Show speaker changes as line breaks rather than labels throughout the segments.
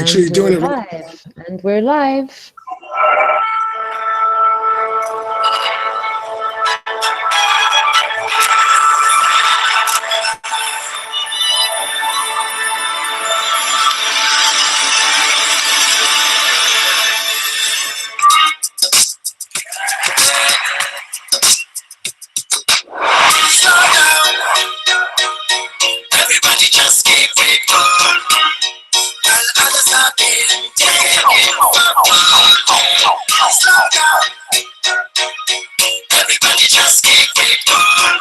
actually doing it
live. And we're live.
Everybody just keep it cool. While others are being taken for fun. Slow down. Everybody just keep it cool.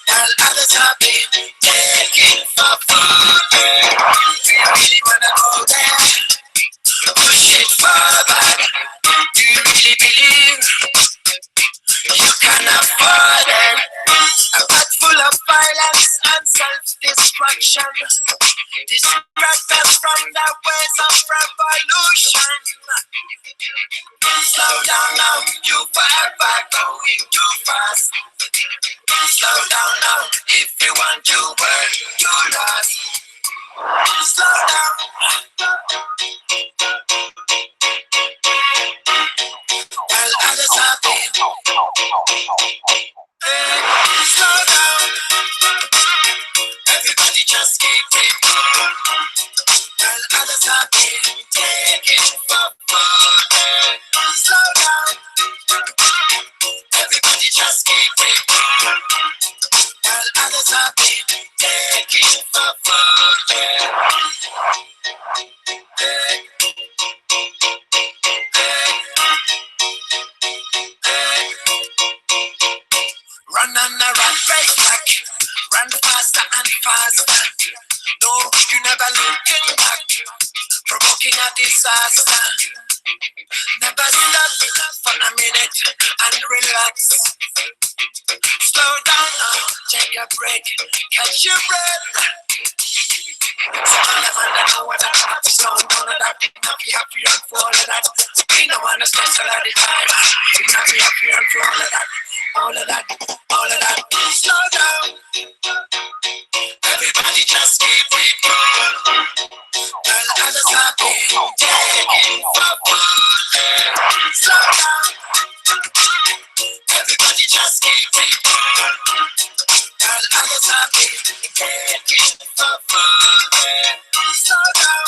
While others are being taken for fun. Do you really wanna go there? Push it forward. Do you really believe you can afford it? A world full of violence and self-destruction. Distract us from the ways of revolution. Slow down now, you forever going too fast. Slow down now, if you want to work, you lost. Slow down. While others are being slow down. Everybody just keep it cool. While others are being taken for fun. Slow down. Everybody just keep it cool. While others are being taken for fun. Run on a rat race back. Run faster and faster. No, you never looking back. Provoking a disaster. Never stop for a minute and relax. Slow down now, take a break, catch your breath. So all of us know what I have to slow down and that big happy and for all of that. We don't want to stress a lot of time. We happy and for all of that. All of that, all of that. Slow down. Everybody just keep it cool. While others are being taken for fun. Slow down. Everybody just keep it cool. While others are being taken for fun. Slow down.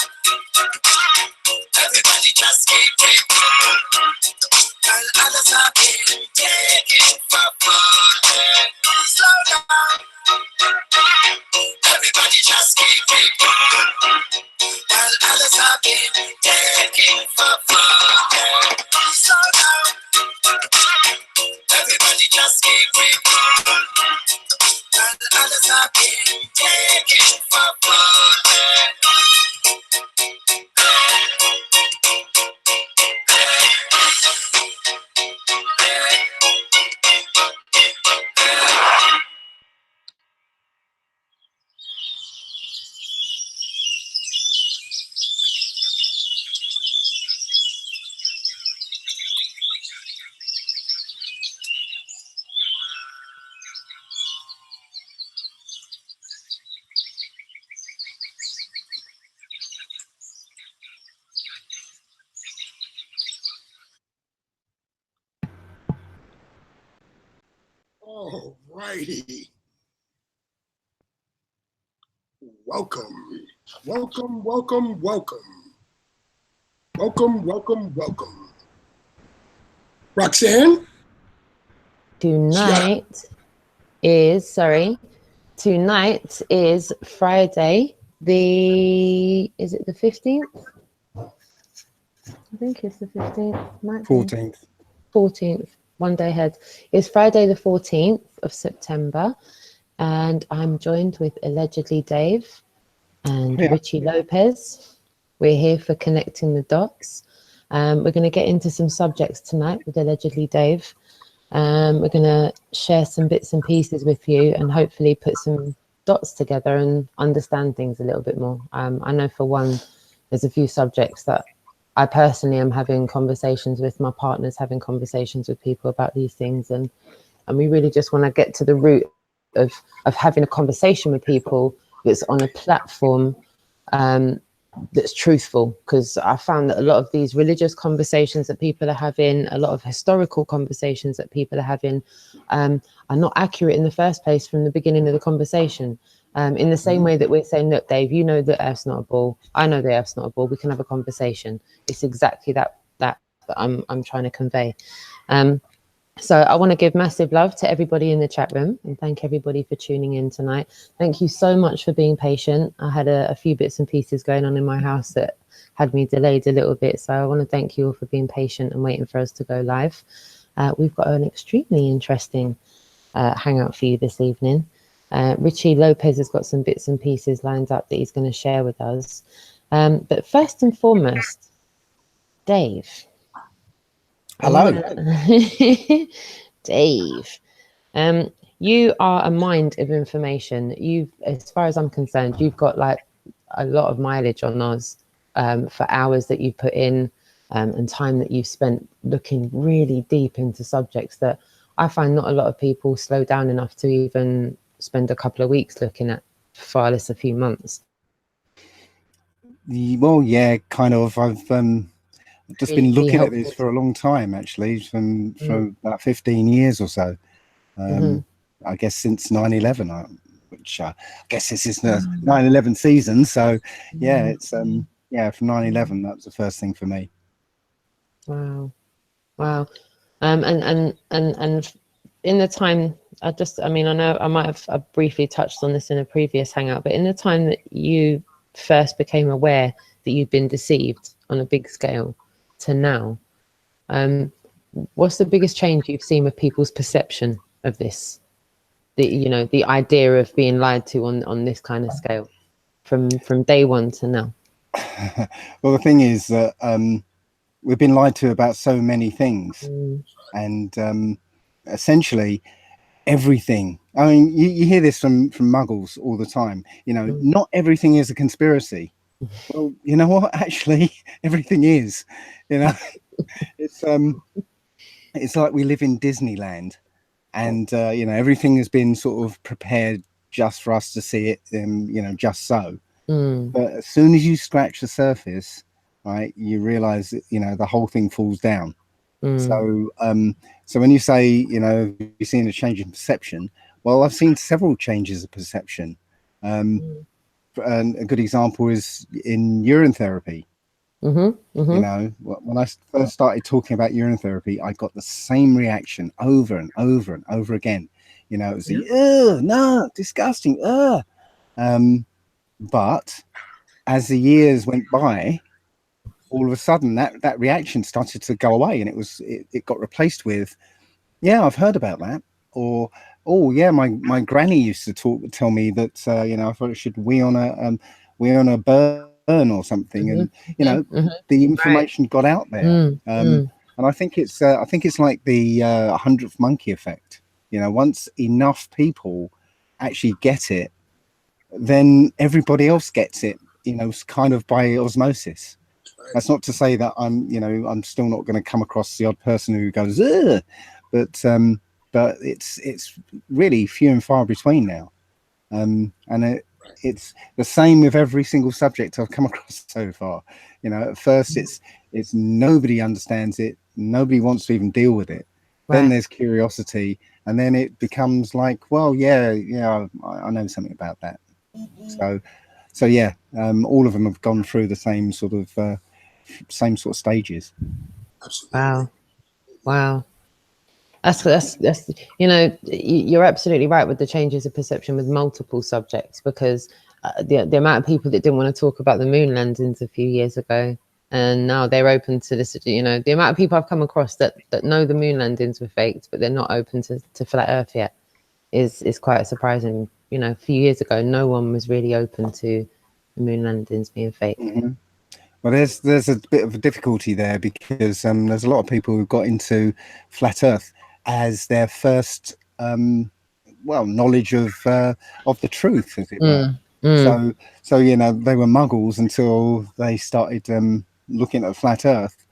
Everybody just keep it cool. While others are being taken for fun. Slow down. Everybody just keep it cool. While others are being taken for fun. Slow down. Everybody just keep it cool. While others are being taken for fun.
All righty. Welcome, welcome, welcome, welcome. Welcome, welcome, welcome. Roxanne?
Tonight is Friday, is it the 15th? I think it's the 15th.
14th.
14th, one day ahead. It's Friday the 14th of September, and I'm joined with Allegedly Dave and Richie Lopez. We're here for Connecting the Dots. We're going to get into some subjects tonight with Allegedly Dave. We're going to share some bits and pieces with you and hopefully put some dots together and understand things a little bit more. I know for one, there's a few subjects that I personally am having conversations with my partners, having conversations with people about these things. And we really just want to get to the root of having a conversation with people that's on a platform that's truthful, because I found that a lot of these religious conversations that people are having, a lot of historical conversations that people are having, are not accurate in the first place from the beginning of the conversation. In the same way that we're saying, look, Dave, you know the Earth's not a ball. I know the Earth's not a ball. We can have a conversation. It's exactly that I'm trying to convey. So I want to give massive love to everybody in the chat room and thank everybody for tuning in tonight. Thank you so much for being patient. I had a few bits and pieces going on in my house that had me delayed a little bit. So I want to thank you all for being patient and waiting for us to go live. We've got an extremely interesting hangout for you this evening. Richie Lopez has got some bits and pieces lined up that he's going to share with us. But first and foremost, Dave.
Hello.
Dave, you are a mind of information. As far as I'm concerned, you've got like a lot of mileage on Oz, for hours that you've put in, and time that you've spent looking really deep into subjects that I find not a lot of people slow down enough to even spend a couple of weeks looking at, far less a few months.
Well, yeah, kind of. I've just been looking at this for a long time, actually, from about 15 years or so. I guess since 9/11, which I guess this is the 9/11 season. So yeah, it's from 9/11. That was the first thing for me.
Wow. And in the time, I know I might have briefly touched on this in a previous hangout, but in the time that you first became aware that you'd been deceived on a big scale to now, what's the biggest change you've seen with people's perception of this? The idea of being lied to on this kind of scale from day one to now.
Well, the thing is that we've been lied to about so many things, and essentially everything. I mean, you hear this from muggles all the time. Not everything is a conspiracy. Well, you know what? Actually, everything is. It's like we live in Disneyland, and everything has been sort of prepared just for us to see it, just so. But as soon as you scratch the surface, right, you realize that, the whole thing falls down. So when you say, you've seen a change in perception, well, I've seen several changes of perception. And a good example is in urine therapy. When I first started talking about urine therapy, I got the same reaction over and over and over again. It was no, disgusting. But as the years went by, all of a sudden that reaction started to go away, and it got replaced with, yeah, I've heard about that, or oh yeah, my granny used to tell me that I thought I should wee on a burn or something, and the information got out there. And I think it's like the 100th monkey effect. Once enough people actually get it, then everybody else gets it, kind of by osmosis. That's not to say that I'm still not going to come across the odd person who goes, ugh, but it's really few and far between now. And it's the same with every single subject I've come across so far. At first it's nobody understands it, nobody wants to even deal with it. Right. Then there's curiosity, and then it becomes like, well, yeah, I know something about that. So yeah, all of them have gone through the same sort of stages.
Absolutely.
Wow. That's you're absolutely right with the changes of perception with multiple subjects, because the amount of people that didn't want to talk about the moon landings a few years ago, and now they're open to this. The amount of people I've come across that know the moon landings were faked, but they're not open to flat Earth yet, is quite surprising. A few years ago, no one was really open to the moon landings being fake.
Well, there's a bit of a difficulty there, because there's a lot of people who got into flat Earth as their first knowledge of the truth, as it were. So they were muggles until they started looking at flat Earth.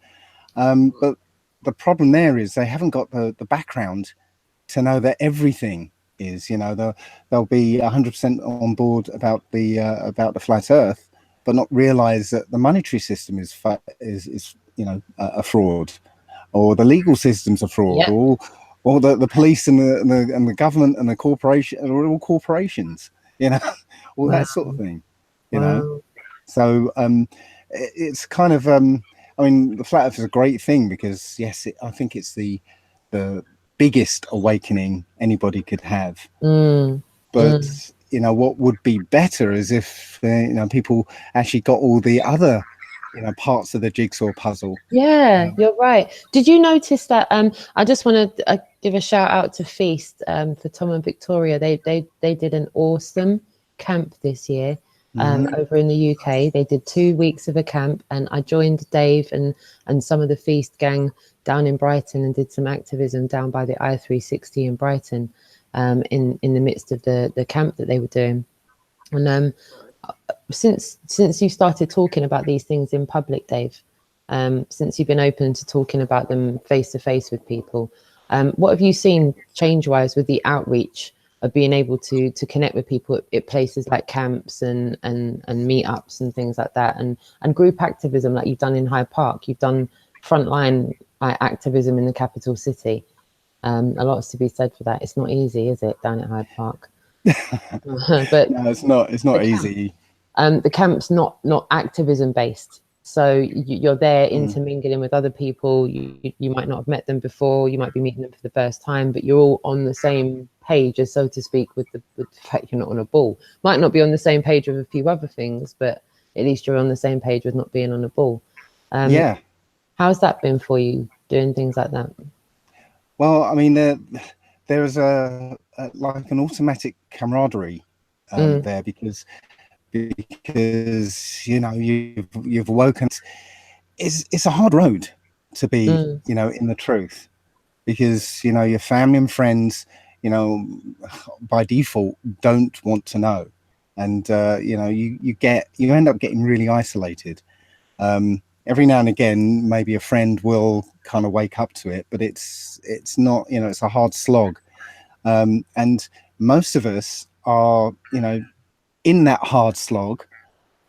But the problem there is they haven't got the background to know that everything is. They'll be 100% on board about the flat Earth, but not realize that the monetary system is you know, a fraud, or the legal system's a fraud,
Yeah.
or the police and the government and the corporation are all corporations, you know, all
Wow.
that sort of thing, you
Wow.
know. So it's kind of I mean, the flat earth is a great thing because yes, I think it's the biggest awakening anybody could have. But you know, what would be better is if you know, people actually got all the other, you know, parts of the jigsaw puzzle.
Yeah, you're right. Did you notice that? I just want to give a shout out to Feast for Tom and Victoria. They did an awesome camp this year over in the UK. They did 2 weeks of a camp, and I joined Dave and some of the Feast gang down in Brighton and did some activism down by the I-360 in Brighton in the midst of the camp that they were doing. And since you started talking about these things in public, Dave, since you've been open to talking about them face to face with people, what have you seen change wise with the outreach of being able to connect with people at places like camps and meetups and things like that, and group activism like you've done in Hyde Park? You've done frontline activism in the capital city. A lot's to be said for that. It's not easy, is it, down at Hyde Park? But
no, it's not easy.
The camp's not activism based, so you're there intermingling with other people. You might not have met them before, you might be meeting them for the first time, but you're all on the same page, as so to speak, with the fact you're not on a ball. Might not be on the same page with a few other things, but at least you're on the same page with not being on a ball.
Yeah.
How's that been for you, doing things like that?
Well, I mean, there's a like an automatic camaraderie there because you know, you've awoken. It's a hard road to be, you know, in the truth, because you know, your family and friends, you know, by default don't want to know, and you know, you end up getting really isolated. Every now and again, maybe a friend will kind of wake up to it, but it's not, you know, it's a hard slog. And most of us are, you know, in that hard slog,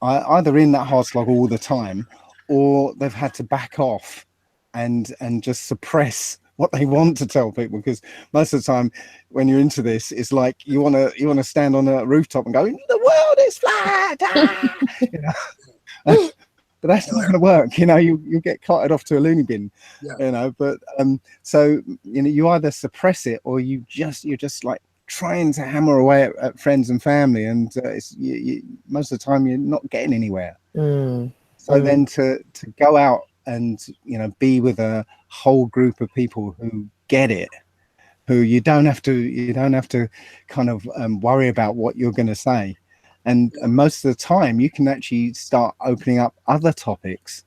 either in that hard slog all the time, or they've had to back off and just suppress what they want to tell people, because most of the time when you're into this, it's like you want to stand on a rooftop and go, the world is flat, you know. But that's not going to work, you know. You get carted off to a loony bin, you know. But so you know, you either suppress it or you're just like trying to hammer away at friends and family, and most of the time you're not getting anywhere. So then to go out and, you know, be with a whole group of people who get it, who you don't have to kind of worry about what you're going to say. And most of the time you can actually start opening up other topics,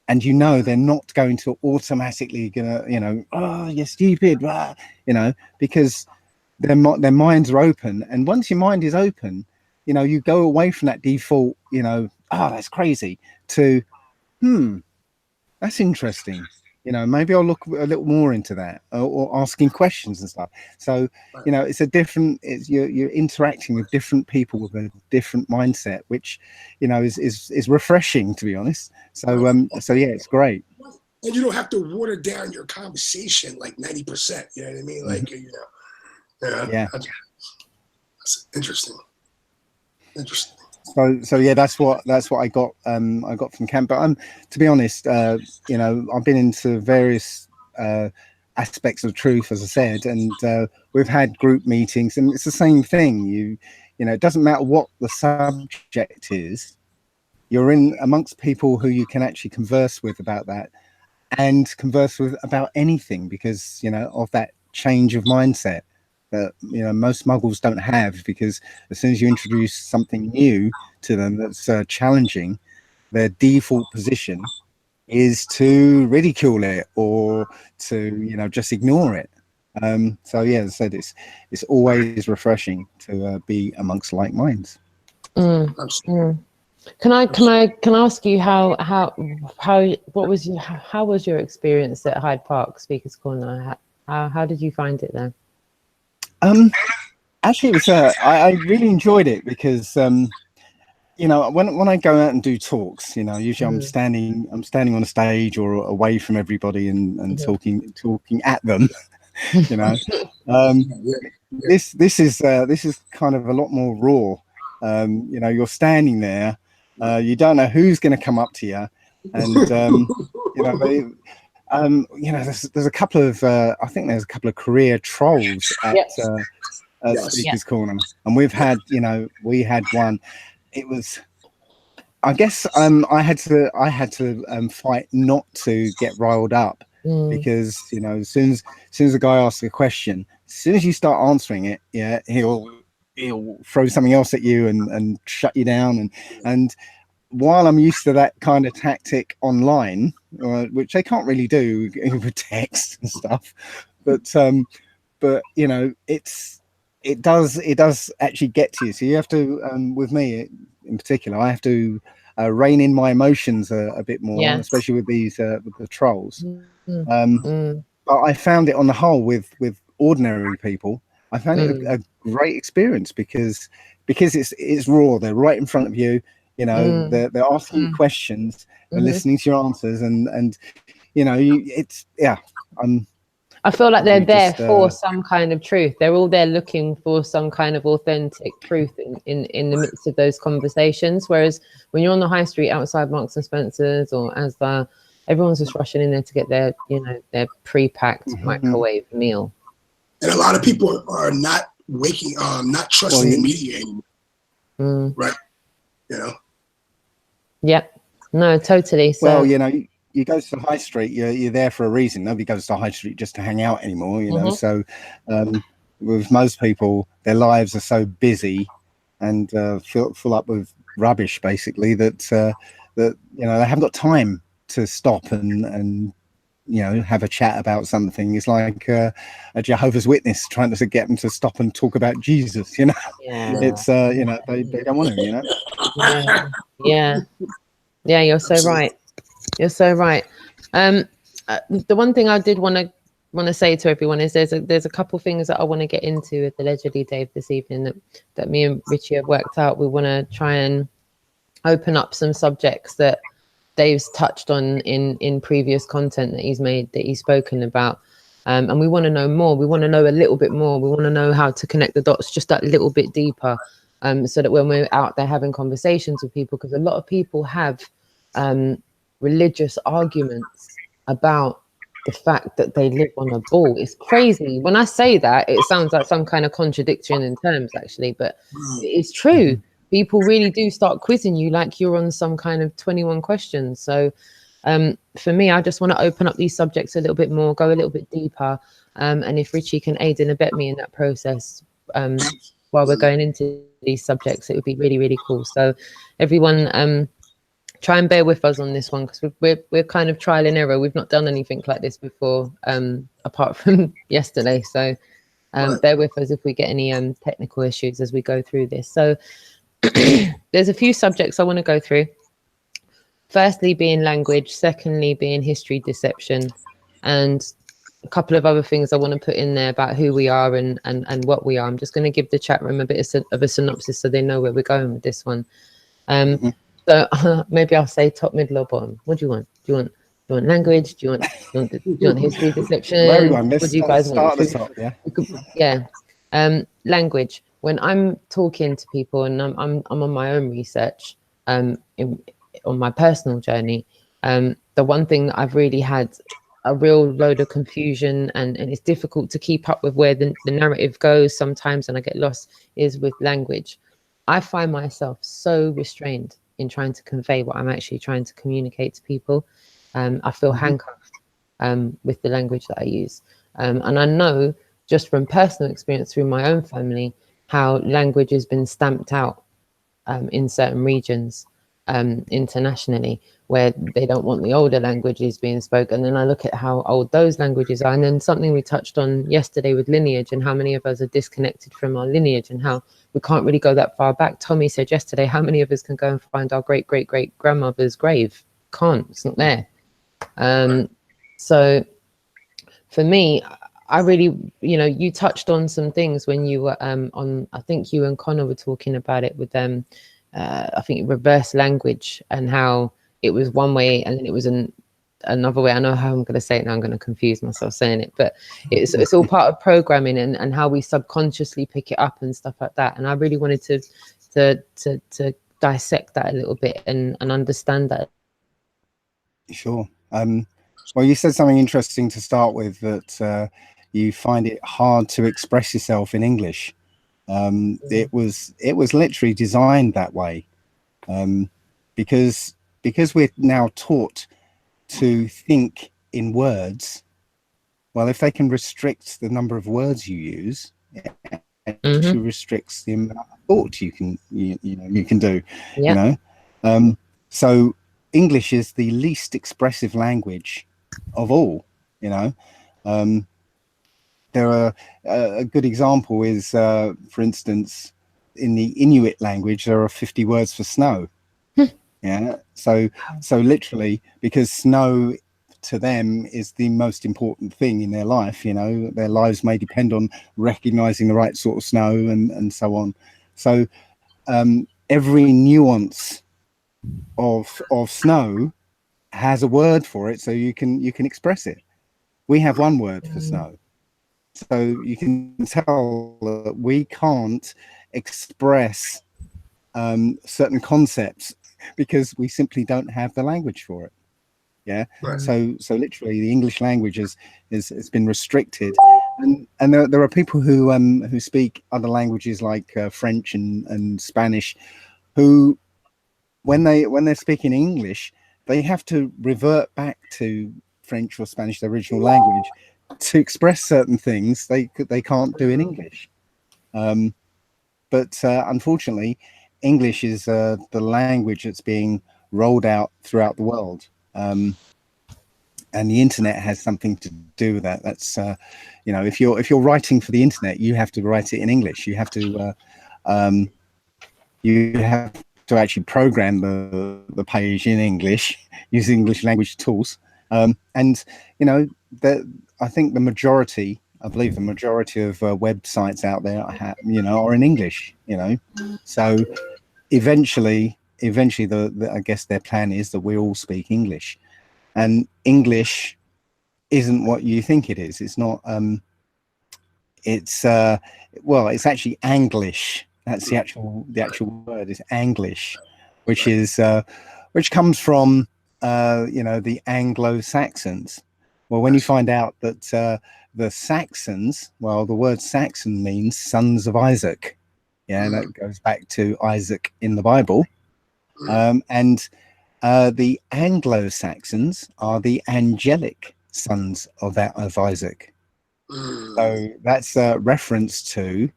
and you know, they're not going to automatically gonna, you know, oh, you're stupid, blah, you know, because their minds are open. And once your mind is open, you know, you go away from that default, you know, oh, that's crazy, to that's interesting, you know, maybe I'll look a little more into that, or asking questions and stuff. So, you know, you're interacting with different people with a different mindset, which, you know, is refreshing, to be honest. So yeah, it's great.
And you don't have to water down your conversation like 90%. You know what I mean? Like, you know,
yeah.
That's interesting. Interesting.
So yeah, that's what I got from camp. But to be honest, you know, I've been into various aspects of truth, as I said, and we've had group meetings, and it's the same thing. You know, it doesn't matter what the subject is, you're in amongst people who you can actually converse with about that, and converse with about anything, because, you know, of that change of mindset that, you know, most muggles don't have, because as soon as you introduce something new to them that's challenging, their default position is to ridicule it or to, you know, just ignore it. So yeah, as I said, it's always refreshing to be amongst like minds.
Can I ask you how was your experience at Hyde Park Speakers Corner? How did you find it there?
Actually, it was I really enjoyed it, because you know, when I go out and do talks, you know, usually I'm
Mm.
standing on a stage or away from everybody and
Mhm.
talking at them, you know. Um,
Yeah,
this is kind of a lot more raw. You know, you're standing there, you don't know who's going to come up to you, and you know, you know, there's a couple of I think there's a couple of career trolls at
Yep.
yes.
Yeah.
Speakers Corner, and we've had, you know, we had one. It was, I guess, I had to fight not to get riled up,
Mm.
because, you know, as soon as the guy asks a question, as soon as you start answering it, yeah, he'll throw something else at you and shut you down, and while I'm used to that kind of tactic online, which they can't really do with text and stuff, but you know, it does actually get to you. So you have to, with me in particular, I have to rein in my emotions a bit more,
Yes.
especially with these with the trolls.
Mm.
Um,
Mm.
but I found it on the whole with ordinary people. I found it
Mm.
a great experience because it's raw. They're right in front of you. You know,
Mm.
they're asking you
Mm.
questions, they're
Mhm.
listening to your answers, and you know, it's yeah.
I feel like they're
You
there
just
for some kind of truth. They're all there looking for some kind of authentic truth in the midst of those conversations. Whereas when you're on the high street outside Marks and Spencer's or Asda, everyone's just rushing in there to get their, you know, their pre-packed microwave meal.
And a lot of people are not not trusting the media anymore.
Mm.
Right. You know.
Yep. No, totally. So,
well, you know, you go to the high street, you're there for a reason. Nobody goes to the high street just to hang out anymore, you know. So with most people, their lives are so busy and full up with rubbish, basically, that that, you know, they haven't got time to stop and you know, have a chat about something. It's like a Jehovah's Witness trying to get them to stop and talk about Jesus, you know.
yeah.
It's you know, they don't want to, you know.
Yeah. Yeah. Yeah, you're so
Absolutely.
right. You're so right. The one thing I did want to say to everyone is there's a couple things that I want to get into with allegedly Dave this evening that me and Richie have worked out. We want to try and open up some subjects that Dave's touched on in previous content that he's made, that he's spoken about. And we want to know more. We want to know a little bit more. We want to know how to connect the dots just that little bit deeper, so that when we're out there having conversations with people, because a lot of people have religious arguments about the fact that they live on a ball. It's crazy. When I say that, it sounds like some kind of contradiction in terms, actually, but it's true. People really do start quizzing you like you're on some kind of 21 questions. So for me, I just want to open up these subjects a little bit more, go a little bit deeper. And if Richie can aid and abet me in that process while we're going into these subjects, it would be really, really cool. So everyone, try and bear with us on this one, because we're kind of trial and error. We've not done anything like this before, apart from yesterday. So bear with us if we get any technical issues as we go through this. So there's a few subjects I want to go through. Firstly being language, secondly being history deception, and a couple of other things I want to put in there about who we are and what we are. I'm just going to give the chat room a bit of a synopsis so they know where we're going with this one. So maybe I'll say top, middle, or bottom. What do you want? Do you want language? Do you want history deception?
Well, everyone, let's
What do you guys
start
want?
at the top, yeah.
Yeah. Language. When I'm talking to people and I'm on my own research, on my personal journey, the one thing that I've really had a real load of confusion and it's difficult to keep up with where the narrative goes sometimes, and I get lost, is with language. I find myself so restrained in trying to convey what I'm actually trying to communicate to people. I feel handcuffed with the language that I use. And I know just from personal experience through my own family, how language has been stamped out in certain regions internationally, where they don't want the older languages being spoken. And then I look at how old those languages are. And then something we touched on yesterday with lineage, and how many of us are disconnected from our lineage and how we can't really go that far back. Tommy said yesterday, how many of us can go and find our great great great grandmother's grave? Can't. It's not there. So for me, I really, you touched on some things when you were on, I think you and Connor were talking about it with I think reverse language, and how it was one way and then it was another way. I know how I'm going to say it now. I'm going to confuse myself saying it, but it's all part of programming and how we subconsciously pick it up and stuff like that. And I really wanted to dissect that a little bit and understand that.
Sure. Well, you said something interesting to start with, that you find it hard to express yourself in English. It was literally designed that way, because we're now taught to think in words. Well, if they can restrict the number of words you use, it actually restricts the amount of thought you can do.
Yeah.
So English is the least expressive language of all. There are a good example is, for instance, in the Inuit language, there are 50 words for snow. Yeah. So literally, because snow to them is the most important thing in their life. Their lives may depend on recognizing the right sort of snow and so on. So every nuance of snow has a word for it, so you can express it. We have one word for snow. So you can tell that we can't express certain concepts because we simply don't have the language for it. Yeah.
Right.
So literally the English language has been restricted, and there are people who speak other languages like French and Spanish, who when they're speaking English, they have to revert back to French or Spanish, the original language, to express certain things they can't do in English. But unfortunately, English is the language that's being rolled out throughout the world, and the internet has something to do with that. That's if you're writing for the internet, you have to write it in English. You have to actually program the page in English using English language tools. And I think the majority of websites out there are in English. So eventually I guess their plan is that we all speak English, and English isn't what you think it is. It's not. It's actually Anglish. That's the actual word is Anglish, which comes from the Anglo-Saxons. Well, when you find out that the Saxons, well, the word Saxon means sons of Isaac. Yeah, that goes back to Isaac in the Bible. And the Anglo-Saxons are the angelic sons of Isaac. So that's a reference to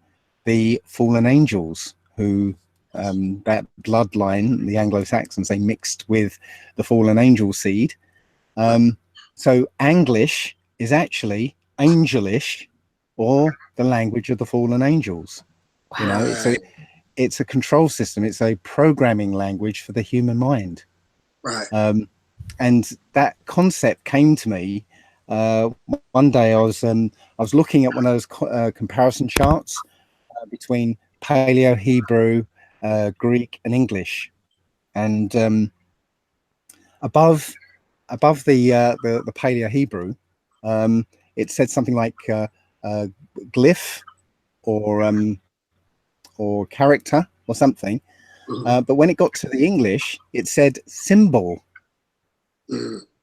the fallen angels who, that bloodline, the Anglo-Saxons, they mixed with the fallen angel seed. So Anglish is actually angelish, or the language of the fallen angels. It's a control system. It's a programming language for the human mind.
Right.
And that concept came to me one day. I was looking at one of those comparison charts between Paleo Hebrew, Greek, and English, and above the Paleo Hebrew, it said something like glyph or character or something, but when it got to the English, it said symbol.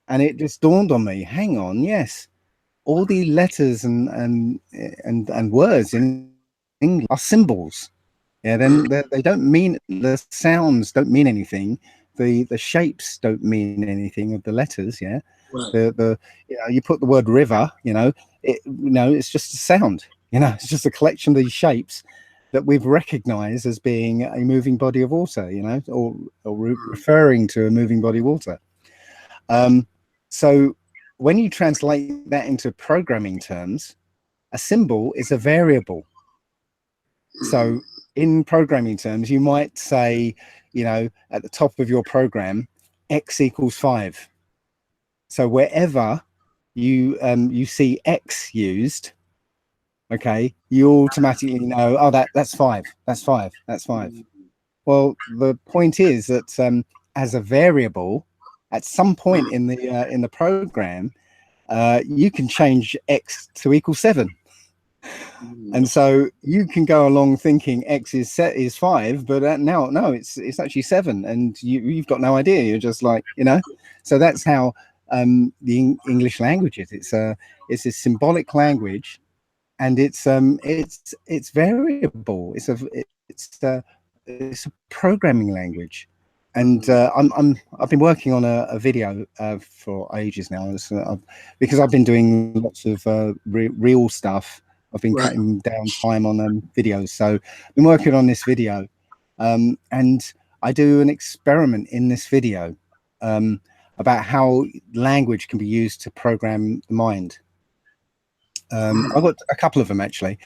And it just dawned on me, hang on, yes, all the letters and words in English are symbols. Yeah, then they don't mean, the sounds don't mean anything, the shapes don't mean anything of the letters. Yeah. Right. You put the word river, it's just a sound, it's just a collection of these shapes that we've recognized as being a moving body of water, or referring to a moving body of water. So when you translate that into programming terms, a symbol is a variable. So in programming terms, you might say, at the top of your program, X equals 5. So wherever you see X used, okay, you automatically know, oh, that's 5. That's 5. That's 5. Well, the point is that as a variable, at some point in the program, you can change x to equal 7. And so you can go along thinking x is 5, but now no, it's actually 7, and you've got no idea. You're just like, you know. So that's how the English language is. It's a symbolic language, and it's variable. It's a programming language. And I've been working on a video for ages now, because I've been doing lots of real stuff. I've been cutting down time on videos, so I've been working on this video, and I do an experiment in this video about how language can be used to program the mind. I've got a couple of them actually,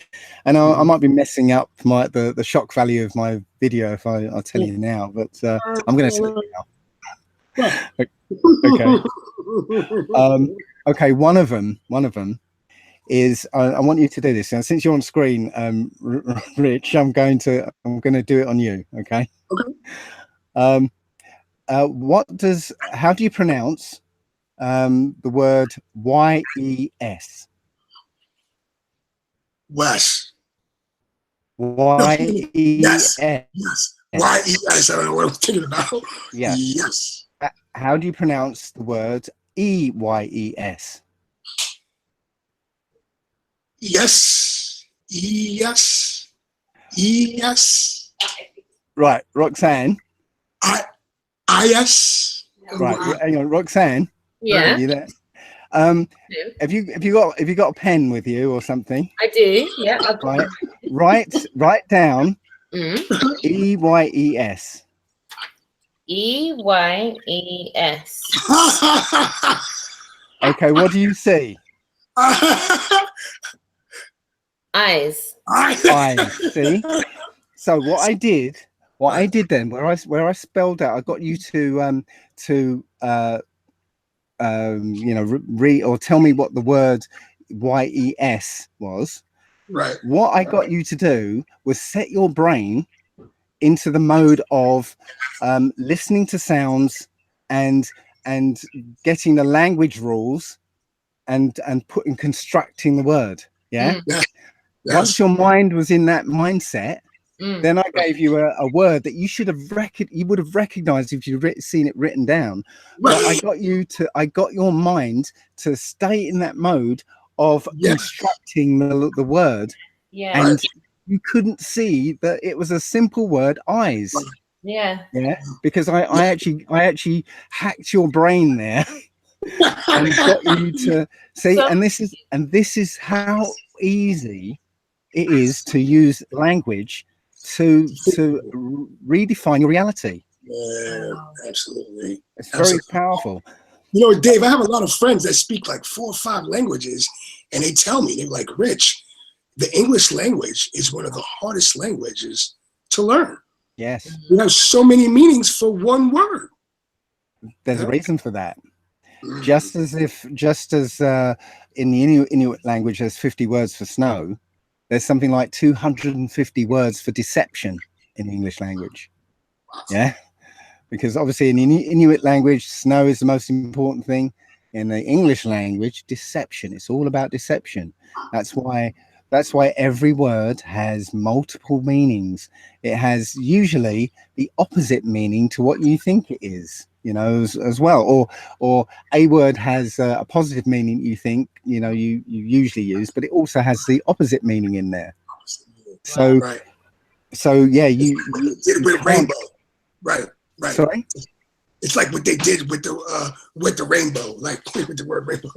and I might be messing up the shock value of my video if I'll tell you now, but I'm going to tell you now. Okay. Okay. One of them is I want you to do this, and since you're on screen, Rich, I'm going to do it on you. Okay. Okay. How do you pronounce the word YES?
Wes.
YES.
Yes. YES. I don't know what I'm thinking about.
Yeah.
Yes.
How do you pronounce the word EYES?
Yes. Yes. Yes.
Right, Roxanne.
IS.
Right, hang on, Roxanne.
Yeah.
Are you there? Have you got a pen with you or something?
I do. Yeah.
Right. Write down EYES.
EYES.
Okay, what do you see?
Eyes.
Eyes. See. So what I did then, where I spelled out, I got you to read or tell me what the word YES was.
Right.
What I got you to do was set your brain into the mode of listening to sounds and getting the language rules and constructing the word. Yeah.
Yes.
Once your mind was in that mindset, then I gave you a word that you would have recognized if you'd seen it written down. But I got your mind to stay in that mode of constructing the word.
Yeah.
And you couldn't see that it was a simple word, eyes.
Yeah.
Yeah. Because I actually hacked your brain there and got you to see. And this is how easy it is to use language to redefine your reality.
Yeah, absolutely.
It's very powerful.
You know, Dave, I have a lot of friends that speak like 4 or 5 languages, and they tell me, they're like, Rich, the English language is one of the hardest languages to learn.
Yes.
You have so many meanings for one word.
There's a reason for that. Just as in the Inuit language, there's 50 words for snow, there's something like 250 words for deception in the English language. Yeah. Because obviously in the Inuit language, snow is the most important thing. In the English language, deception. It's all about deception. That's why every word has multiple meanings. It has usually the opposite meaning to what you think it is, you know, as well. Or a word has a positive meaning you think, you know, you usually use, but it also has the opposite meaning in there. So, yeah, you
did with rainbow. Right.
Sorry?
It's like what they did with the rainbow, like with the word rainbow,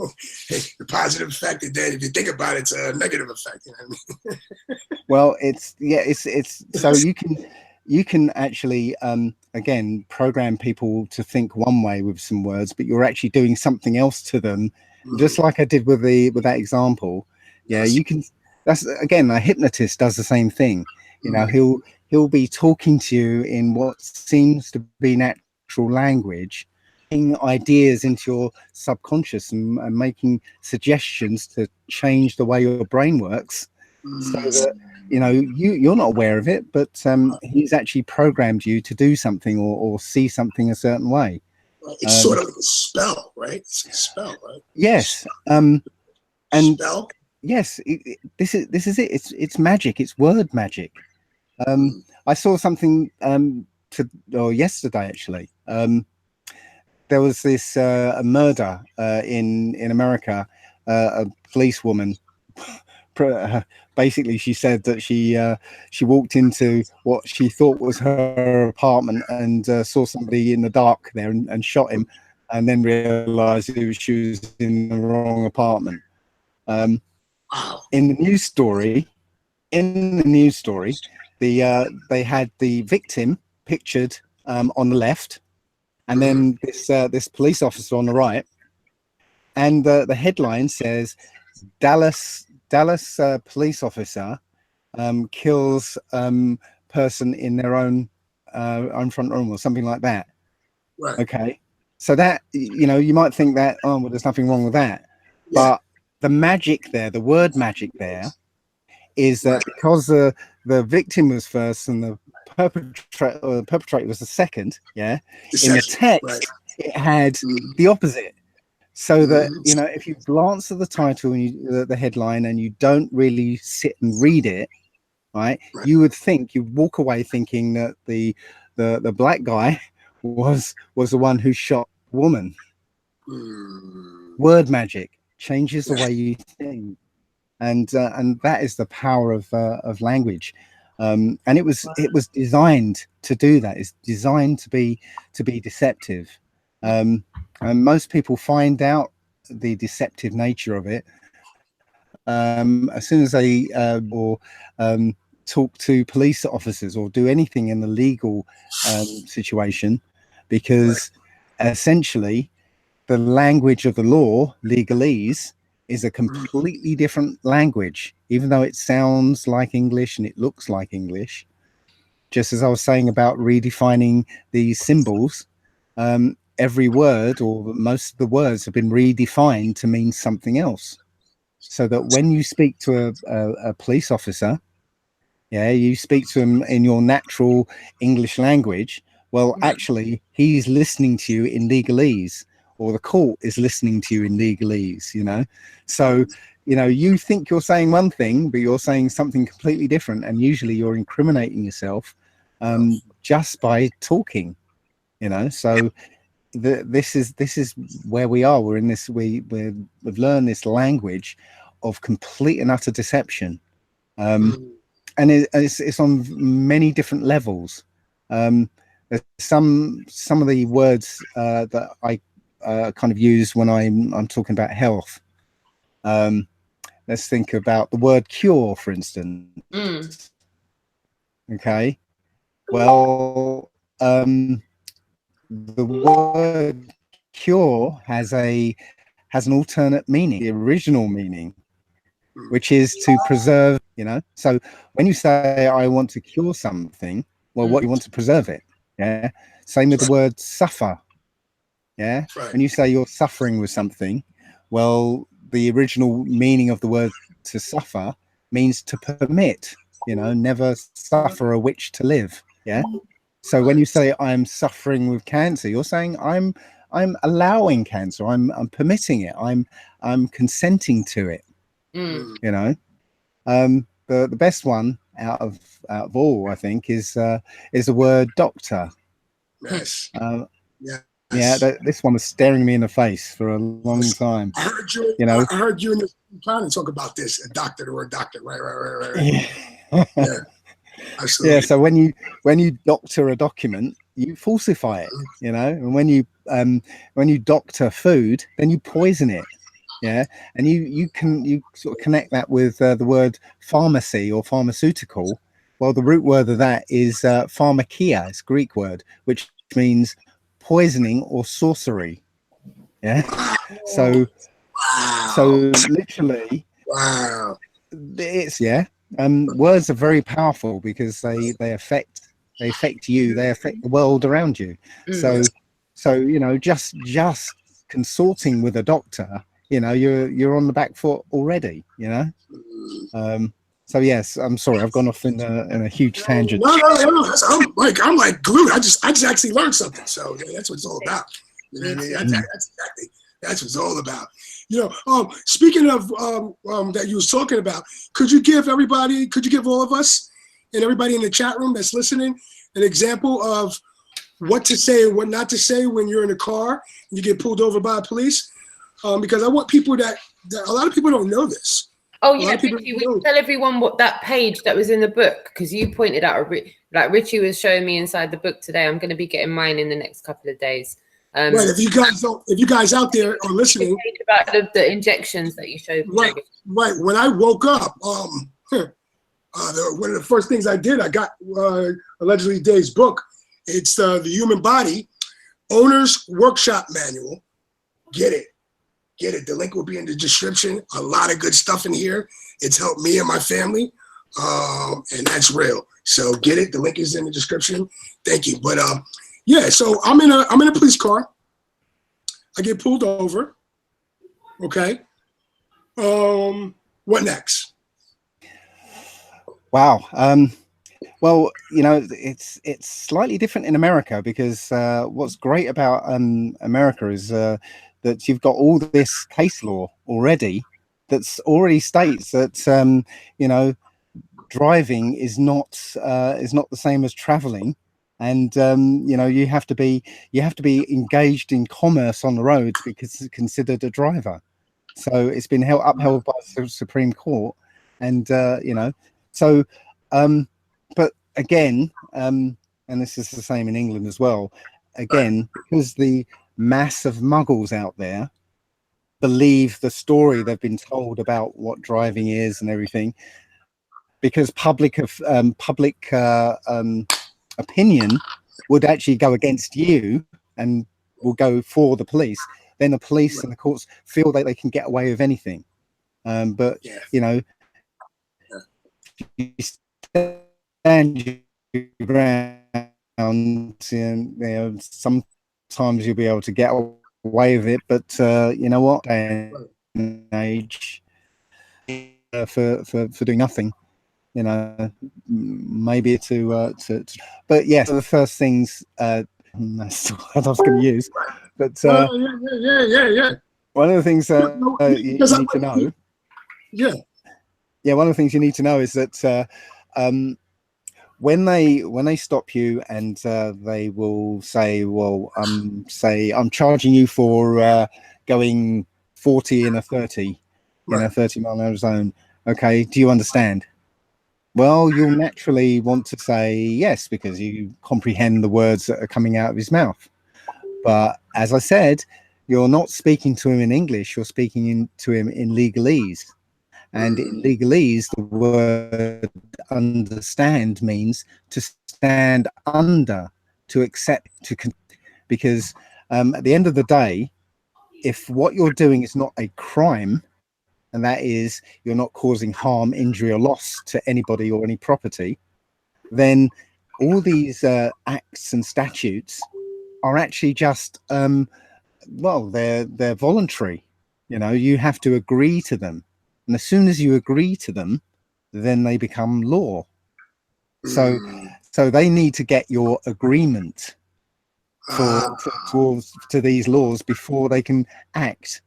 the positive effect, and then if you think about it, it's a negative effect. You know what I mean?
Well, it's so you can actually again program people to think one way with some words, but you're actually doing something else to them, just like I did with that example. Yeah, you can. That's again, a hypnotist does the same thing. You know, he'll be talking to you in what seems to be natural language, putting ideas into your subconscious and making suggestions to change the way your brain works, you know, you're not aware of it, but he's actually programmed you to do something or see something a certain way.
It's sort of like a spell, right? It's a spell, right?
Yes. And
Spell.
yes, this is it. It's magic. It's word magic. I saw something yesterday actually. There was this a murder in America. A policewoman. Basically, she said that she walked into what she thought was her apartment and saw somebody in the dark there and shot him, and then realised she was in the wrong apartment. In the news story, they had the victim pictured on the left, and then this police officer on the right, and the headline says Dallas police officer kills person in their own front room or something like that.
Right.
Okay, so that, you know, you might think that, oh well, there's nothing wrong with that, but the magic there, the word magic there, is that because the victim was first and the perpetrator was the second, in the text it had the opposite. So that, you know, if you glance at the title and the headline and you don't really sit and read it, right, you would think, you'd walk away thinking that the black guy was the one who shot the woman. Word magic changes the way you think, and that is the power of language. And it was designed to do that. It's designed to be deceptive. And most people find out the deceptive nature of it as soon as they talk to police officers or do anything in the legal situation, because essentially the language of the law, legalese, is a completely different language, even though it sounds like English and it looks like English. Just as I was saying about redefining these symbols, every word or most of the words have been redefined to mean something else, so that when you speak to a police officer, you speak to him in your natural English language. Well, actually, he's listening to you in legalese, or the court is listening to you in legalese, you know. So, you know, you think you're saying one thing, but you're saying something completely different, and usually you're incriminating yourself just by talking, you know. So this is where we are. We're in this. We've learned this language of complete and utter deception, and it's on many different levels. There's some of the words that I kind of use when I'm talking about health. Let's think about the word cure, for instance. Okay, well, the word cure has an alternate meaning, the original meaning, which is to preserve, you know. So when you say I want to cure something, well, what you want to preserve it. Same with the word suffer. When you say you're suffering with something, well, the original meaning of the word to suffer means to permit, you know, never suffer a witch to live. So when you say I'm suffering with cancer, you're saying I'm allowing cancer. I'm permitting it. I'm consenting to it. You know, the best one out of all, I think, is the word doctor.
Yes.
This one was staring me in the face for a long time.
I heard you.
You know,
I heard you and the planning talk about this. A doctor, the word doctor. Right.
Yeah.
Absolutely.
Yeah. So when you doctor a document, you falsify it. You know, and when you doctor food, then you poison it. And you sort of connect that with the word pharmacy or pharmaceutical. Well, the root word of that is pharmakia. It's a Greek word which means poisoning or sorcery. So literally, it's words are very powerful because they affect you, they affect the world around you. So you know, just consorting with a doctor, you know, you're on the back foot already, you know. So yes, I'm sorry, I've gone off in a huge tangent.
No. I'm like glued. I just actually learned something. So yeah, that's what it's all about. You know what I mean? That's what it's all about. You know, speaking of that you was talking about, could you give all of us and everybody in the chat room that's listening an example of what to say and what not to say when you're in a car and you get pulled over by police? Because I want people that a lot of people don't know this.
Oh yeah, Richie, will you tell everyone what that page that was in the book? Because you pointed out, like Richie was showing me inside the book today. I'm going to be getting mine in the next couple of days.
Right. If you guys out there are listening,
about the injections that you showed me.
Right. When I woke up, one of the first things I did, I got allegedly Dave's book. It's the Human Body Owner's Workshop Manual. Get it. The link will be in the description. A lot of good stuff in here. It's helped me and my family, and that's real. So get it. The link is in the description. Thank you. But yeah. So I'm in a police car. I get pulled over. Okay. What next?
Wow. Well, you know, it's slightly different in America because what's great about America is that you've got all this case law already that's already states that you know, driving is not the same as traveling, and you know, you have to be engaged in commerce on the roads because it's considered a driver. So it's been upheld by the Supreme Court, and you know, so but again, and this is the same in England as well, again, because the mass of muggles out there believe the story they've been told about what driving is and everything, because public opinion would actually go against you and will go for the police. Then the police and the courts feel that they can get away with anything. But you know, you stand your ground, and you know, sometimes you'll be able to get away with it, but you know what, age for doing nothing, you know, maybe but yes, the first things that's what I was going to use, but one of the things you need to know, one of the things you need to know is that when they stop you and they will say, well, I'm charging you for going 40 in a 30 in a 30-mile-an-hour zone. Okay, do you understand? Well, you'll naturally want to say yes, because you comprehend the words that are coming out of his mouth. But as I said, you're not speaking to him in English, you're speaking to him in legalese. And in legalese, the word understand means to stand under, to accept, because at the end of the day, if what you're doing is not a crime, and that is you're not causing harm, injury, or loss to anybody or any property, then all these acts and statutes are actually just, well, they're voluntary. You know, you have to agree to them. And as soon as you agree to them, then they become law. So they need to get your agreement to these laws before they can act.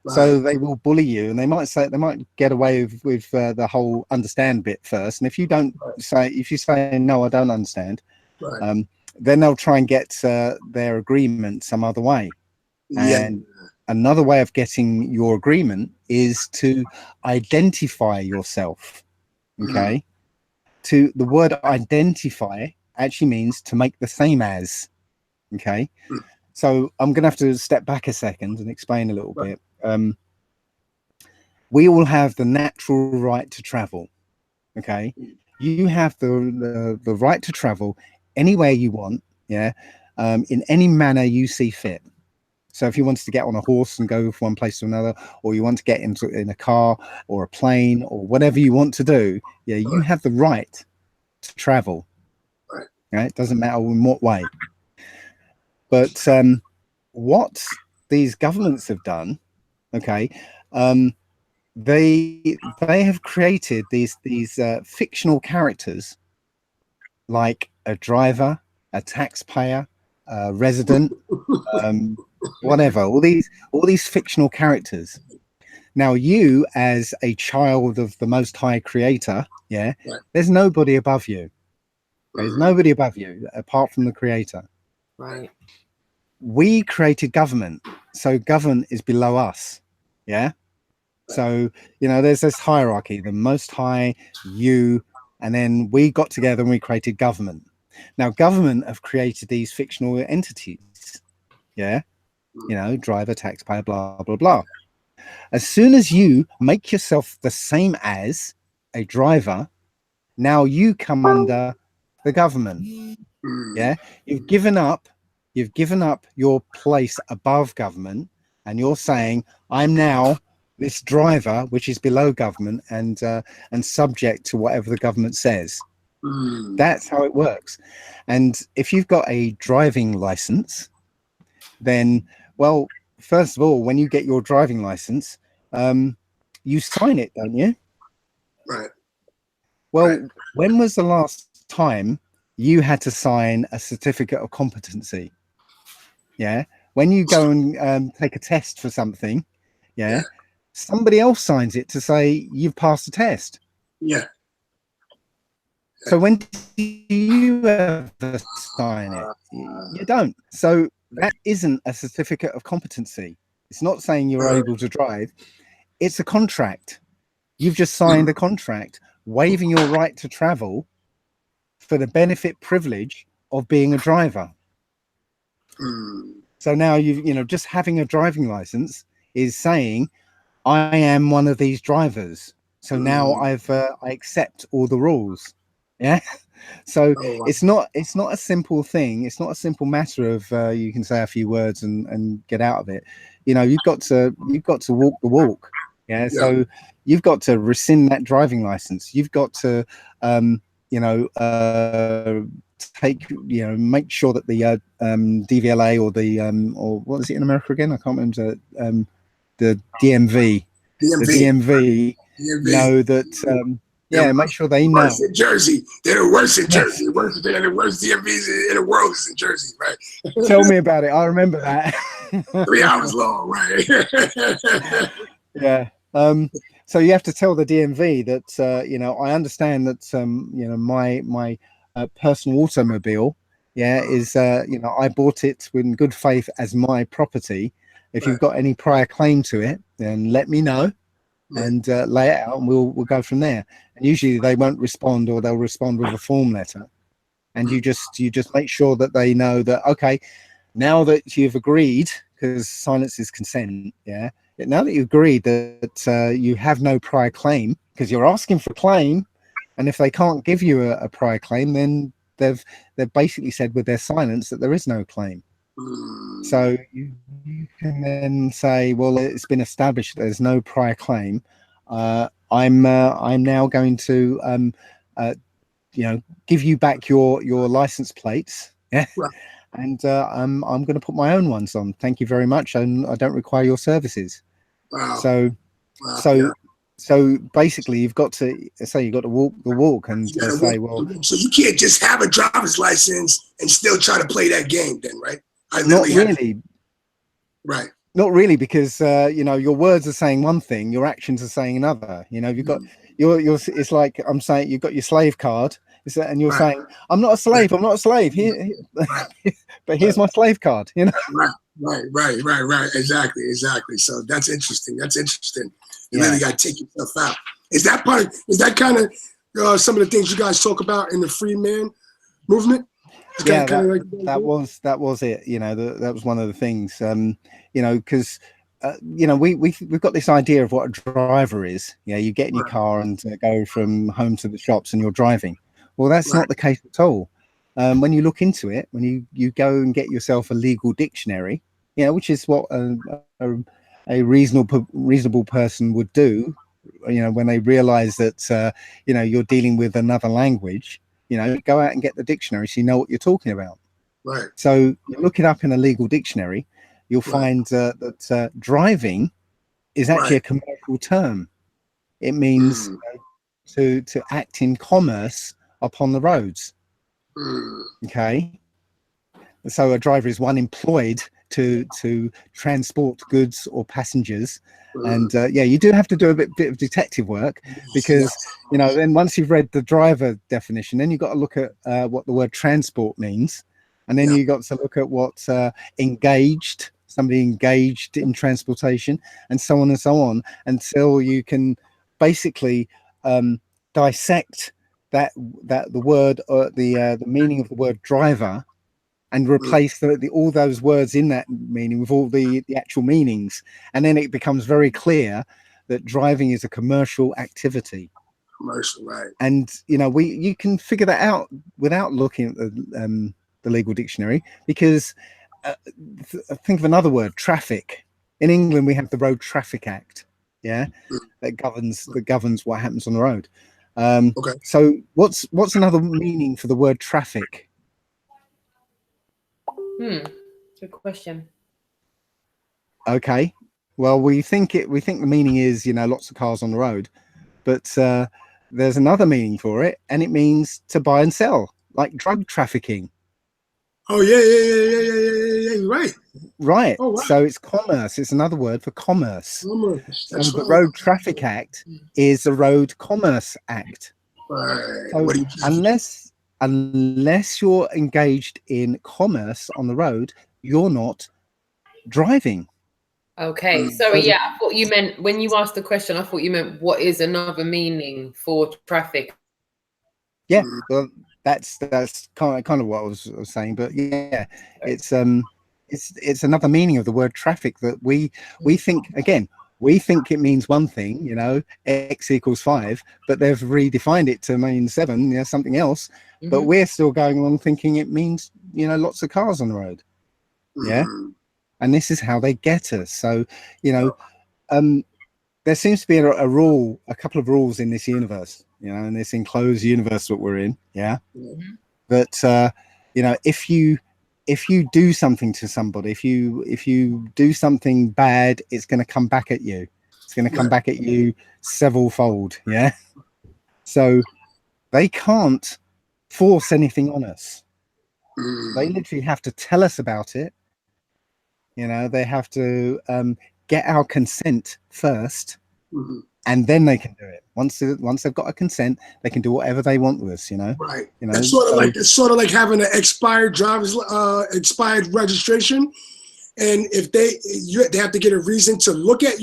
So they will bully you, and they might get away with the whole understand bit first. And if you don't if you say no, I don't understand, then they'll try and get their agreement some other way. And another way of getting your agreement is to identify yourself. Okay. To the word identify actually means to make the same as. Okay. So I'm going to have to step back a second and explain a little bit. We all have the natural right to travel. Okay. You have the right to travel anywhere you want. Yeah. In any manner you see fit. So if you wanted to get on a horse and go from one place to another, or you want to get in a car or a plane or whatever you want to do, yeah, you have the right to travel. Right? It doesn't matter in what way. But what these governments have done, okay, they have created these fictional characters like a driver, a taxpayer, a resident, whatever. All these fictional characters. Now, you as a child of the Most High Creator, yeah,
Right.
there's nobody above you. There's nobody above you apart from the Creator.
Right.
We created government, so government is below us. Yeah. So, you know, there's this hierarchy, the Most High, you, and then we got together and we created government. Now, government have created these fictional entities. Yeah. You know, driver, taxpayer, blah, blah, blah. As soon as you make yourself the same as a driver, now you come under the government. Yeah. You've given up your place above government, and you're saying, I'm now this driver, which is below government and subject to whatever the government says. That's how it works. And if you've got a driving license, then, well, first of all, when you get your driving license, you sign it, don't you?
Right.
Well,
Right.
When was the last time you had to sign a certificate of competency? Yeah. When you go and take a test for something, yeah, somebody else signs it to say you've passed the test.
Yeah.
So when do you ever sign it? You don't. So that isn't a certificate of competency. It's not saying you're able to drive. It's a contract. You've just signed a contract waiving your right to travel for the benefit privilege of being a driver. So now just having a driving license is saying I am one of these drivers. So now I accept all the rules. Yeah. So it's not a simple thing. It's not a simple matter of you can say a few words and get out of it. You know, you've got to walk the walk. Yeah. So you've got to rescind that driving license. You've got to make sure that the DVLA or the or what is it in America again? I can't remember. The DMV. The DMV know that. Make sure they know.
Worse in Jersey. They're worse in Jersey. Worse than the worst DMVs in the world is in Jersey, right?
Tell me about it. I remember that.
3 hours long, right?
Yeah. So you have to tell the DMV that I understand that my personal automobile, is I bought it in good faith as my property. If you've got any prior claim to it, then let me know. And lay it out, and we'll go from there. And usually they won't respond, or they'll respond with a form letter. And you just make sure that they know that, okay, now that you've agreed, because silence is consent, now that you've agreed that you have no prior claim, because you're asking for a claim, and if they can't give you a prior claim, then they've basically said with their silence that there is no claim. So you can then say, well, it's been established there's no prior claim. I'm now going to give you back your license plates, and I'm going to put my own ones on. Thank you very much, and I don't require your services.
Wow.
So basically, you've got to walk the walk and say, well,
so you can't just have a driver's license and still try to play that game, then, right?
Not really.
Right.
Not really, because your words are saying one thing, your actions are saying another. You've got your it's like I'm saying you've got your slave card, and you're saying I'm not a slave, I'm not a slave. Here, but here's my slave card.
Right. Exactly. So that's interesting. You really got to take yourself out. Is that kind of some of the things you guys talk about in the free man movement?
Yeah, that was it. That was one of the things. Because we've got this idea of what a driver is. You get in your car and go from home to the shops, and you're driving. Well, that's not the case at all. When you look into it, when you go and get yourself a legal dictionary, which is what a reasonable person would do, when they realize that you're dealing with another language. Go out and get the dictionary so you know what you're talking about.
Right.
So you look it up in a legal dictionary, you'll find that driving is actually a commercial term. It means to act in commerce upon the roads. Okay, so a driver is one employed to transport goods or passengers. And yeah, you do have to do a bit of detective work, because you know, then once you've read the driver definition, then you've got to look at what the word transport means, and then you got to look at what engaged, somebody engaged in transportation, and so on, until you can basically dissect that the word, or the meaning of the word driver, and replace all those words in that meaning with all the actual meanings, and then it becomes very clear that driving is a commercial activity.
Commercial, right?
And you know, you can figure that out without looking at the legal dictionary, because think of another word, traffic. In England, we have the Road Traffic Act, yeah, that governs what happens on the road.
Okay.
So what's another meaning for the word traffic?
Good question.
Okay, well, we think the meaning is, you know, lots of cars on the road, but there's another meaning for it, and it means to buy and sell, like drug trafficking.
Oh yeah, right.
Right.
Oh, wow.
So it's commerce. It's another word for commerce.
Commerce.
So
That's
the
right.
Road Traffic Act is the Road Commerce Act.
Right.
So
What do you
unless you're engaged in commerce on the road, you're not driving.
Okay, sorry, yeah, I thought you meant, when you asked the question, I thought you meant what is another meaning for traffic?
Yeah, well, that's kind of what I was saying, but yeah, it's another meaning of the word traffic that we think, again, we think it means one thing, you know, X equals 5, but they've redefined it to mean 7, you know, something else. But we're still going along thinking it means, you know, lots of cars on the road. Yeah. And this is how they get us. So, you know, there seems to be a couple of rules in this universe, you know, in this enclosed universe that we're in. Yeah. That, you know, if you do something to somebody, if you do something bad, it's going to come back at you. It's going to come back at you severalfold. Yeah. So they can't force anything on us. They literally have to tell us about it. You know, they have to get our consent first, and then they can do it. Once they've got a consent, they can do whatever they want with us. You know,
right?
You know,
it's sort of like having an expired expired registration, and if they have to get a reason to look at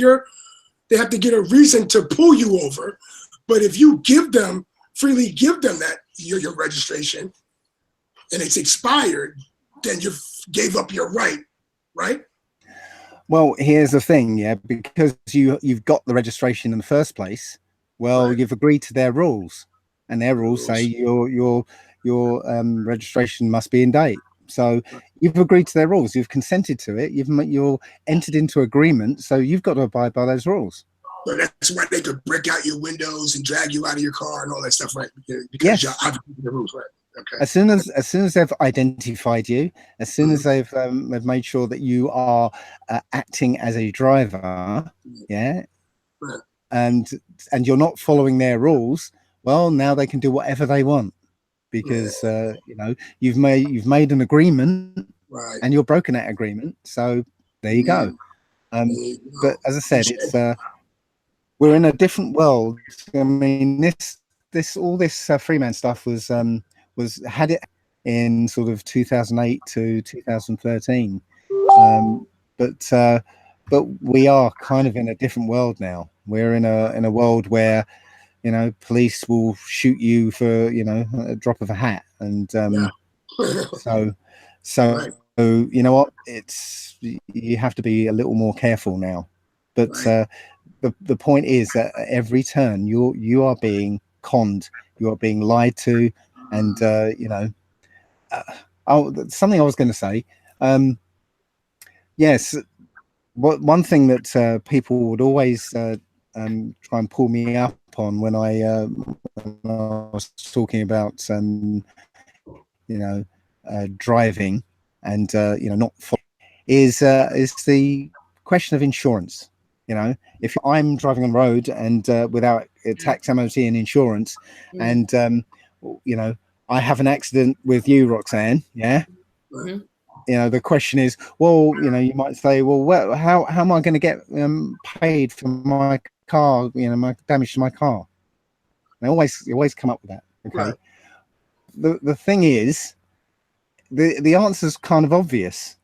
they have to get a reason to pull you over. But if you freely give them that your registration, and it's expired, then you gave up your right. Right?
Well, here's the thing, yeah, because you've got the registration in the first place. Well, you've agreed to their rules, and their rules say your registration must be in date. So you've agreed to their rules. You've consented to it. You're entered into agreement. So you've got to abide by those rules.
So that's why they could break out your windows and drag you out of your car and all that stuff, right? Because you're out of the rules, right? Okay.
As soon as they've identified you, as soon as they've made sure that you are acting as a driver, yeah, and you're not following their rules, well, now they can do whatever they want, because you know, you've made an agreement, and you're broken that agreement. So there you go. But as I said, it's we're in a different world. I mean, all this Freeman stuff had it in sort of 2008 to 2013, but we are kind of in a different world now. We're in a world where, you know, police will shoot you for, you know, a drop of a hat, and so you know what, you have to be a little more careful now. But the point is that at every turn you are being conned, you are being lied to, and you know, something I was going to say. Yes, one thing that people would always try and pull me up on when I was talking about you know, driving and you know, not is the question of insurance. You know, if I'm driving on the road and without tax, MOT, and insurance, and you know, I have an accident with you, Roxanne, yeah.
Mhm.
You know, the question is, well, you know, you might say, well, how am I going to get paid for my car? You know, my damage to my car. They always come up with that. Okay. Right. The thing is, the answer's kind of obvious.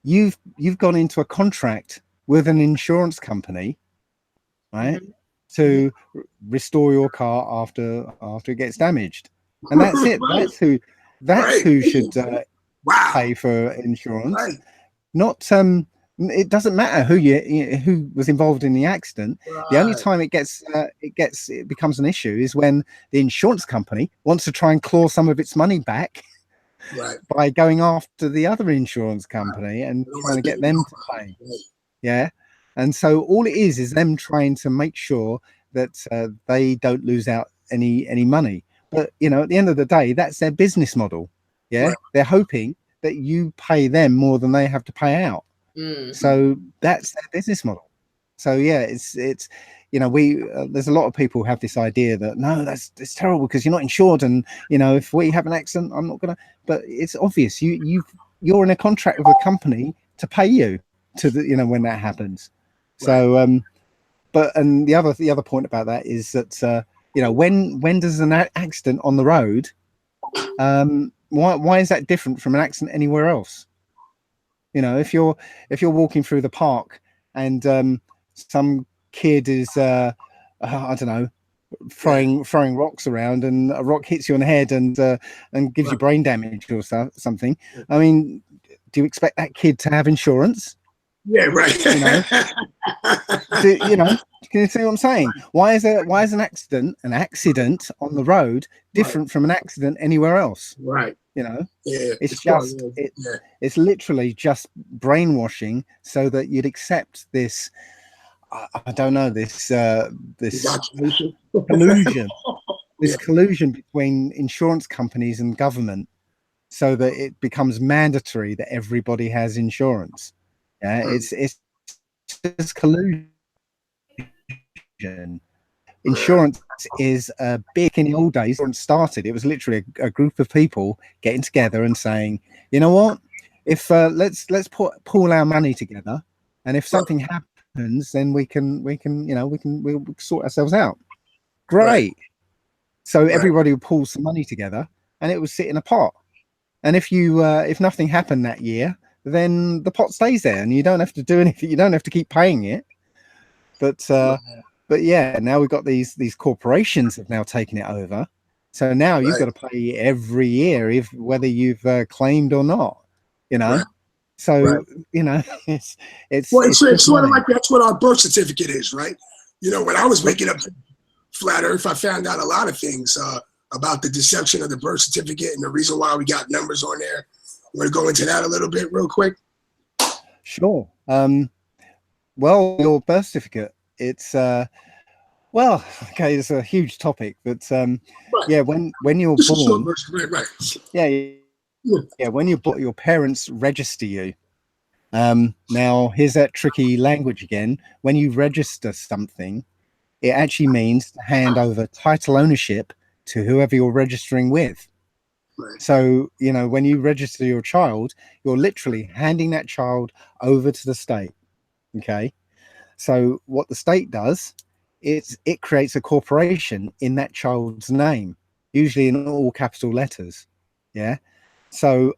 You've gone into a contract with an insurance company, right, to restore your car after it gets damaged, and that's it. That's who should pay for insurance. Not it doesn't matter who was involved in the accident. The only time it becomes an issue is when the insurance company wants to try and claw some of its money back by going after the other insurance company and trying to get them to pay. Yeah. And so all it is them trying to make sure that they don't lose out any money. But, you know, at the end of the day, that's their business model. Yeah. They're hoping that you pay them more than they have to pay out. So that's their business model. So, yeah, it's you know, there's a lot of people who have this idea that, no, it's terrible because you're not insured. And, you know, if we have an accident, I'm not going to. But it's obvious. You're in a contract with a company to pay you you know, when that happens. So, and the other point about that is that, you know, when does an accident on the road, why is that different from an accident anywhere else? You know, if you're walking through the park and some kid is I don't know, throwing rocks around and a rock hits you on the head and gives you brain damage or something. I mean, do you expect that kid to have insurance?
Yeah, right.
You know, you know, can you see what I'm saying? Why is an accident on the road different from an accident anywhere else? Right. You know, it's literally just brainwashing so that you'd accept this. I don't know, this collusion, collusion between insurance companies and government, so that it becomes mandatory that everybody has insurance. Yeah, it's just collusion. Insurance is big in the old days. When it started, it was literally a group of people getting together and saying, you know what, if let's pool our money together, and if something happens, then we'll sort ourselves out. Great. So everybody would pool some money together, and it would sit in a pot. And if nothing happened that year, then the pot stays there, and you don't have to do anything. You don't have to keep paying it. But yeah, now we've got these corporations have now taken it over. So now you've got to pay every year, whether you've claimed or not. You know. So you know, it's
sort of like that's what our birth certificate is, right? You know, when I was waking up to flat Earth, I found out a lot of things about the deception of the birth certificate and the reason why we got numbers on there. You want to go into that a little bit real quick?
Sure. Well, your birth certificate, it's well, okay, it's a huge topic, but yeah, when you're born, yeah, when you're born, your parents register you. Now here's that tricky language again. When you register something, it actually means to hand over title ownership to whoever you're registering with. So, you know, when you register your child, you're literally handing that child over to the state. Okay. So what the state does is it creates a corporation in that child's name, usually in all capital letters. Yeah. So,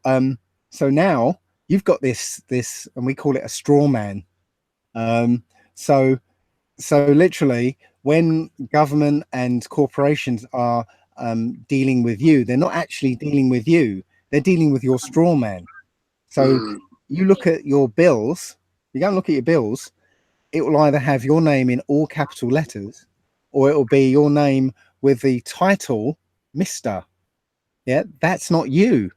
so now you've got this, and we call it a straw man. So literally when government and corporations are dealing with you, they're not actually dealing with you, they're dealing with your straw man. So you look at your bills, you go and look at your bills, it will either have your name in all capital letters, or it will be your name with the title Mr. Yeah, that's not you.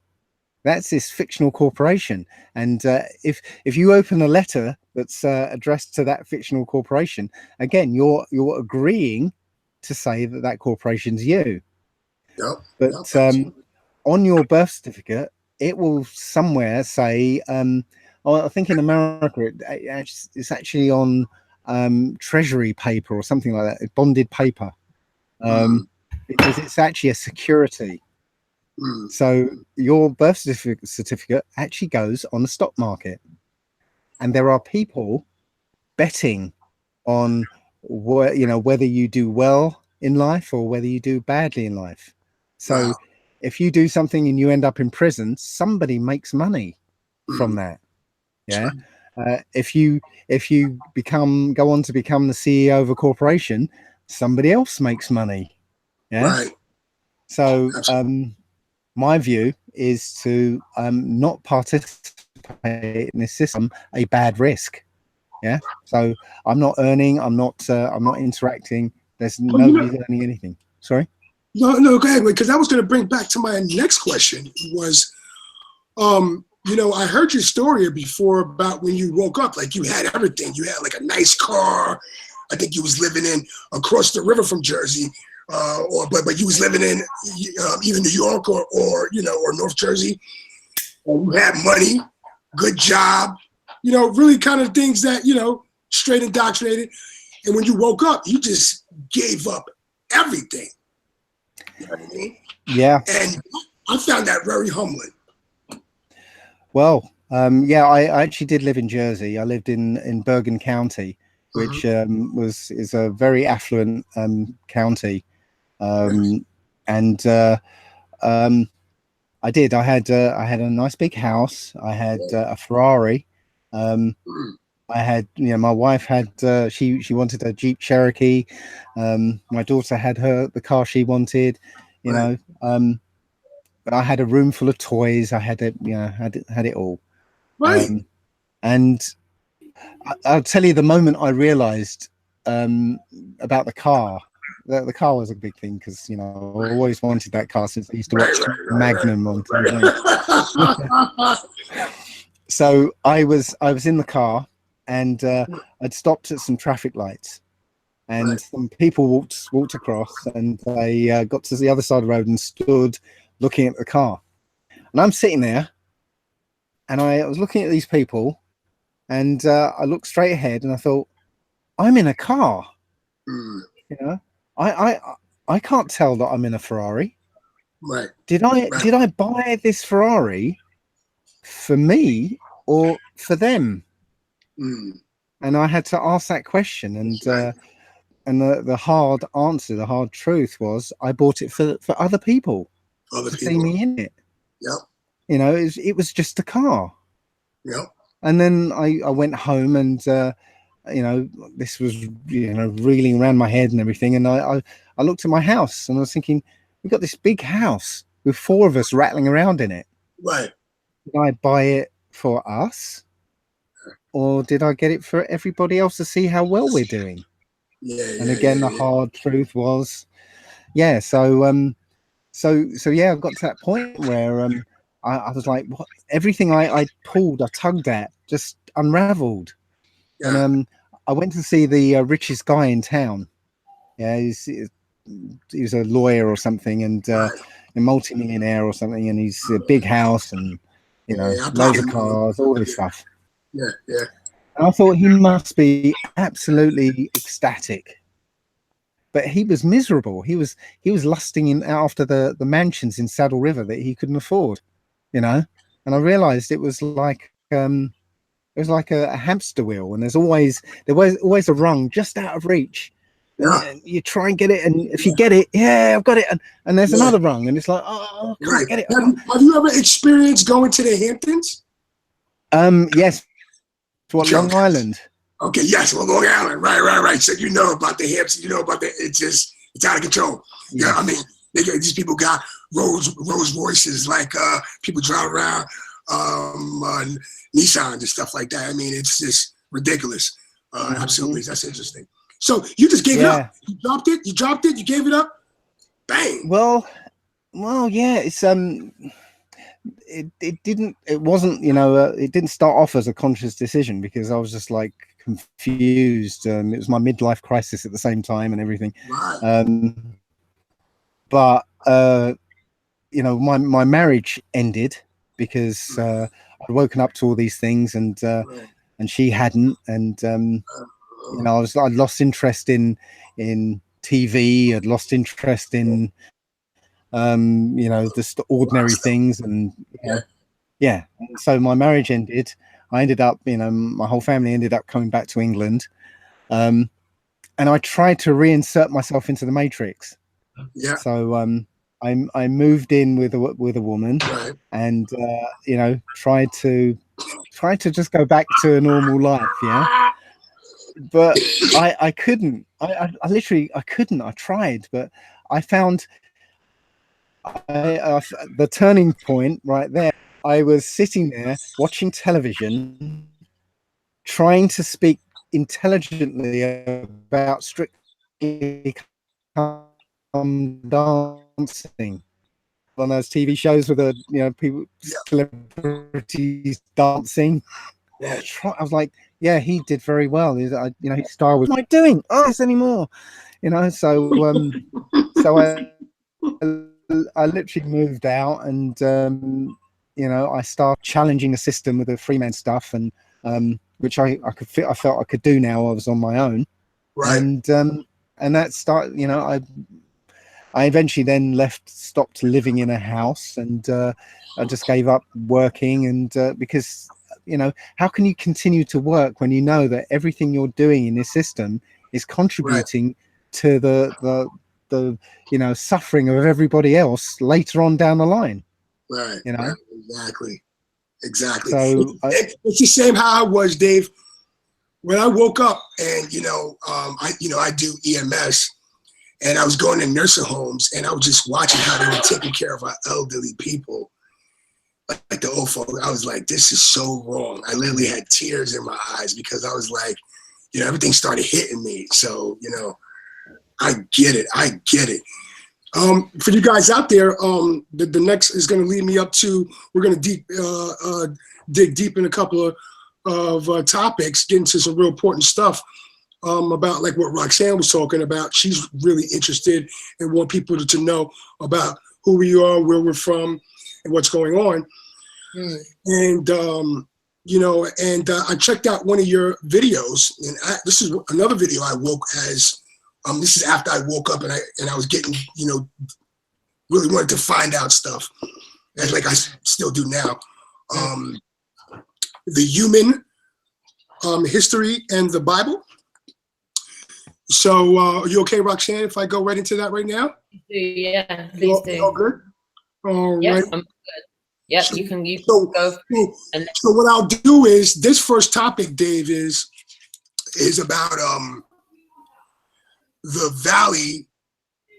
That's this fictional corporation. And if you open a letter that's addressed to that fictional corporation, again, you're agreeing to say that corporation's you. But on your birth certificate, it will somewhere say I think in America it's actually on treasury paper or something like that, bonded paper, because it's actually a security. So your birth certificate actually goes on the stock market, and there are people betting on whether you do well in life or whether you do badly in life. So if you do something and you end up in prison, somebody makes money from that. Yeah. If you go on to become the CEO of a corporation, somebody else makes money. Yeah.
Right.
So my view is to not participate in this system, a bad risk. Yeah. So I'm not earning, I'm not interacting. There's nobody earning anything. Sorry.
No, go ahead, because I was going to bring back to my next question was, I heard your story before about when you woke up, like you had everything. You had like a nice car. I think you was living in across the river from Jersey, but you was living in either New York or North Jersey. You had money, good job, really kind of things that, straight indoctrinated. And when you woke up, you just gave up everything. You know what I mean?
Yeah.
And I found that very humbling.
Well, I actually did live in Jersey. I lived in Bergen County, which is a very affluent county, and I did. I had a nice big house. I had a Ferrari. I had, my wife had she wanted a Jeep Cherokee. My daughter had the car she wanted. But I had a room full of toys. I had it, had it all.
Right.
And I'll tell you, the moment I realized about the car, the car was a big thing because, I always wanted that car since I used to watch Magnum on TV. So I was in the car, and I'd stopped at some traffic lights, and some people walked across, and they got to the other side of the road and stood looking at the car. And I'm sitting there, and I was looking at these people, and I looked straight ahead, and I thought, I'm in a car. I can't tell that I'm in a Ferrari.
Right.
Did I buy this Ferrari for me or for them? And I had to ask that question, and the hard answer, the hard truth was, I bought it for other people. To see me in it.
Yep.
It was just a car.
Yep.
And then I went home, and this was reeling around my head and everything, and I looked at my house, and I was thinking, we got this big house with 4 of us rattling around in it.
Right.
Did I buy it for us, or did I get it for everybody else to see how well we're doing? And again, the hard truth was, So yeah, I got to that point where I was like, what? Everything I pulled, I tugged at, just unraveled. Yeah. And I went to see the richest guy in town. Yeah, he was a lawyer or something, and a multi-millionaire or something, and he's a big house and loads of cars, all this stuff.
Yeah.
And I thought he must be absolutely ecstatic. But he was miserable. He was lusting after the mansions in Saddle River that he couldn't afford, And I realized it was like a hamster wheel, and there was always a rung just out of reach. And you try and get it, and if you get it, I've got it, and there's another rung, and it's like, I can't get it.
Have you ever experienced going to the Hamptons?
Yes. Long Island.
Okay, yes, well, Long Island, right. So you know about the hips, it's out of control. Yeah, I mean, these people got Rolls Royces, like people drive around Nissan and stuff like that. I mean, it's just ridiculous. Absolutely, that's interesting. So you just gave it up. You dropped it. You gave it up. Bang.
Well, yeah. It's it didn't start off as a conscious decision, because I was just like confused. It was my midlife crisis at the same time and everything.
Right.
But my marriage ended because I I'd woken up to all these things, and she hadn't, and you know, I'd lost interest in TV. I'd lost interest in you know, just ordinary things, and yeah. So my marriage ended. I ended up, you know, my whole family ended up coming back to England, and I tried to reinsert myself into the matrix.
Yeah.
So I moved in with a woman,
Right.
and you know, tried to just go back to a normal life. Yeah. But I couldn't. I literally couldn't. I tried, but I found the turning point right there. I was sitting there watching television, trying to speak intelligently about Strictly Come Dancing, on those TV shows with the, you know, people, celebrities dancing. I was like, yeah, he did very well. You know, his style was, what am I doing? Oh, this anymore, you know. So so I literally moved out, and you know, I started challenging the system with the freeman stuff, and which I felt I could do now. I was on my own,
Right.
And that started, you know, I eventually then stopped living in a house, and I just gave up working, and because, you know, how can you continue to work when you know that everything you're doing in this system is contributing to the you know, suffering of everybody else later on down the line?
Right.
You know.
Right. Exactly.
So
it's the same how I was, Dave. When I woke up, and you know, I do EMS, and I was going to nursing homes, and I was just watching how they were taking care of our elderly people, like the old folks. I was like, this is so wrong. I literally had tears in my eyes, because I was like, you know, everything started hitting me. So, you know, I get it. For you guys out there, the next is going to lead me up to, we're going to dig deep in a couple of topics, get into some real important stuff about, like what Roxanne was talking about. She's really interested and want people to know about who we are, where we're from, and what's going on. And you know, and I checked out one of your videos, and this is another video I woke as. This is after I woke up, and I was getting, you know, really wanted to find out stuff, as like I still do now. The human history and the Bible. So are you okay, Roxanne, if I go right into that right now?
Yeah, please do.
All good? All
yes,
right.
I'm good. Yep, so, you can go.
So what I'll do is, this first topic, Dave, is about the Valley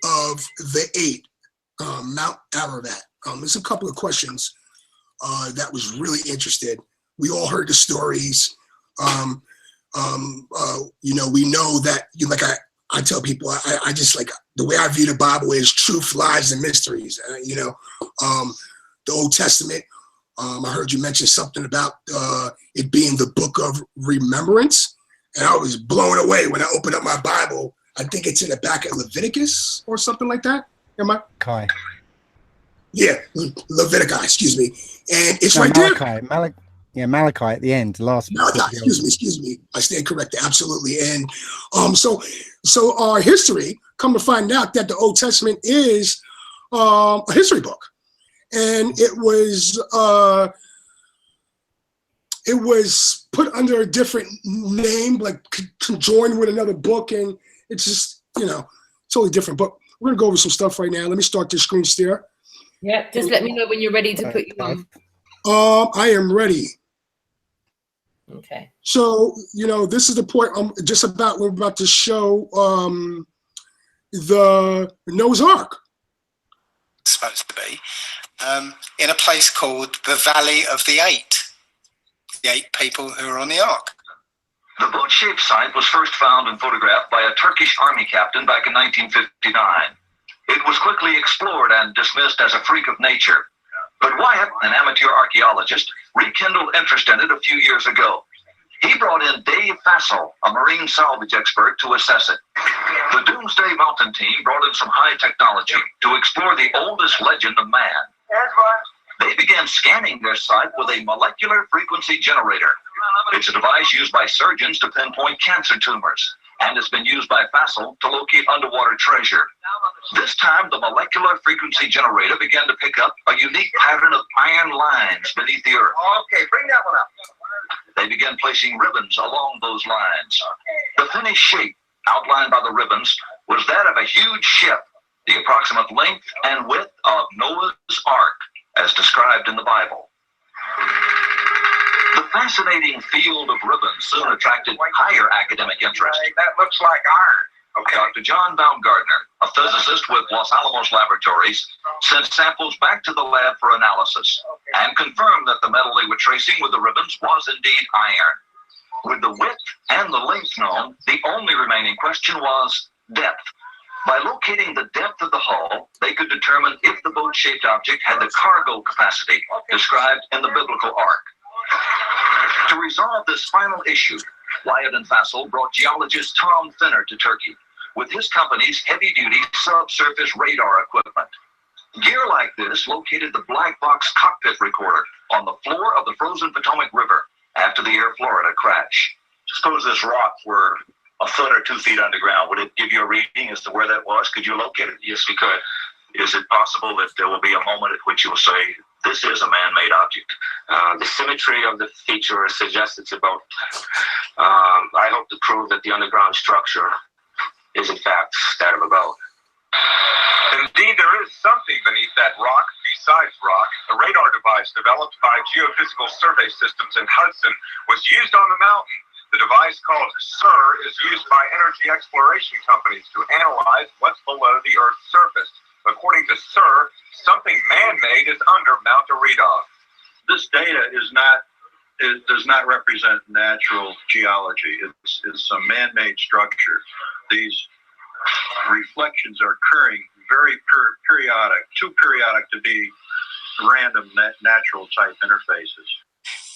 of the Eight, Mount Ararat. There's a couple of questions that was really interested. We all heard the stories. You know, we know that, like I tell people, I just, like, the way I view the Bible is truth, lies, and mysteries. You know, the Old Testament, I heard you mention something about it being the book of remembrance. And I was blown away when I opened up my Bible. I think it's in the back of Leviticus or something like that. Am I?
Kai.
Yeah, Leviticus, excuse me. And it's right
Malachi,
there.
Malachi at the end, last.
Malachi, excuse me. I stand corrected, absolutely. And so our history, come to find out that the Old Testament is a history book. And it was put under a different name, like conjoined with another book, and it's just, you know, totally different. But we're gonna go over some stuff right now. Let me start this screen share.
Yeah, just let me know when you're ready to put you on.
I am ready.
Okay.
So, you know, this is the point. We're about to show the Noah's Ark.
It's supposed to be in a place called the Valley of the Eight. The 8 people who are on the Ark.
The boat-shaped site was first found and photographed by a Turkish army captain back in 1959. It was quickly explored and dismissed as a freak of nature. But Wyatt, an amateur archaeologist, rekindled interest in it a few years ago. He brought in Dave Fassel, a marine salvage expert, to assess it. The Doomsday Mountain team brought in some high technology to explore the oldest legend of man. They began scanning their site with a molecular frequency generator. It's a device used by surgeons to pinpoint cancer tumors, and has been used by Fassel to locate underwater treasure. This time, the molecular frequency generator began to pick up a unique pattern of iron lines beneath the earth.
Okay, bring that one up.
They began placing ribbons along those lines. The finished shape, outlined by the ribbons, was that of a huge ship, the approximate length and width of Noah's Ark, as described in the Bible. The fascinating field of ribbons soon attracted higher academic interest.
That looks like iron.
Okay. Dr. John Baumgartner, a physicist with Los Alamos Laboratories, sent samples back to the lab for analysis and confirmed that the metal they were tracing with the ribbons was indeed iron. With the width and the length known, the only remaining question was depth. By locating the depth of the hull, they could determine if the boat-shaped object had the cargo capacity described in the biblical ark. To resolve this final issue, Wyatt and Fassel brought geologist Tom Finner to Turkey with his company's heavy-duty subsurface radar equipment. Gear like this located the black box cockpit recorder on the floor of the frozen Potomac River after the Air Florida crash.
Suppose this rock were a foot or 2 feet underground. Would it give you a reading as to where that was? Could you locate it?
Yes, we could.
Is it possible that there will be a moment at which you will say, this is a man-made object?
The symmetry of the feature suggests it's a boat. I hope to prove that the underground structure is in fact that of a boat.
Indeed, there is something beneath that rock besides rock. A radar device developed by Geophysical Survey Systems in Hudson was used on the mountain. The device called SIR is used by energy exploration companies to analyze what's below the Earth's surface. According to SIR, something man-made is under Mount Eridon.
This data does not represent natural geology. It's some man-made structure. These reflections are occurring very periodic, too periodic to be random natural type interfaces.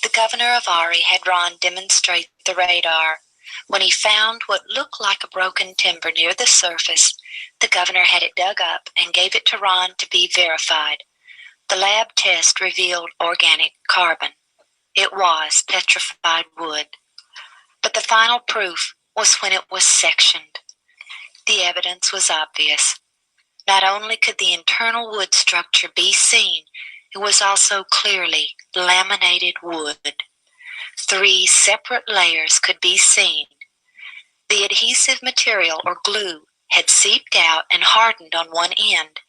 The governor of Ari had Ron demonstrate the radar. When he found what looked like a broken timber near the surface, the governor had it dug up and gave it to Ron to be verified. The lab test revealed organic carbon. It was petrified wood. But the final proof was when it was sectioned. The evidence was obvious. Not only could the internal wood structure be seen, it was also clearly laminated wood. 3 separate layers could be seen. The adhesive material, or glue, had seeped out and hardened on one end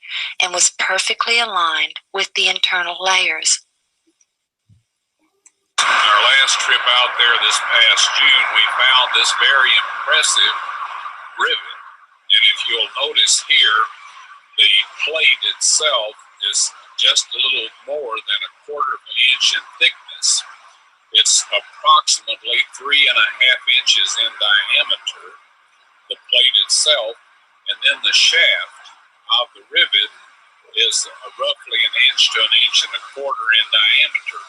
and was perfectly aligned with the internal layers.
Our last trip out there this past June, we found this very impressive rivet. And if you'll notice here, the plate itself is just a little more than 1/4 inch in thickness. It's approximately 3.5 inches in diameter, the plate itself, and then the shaft of the rivet is roughly 1 inch to 1.25 inches in diameter.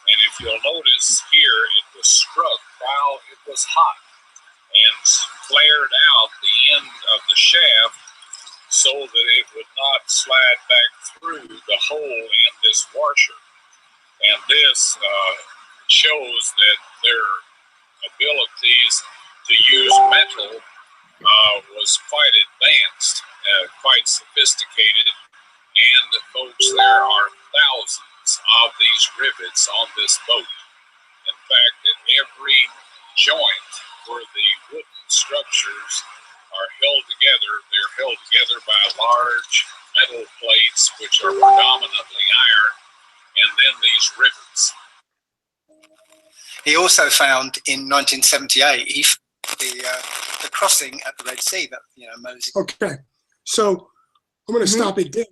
And if you'll notice here, it was struck while it was hot and flared out the end of the shaft so that it would not slide back through the hole in this washer. And this shows that their abilities to use metal was quite advanced, quite sophisticated, and folks, there are thousands of these rivets on this boat. In fact, at every joint where the wooden structures are held together, they're held together by large metal plates, which are predominantly iron, and then these rivets.
He also found in 1978 the crossing at the Red Sea that Moses.
Okay, so I'm going to stop it there,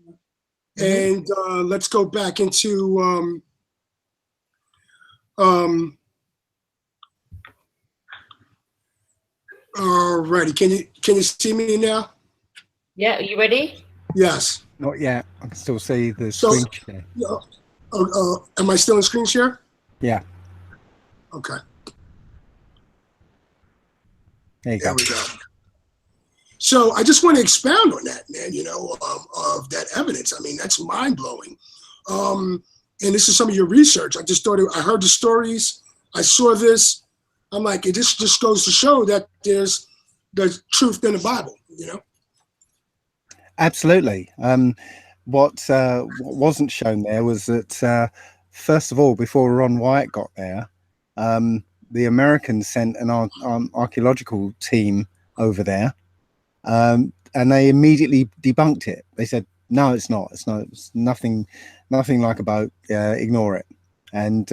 and let's go back into alrighty. Can you see me now?
Yeah, are you ready?
Yes.
Not yet. I can still see the screen share.
Am I still in screen share?
Yeah.
Okay.
There
we go. So I just want to expound on that, man, of that evidence. I mean, that's mind blowing. and this is some of your research. I heard the stories, I saw this. I'm like, it just goes to show that there's truth in the Bible, you know?
Absolutely. What wasn't shown there was that, first of all, before Ron Wyatt got there, the Americans sent an archaeological team over there, and they immediately debunked it. They said, no, it's not. It's nothing like a boat. Ignore it. And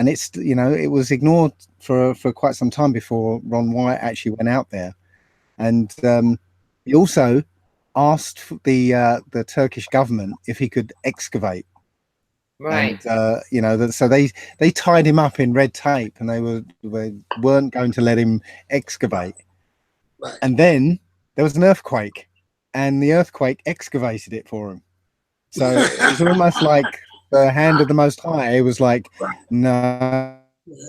it's, you know, it was ignored for quite some time before Ron Wyatt actually went out there. And he also asked the Turkish government if he could excavate.
Right.
And you know, so they tied him up in red tape, and they weren't going to let him excavate.
Right.
And then there was an earthquake, and the earthquake excavated it for him. So it was almost like the hand of the Most High. It was like, no,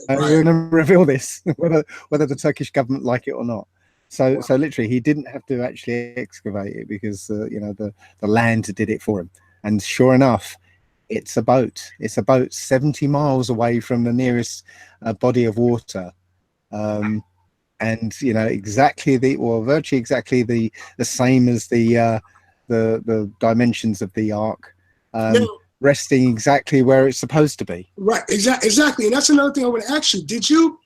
we're going to reveal this, whether the Turkish government like it or not. So literally, he didn't have to actually excavate it because you know, the land did it for him. And sure enough, it's a boat. It's a boat 70 miles away from the nearest body of water. And you know, virtually exactly the same as the dimensions of the Ark, resting exactly where it's supposed to be.
Right, exactly. And that's another thing I want to ask you. Did you,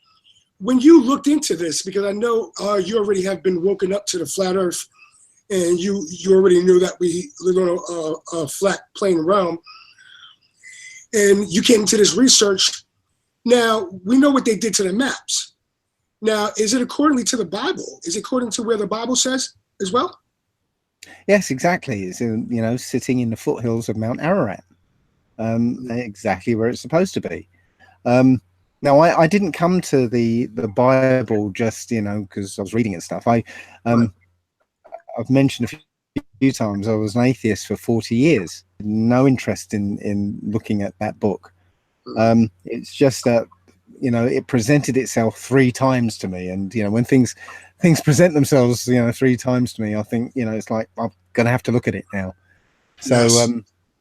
when you looked into this, because I know you already have been woken up to the flat Earth, and you already knew that we live on a flat plane realm, and you came into this research. Now, we know what they did to the maps. Now, is it accordingly to the Bible? Is it according to where the Bible says as well?
Yes, exactly. It's you know, sitting in the foothills of Mount Ararat, exactly where it's supposed to be. Now, I didn't come to the Bible just, you know, because I was reading it and stuff. I've mentioned a few times I was an atheist for 40 years. No interest in looking at that book. It's just that, you know, it presented itself 3 times to me, and you know, when things present themselves, you know, 3 times to me, I think, you know, it's like I'm gonna have to look at it now. So
Yes.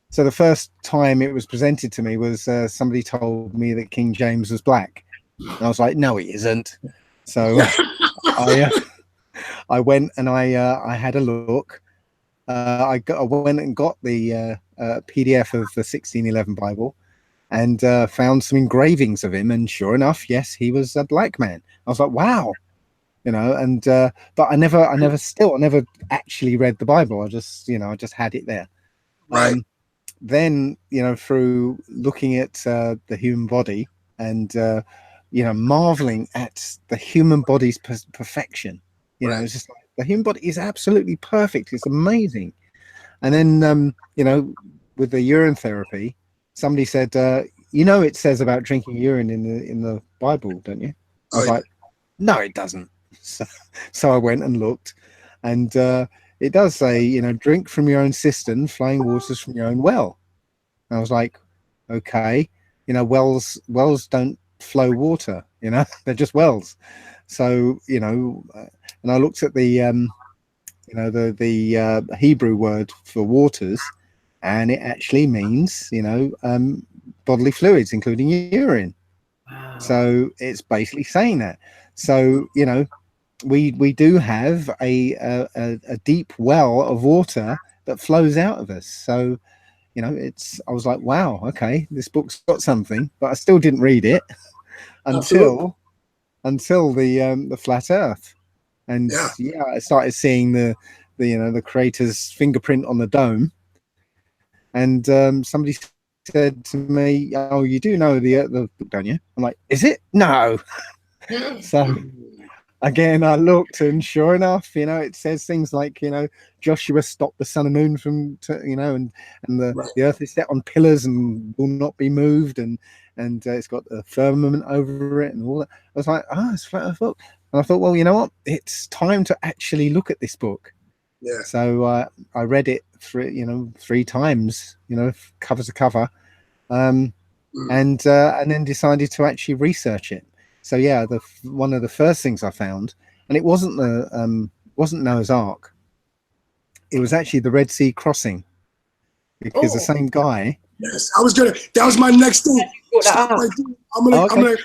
so the first time it was presented to me was somebody told me that King James was black, and I was like, no, he isn't. So I went and I had a look. I went and got the PDF of the 1611 Bible, and found some engravings of him, and sure enough, yes, he was a black man. I was like, wow, you know. And but I never actually read the Bible. I just had it there.
Right.
Then, you know, through looking at the human body, and you know, marveling at the human body's perfection. You know, it's just like, the human body is absolutely perfect. It's amazing. And then you know, with the urine therapy, somebody said, you know, it says about drinking urine in the Bible, don't you? I was like, no, it doesn't. So I went and looked, and it does say, you know, drink from your own cistern, flowing waters from your own well. And I was like, okay, you know, wells don't flow water, you know, they're just wells. So, you know, and I looked at the you know, the Hebrew word for waters, and it actually means, you know, bodily fluids, including urine. Wow. So it's basically saying that. So, you know, we do have a deep well of water that flows out of us. So, you know, I was like, wow, okay, this book's got something, but I still didn't read it until the flat Earth. And yeah, I started seeing the you know, the creator's fingerprint on the dome. And somebody said to me, oh, you do know the book, don't you? I'm like, is it? No. So again, I looked, and sure enough, you know, it says things like, you know, Joshua stopped the sun and moon from, you know, and the earth is set on pillars and will not be moved, and it's got a firmament over it and all that. I was like, oh, it's flat Earth book. And I thought, well, you know what? It's time to actually look at this book.
Yeah.
So I read it 3 times, you know, cover to cover, and then decided to actually research it. So yeah, one of the first things I found, and it wasn't Noah's Ark. It was actually the Red Sea crossing, because the same guy
Yes, I was gonna. That was my next thing. Stop right there.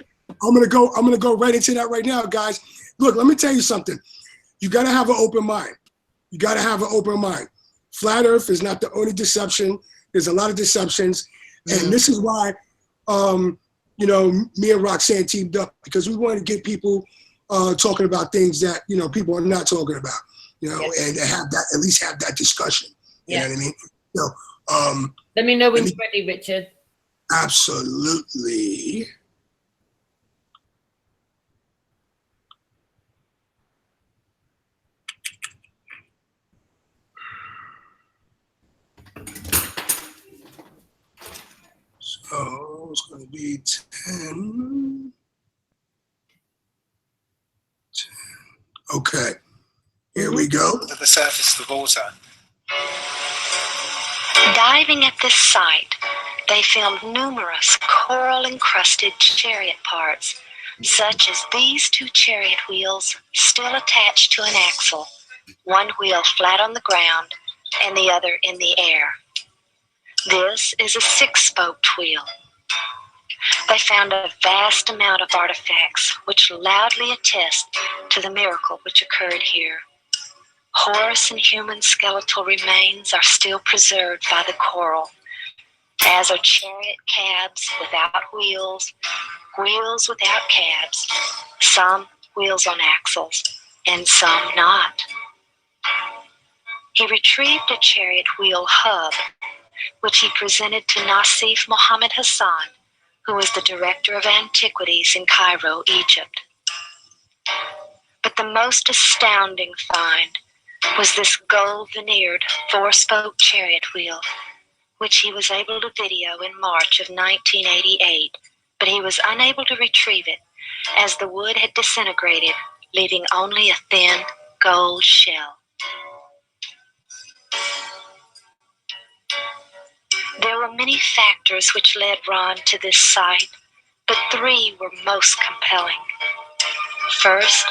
I'm gonna go right into that right now, guys. Look, let me tell you something. You gotta have an open mind. You gotta have an open mind. Flat Earth is not the only deception. There's a lot of deceptions, and this is why, you know, me and Roxanne teamed up, because we wanted to get people talking about things that, you know, people are not talking about, you know, and have that, at least have that discussion. You know what I mean? So,
let me know when you're ready, Richard.
Absolutely. So it's going to be 10. Okay, here we go.
To the surface of the water.
Diving at this site, they filmed numerous coral-encrusted chariot parts, such as these 2 chariot wheels still attached to an axle, one wheel flat on the ground and the other in the air. This is a 6-spoked wheel. They found a vast amount of artifacts which loudly attest to the miracle which occurred here. Horse and human skeletal remains are still preserved by the coral, as are chariot cabs without wheels, wheels without cabs, some wheels on axles, and some not. He retrieved a chariot wheel hub, which he presented to Nassif Mohammed Hassan, who was the director of antiquities in Cairo, Egypt. But the most astounding find was this gold-veneered 4-spoke chariot wheel, which he was able to video in March of 1988, but he was unable to retrieve it as the wood had disintegrated, leaving only a thin gold shell. There were many factors which led Ron to this site, but 3 were most compelling. First,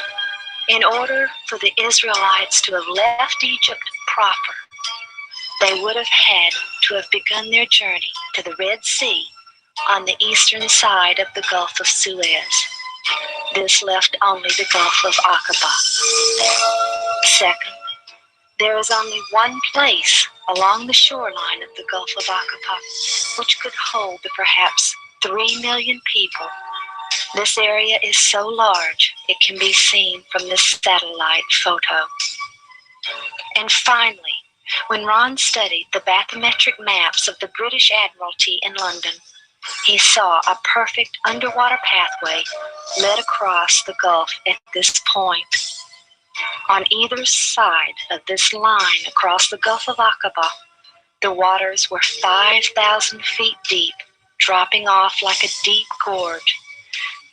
in order for the Israelites to have left Egypt proper, they would have had to have begun their journey to the Red Sea on the eastern side of the Gulf of Suez. This left only the Gulf of Aqaba. Second, there is only one place along the shoreline of the Gulf of Aqaba which could hold the perhaps 3 million people. This area is so large it can be seen from this satellite photo. And finally, when Ron studied the bathymetric maps of the British Admiralty in London, he saw a perfect underwater pathway led across the Gulf at this point. On either side of this line across the Gulf of Aqaba, the waters were 5,000 feet deep, dropping off like a deep gorge.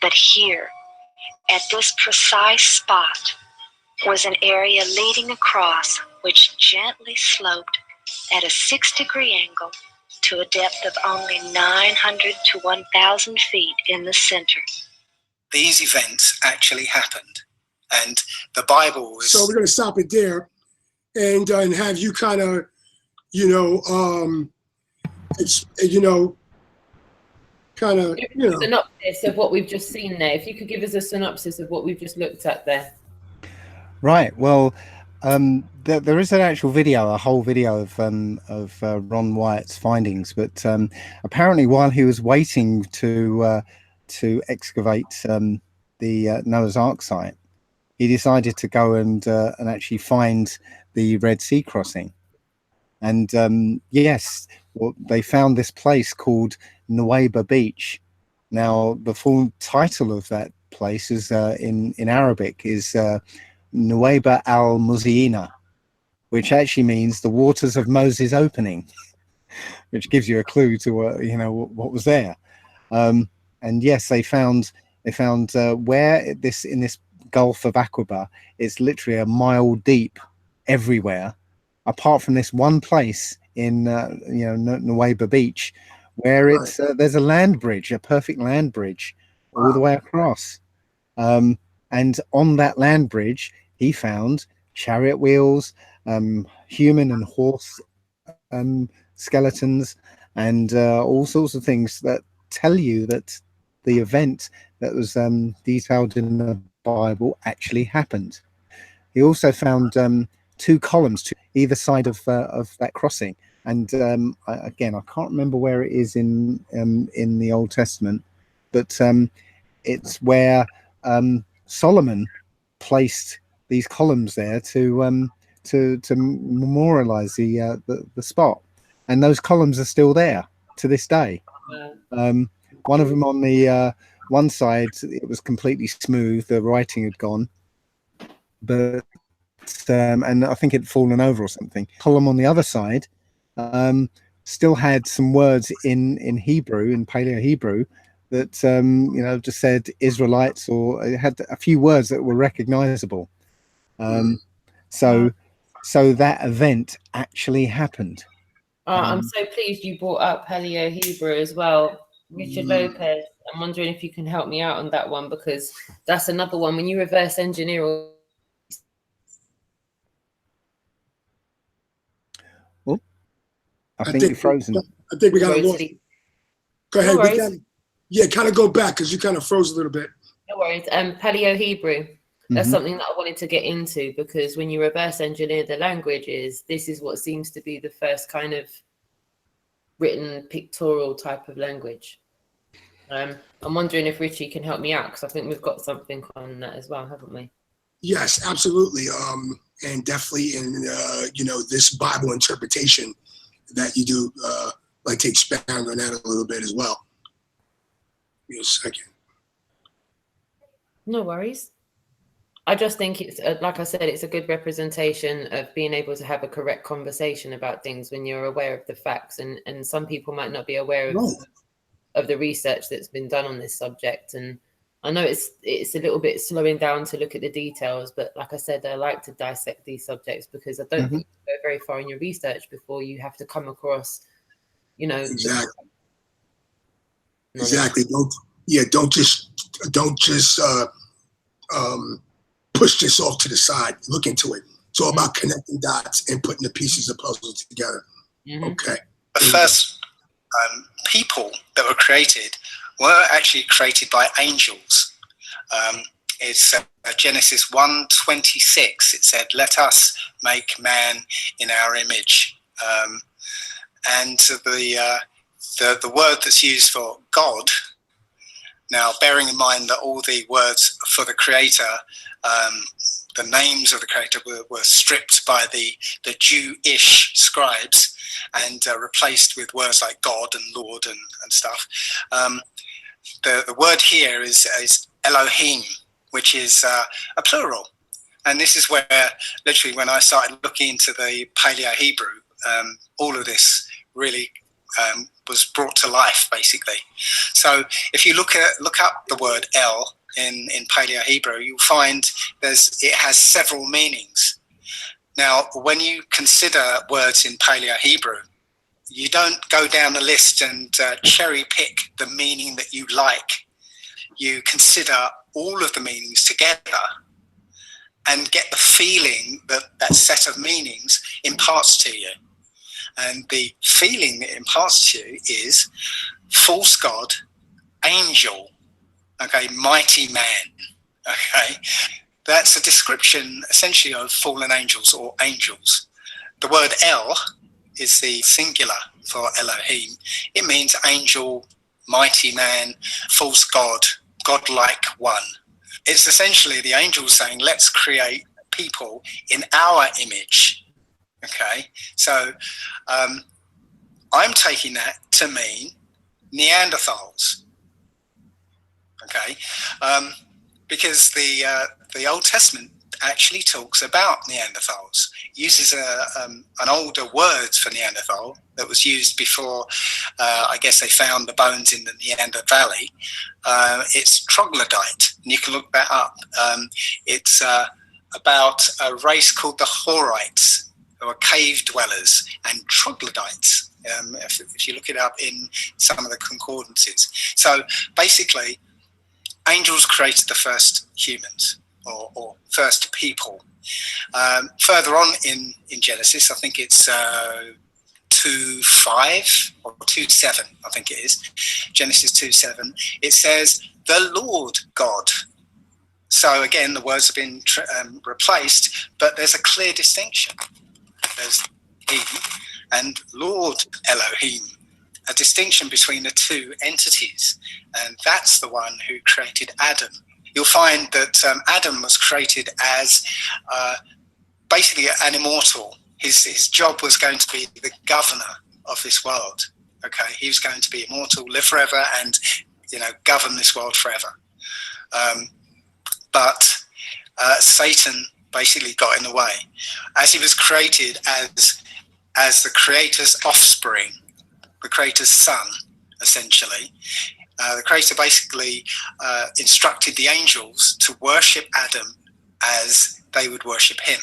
But here, at this precise spot, was an area leading across which gently sloped at a 6-degree angle to a depth of only 900 to 1,000 feet in the center.
These events actually happened, and the Bible was...
So we're going to stop it there and have you kind of, you know,
synopsis of what we've just seen there. If you could give us a synopsis of what we've just looked at there.
Right. Well, there is an actual video, a whole video of Ron Wyatt's findings. But apparently, while he was waiting to excavate the Noah's Ark site, he decided to go and actually find the Red Sea crossing. And yes, well, they found this place called Nuweiba Beach. Now, the full title of that place is in Arabic is Nuweiba al-Muziina, which actually means the waters of Moses opening, which gives you a clue to what was there. And yes, they found where in this Gulf of Aqaba, it's literally a mile deep everywhere, apart from this one place in Nuweiba Beach, where it's there's a land bridge, a perfect land bridge, all the way across. And on that land bridge, he found chariot wheels, human and horse skeletons, and all sorts of things that tell you that the event that was detailed in the Bible actually happened. He also found 2 columns to either side of that crossing, and again, I can't remember where it is in the Old Testament, but it's where Solomon placed these columns there to memorialize the spot, and those columns are still there to this day. One of them on the one side, it was completely smooth, the writing had gone, but and I think it'd fallen over or something. Column on the other side still had some words in Hebrew, in Paleo Hebrew, that just said Israelites, or it had a few words that were recognizable. So that event actually happened.
I'm so pleased you brought up Paleo Hebrew as well, Richard Lopez. I'm wondering if you can help me out on that one, because that's another one. When you reverse engineer,
I think you're frozen.
I think we got lost. Go ahead.
No worries.
Kind of go back, because you kind of froze a little bit.
No worries. Paleo Hebrew. That's something that I wanted to get into, because when you reverse engineer the languages, this is what seems to be the first kind of written pictorial type of language. I'm wondering if Richie can help me out, because I think we've got something on that as well, haven't we?
Yes, absolutely. And definitely in, this Bible interpretation that you do, like to expand on that a little bit as well. Give me a second.
No worries. I just think it's, like I said, it's a good representation of being able to have a correct conversation about things when you're aware of the facts. And some people might not be aware of the research that's been done on this subject. And I know it's a little bit slowing down to look at the details, but like I said, I like to dissect these subjects, because I don't think you go very far in your research before you have to come across,
Exactly. Don't just push this off to the side. Look into it. It's all about connecting dots and putting the pieces of puzzles together. Okay.
The first people that were created were actually created by angels. It's Genesis 1:26. It said, "Let us make man in our image." And the word that's used for God, now bearing in mind that all the words for the creator, the names of the creator were stripped by the Jewish scribes and replaced with words like God and Lord and stuff. The word here is Elohim, which is a plural. And this is where, literally, when I started looking into the Paleo Hebrew, all of this really was brought to life, basically. So if you look up the word El in Paleo Hebrew, you'll find it has several meanings. Now, when you consider words in Paleo Hebrew, you don't go down the list and cherry pick the meaning that you like. You consider all of the meanings together and get the feeling that set of meanings imparts to you. And the feeling it imparts to you is false god, angel, okay, mighty man, okay. That's a description essentially of fallen angels or angels. The word El is the singular for Elohim. It means angel, mighty man, false god, godlike one. It's essentially the angels saying, let's create people in our image. Okay, so I'm taking that to mean Neanderthals. Okay, because the Old Testament actually talks about Neanderthals, uses an older word for Neanderthal that was used before, I guess they found the bones in the Neander Valley. It's troglodyte, and you can look that up. It's about a race called the Horites, who are cave dwellers, and troglodytes, if you look it up in some of the concordances. So basically, angels created the first humans, or first people. Further on in Genesis, I think it's 2:5 or 2:7, I think it is, Genesis 2:7, it says, the Lord God. So again, the words have been replaced, but there's a clear distinction. There's he and Lord Elohim, a distinction between the two entities. And that's the one who created Adam. You'll find that Adam was created as basically an immortal. His job was going to be the governor of this world. Okay, he was going to be immortal, live forever, and govern this world forever. But Satan basically got in the way, as he was created as the Creator's offspring, the Creator's son, essentially. The Creator basically instructed the angels to worship Adam as they would worship him.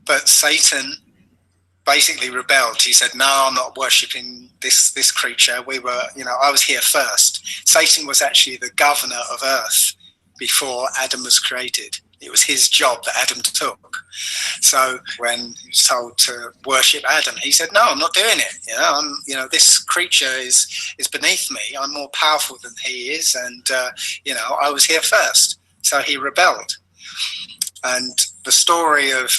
But Satan basically rebelled. He said, no, I'm not worshipping this creature. I was here first. Satan was actually the governor of earth before Adam was created. It was his job that Adam took. So when he was told to worship Adam, he said, no, I'm not doing it. This creature is beneath me. I'm more powerful than he is. And, I was here first. So he rebelled. And the story of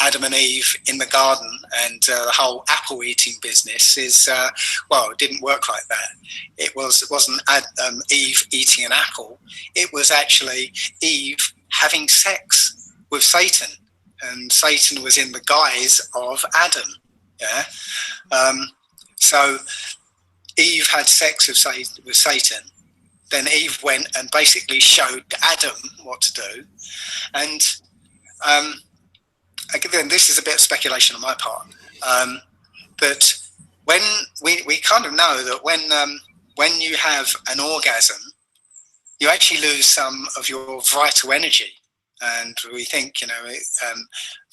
Adam and Eve in the garden and the whole apple eating business is, it didn't work like that. It wasn't Eve eating an apple. It was actually Eve having sex with Satan, and Satan was in the guise of Adam. So Eve had sex with Satan. Then Eve went and basically showed Adam what to do. And again, this is a bit of speculation on my part, but when we kind of know that when you have an orgasm, you actually lose some of your vital energy, and we think,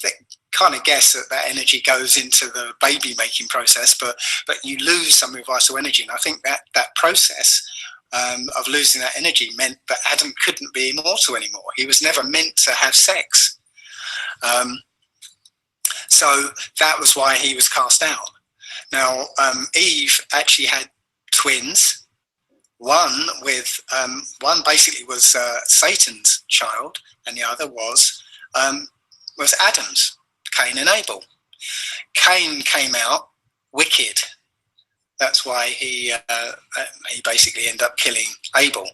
they kind of guess that energy goes into the baby making process, but you lose some of your vital energy, and I think that process of losing that energy meant that Adam couldn't be immortal anymore. He was never meant to have sex. So that was why he was cast out. Now, Eve actually had twins. One basically was Satan's child, and the other was Adam's, Cain and Abel. Cain came out wicked. That's why he basically ended up killing Abel.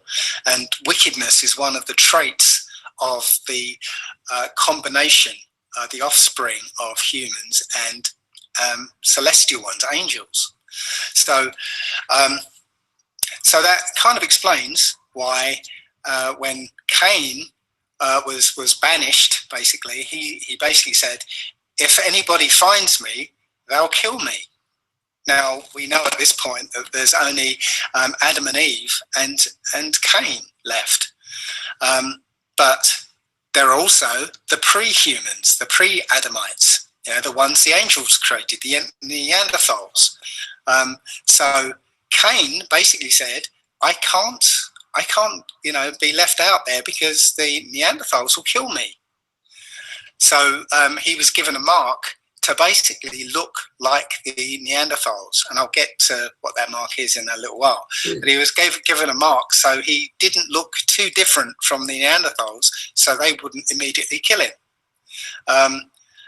And wickedness is one of the traits of the combination, the offspring of humans and celestial ones, angels. So that kind of explains why when Cain was banished, basically, he basically said, if anybody finds me, they'll kill me. Now, we know at this point that there's only Adam and Eve and Cain left. But there are also the pre-humans, the pre-Adamites, the ones the angels created, the Neanderthals. So Cain basically said, I can't, be left out there because the Neanderthals will kill me. So he was given a mark to basically look like the Neanderthals, and I'll get to what that mark is in a little while. But he was given a mark so he didn't look too different from the Neanderthals, so they wouldn't immediately kill him.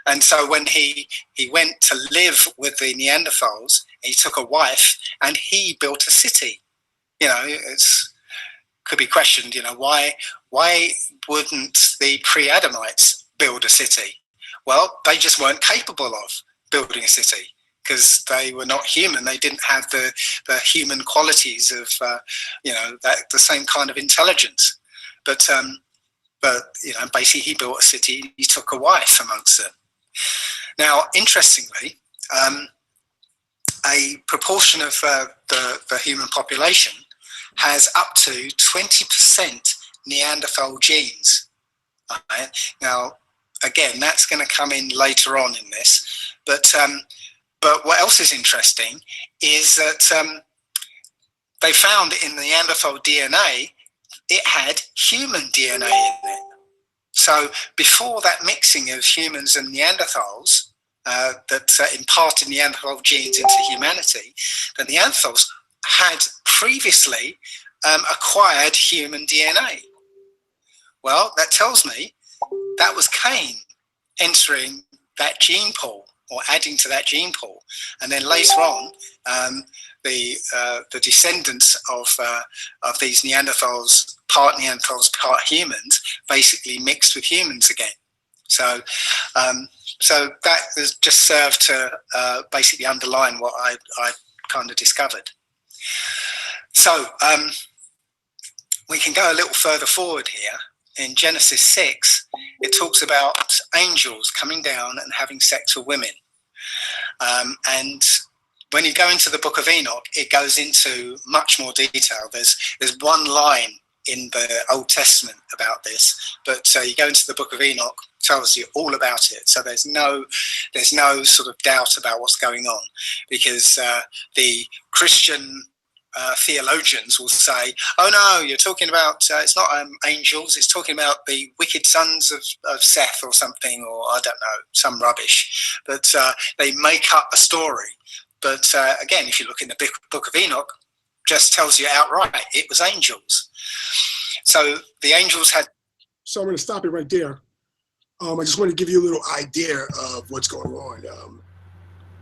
And so when he went to live with the Neanderthals, he took a wife and he built a city. Could be questioned, why wouldn't the pre-Adamites build a city? Well, they just weren't capable of building a city because they were not human. They didn't have the human qualities of, the same kind of intelligence. But basically he built a city. He took a wife amongst them. Now, interestingly, a proportion of the human population has up to 20% Neanderthal genes. Right? Now, again, that's going to come in later on in this. But what else is interesting is that they found in the Neanderthal DNA, it had human DNA in it. So before that mixing of humans and Neanderthals, that imparted Neanderthal genes into humanity, the Neanderthals had previously acquired human DNA. Well, that tells me that was Cain entering that gene pool, or adding to that gene pool, and then later on, the descendants of these Neanderthals, part humans, basically mixed with humans again. So, so that has just served to basically underline what I kind of discovered. So we can go a little further forward here. In Genesis 6, it talks about angels coming down and having sex with women. And when you go into the book of Enoch, it goes into much more detail. There's one line in the Old Testament about this, but you go into the book of Enoch, tells you all about it. So there's no sort of doubt about what's going on, because the Christian theologians will say, oh no, you're talking about, it's not angels, it's talking about the wicked sons of Seth or something, or I don't know, some rubbish. But they make up a story. But again, if you look in the book of Enoch, just tells you outright, it was angels. So the angels had...
So I'm going to stop it right there. I just want to give you a little idea of what's going on.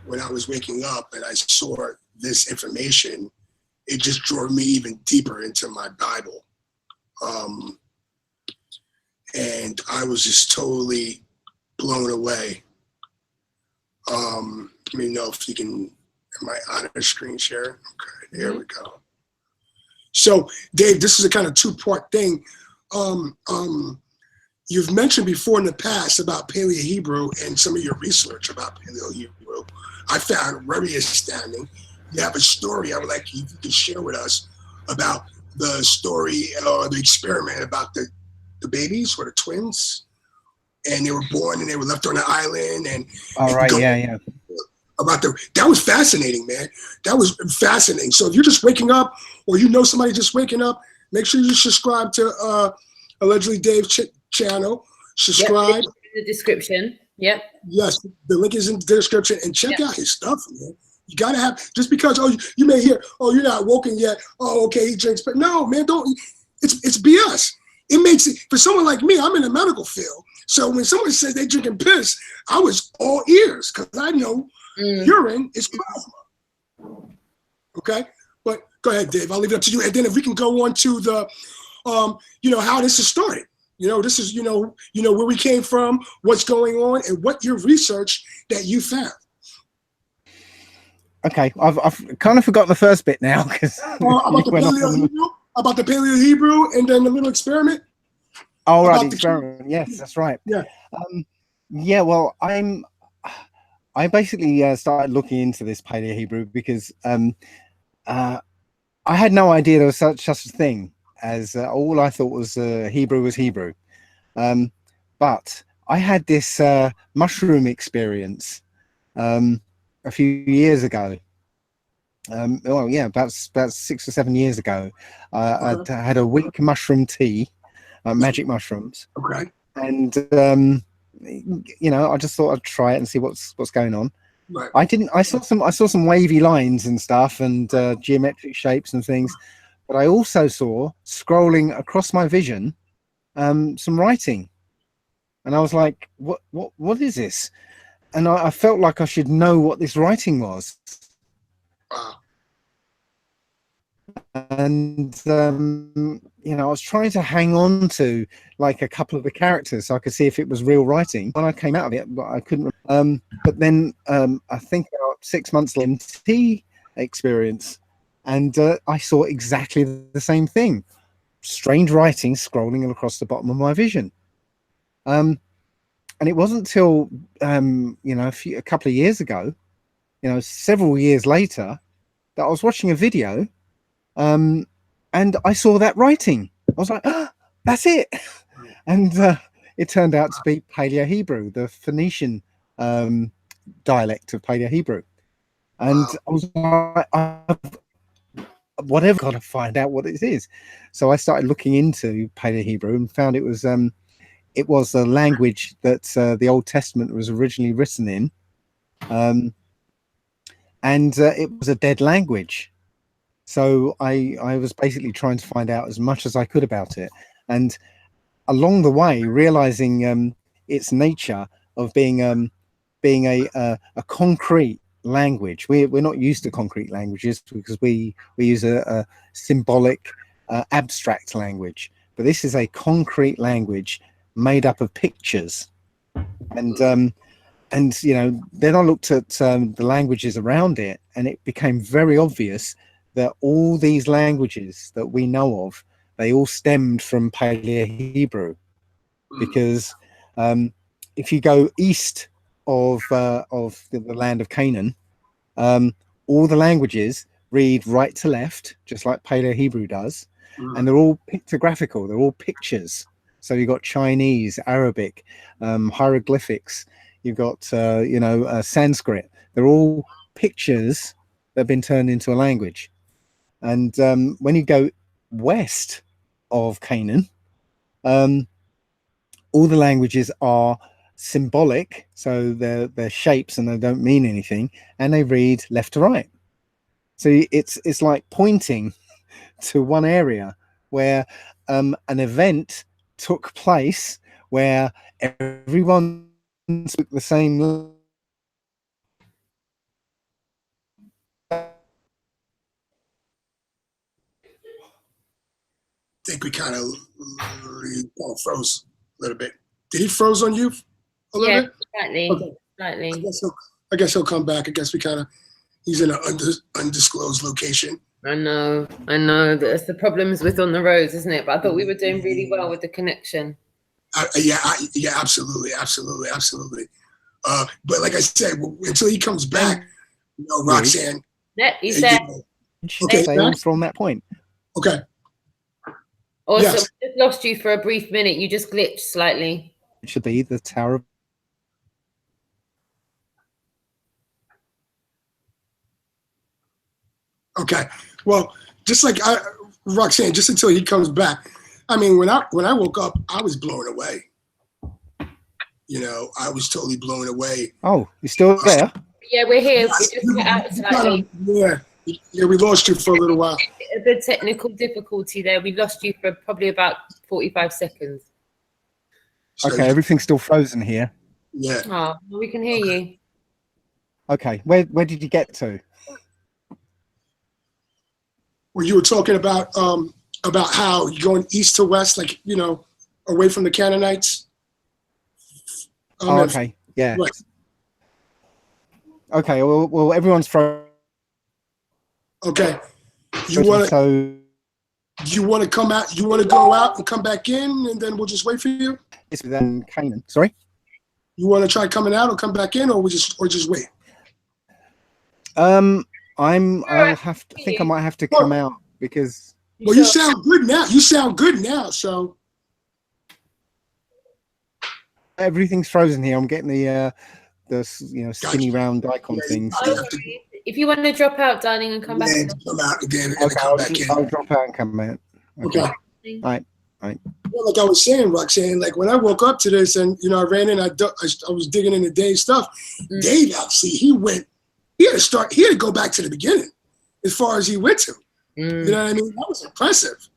When I was waking up and I saw this information, it just drove me even deeper into my Bible. And I was just totally blown away. Let me know if you can, am I on a screen share? Okay, there we go. So Dave, this is a kind of two-part thing. You've mentioned before in the past about Paleo-Hebrew and some of your research about Paleo-Hebrew. I found very astounding. You have a story I would like you to share with us about the story or the experiment about the babies or the twins, and they were born and they were left on an island. And
all right, yeah.
About that was fascinating, man. That was fascinating. So if you're just waking up, or you know somebody just waking up, make sure you subscribe to Allegedly Dave's channel. Subscribe.
Yep, in the description. Yep.
Yes, the link is in the description, and check out his stuff, man. You gotta have, just because, oh, you may hear, oh, you're not woken yet. Oh, okay, he drinks, but no, man, don't. It's BS. It makes it, for someone like me, I'm in the medical field. So when someone says they drinking piss, I was all ears, because I know urine is plasma. Okay, but go ahead, Dave. I'll leave it up to you. And then if we can go on to the, how this has started. This is, where we came from, what's going on, and what your research that you found.
Okay, I've kind of forgot the first bit now, because
about the Paleo-Hebrew and then the little experiment.
Oh, right, the experiment. Yes, that's right.
Yeah.
Well, I basically started looking into this Paleo-Hebrew because I had no idea there was such a thing, as all I thought was Hebrew was Hebrew. But I had this mushroom experience a few years ago. About 6 or 7 years ago. I had a week mushroom tea, magic mushrooms.
Okay.
And I just thought I'd try it and see what's going on.
Right.
I saw some wavy lines and stuff, and geometric shapes and things, but I also saw, scrolling across my vision, some writing, and I was like, what is this? And I felt like I should know what this writing was. And I was trying to hang on to like a couple of the characters so I could see if it was real writing. When I came out of it, but I couldn't. But then I think about 6 months tea experience, and I saw exactly the same thing: strange writing scrolling across the bottom of my vision. And it wasn't till a couple of years ago, several years later, that I was watching a video, and I saw that writing. I was like, that's it. And it turned out to be Paleo-Hebrew, the Phoenician dialect of Paleo-Hebrew. And I was like, whatever, got to find out what it is. So I started looking into Paleo-Hebrew and found it was a language that the Old Testament was originally written in, And it was a dead language. So I was basically trying to find out as much as I could about it, and along the way realizing its nature of being a concrete language. We're not used to concrete languages because we use a symbolic abstract language, but this is a concrete language made up of pictures. And you know, then I looked at the languages around it, and it became very obvious that all these languages that we know of, they all stemmed from Paleo-Hebrew, because if you go east of the land of Canaan, all the languages read right to left, just like Paleo-Hebrew does, and they're all pictographical. They're all pictures. So you've got Chinese, Arabic, hieroglyphics. You've got Sanskrit. They're all pictures that have been turned into a language. And when you go west of Canaan, all the languages are symbolic, so they're shapes and they don't mean anything, and they read left to right. So it's like pointing to one area where an event took place where everyone spoke the same.
I think we kind of froze a little bit. Did he froze on you a little bit?
Slightly.
Okay.
Slightly.
I guess he'll come back. I guess he's in an undisclosed location.
I know. That's the problems with on the roads, isn't it? But I thought we were doing really well with the connection.
Yeah, absolutely. But like I said, until he comes back, Roxanne.
Yeah, he's there.
Okay,
from that point.
Okay.
Also,
yes.
we just lost you for a brief minute. You just glitched slightly.
It should be the Tower of...
Okay. Well, just like Roxanne, just until he comes back. I mean, when I woke up, I was blown away. You know, I was totally blown away.
Oh, you're still there?
Yeah, we're here. We just got out slightly.
Yeah, we lost you for a little while.
A bit technical difficulty there. We lost you for probably about 45 seconds.
Okay, everything's still frozen here.
Yeah.
Oh, well, we can hear you.
Okay, where did you get to?
Well, you were talking about how you're going east to west, like, you know, away from the Canaanites.
Okay, yeah.
Right.
Okay, well, everyone's frozen.
Okay. You want to come out? You want to go out and come back in, and then we'll just wait for you?
It's within Canaan. Sorry.
You want to try coming out or come back in, or just wait?
I think I might have to come out because.
Well, you sound good now. You sound good now. So
everything's frozen here. I'm getting the skinny round icon things.
If you want to drop out, darling, and come back in.
Come out again and
okay,
come back in.
I'll drop out and come out. Okay. All right.
Well, like I was saying, Roxanne, like when I woke up to this and, you know, I ran in, I was digging into Dave's stuff. Dave, actually, he had to go back to the beginning as far as he went to. You know what I mean? That was impressive.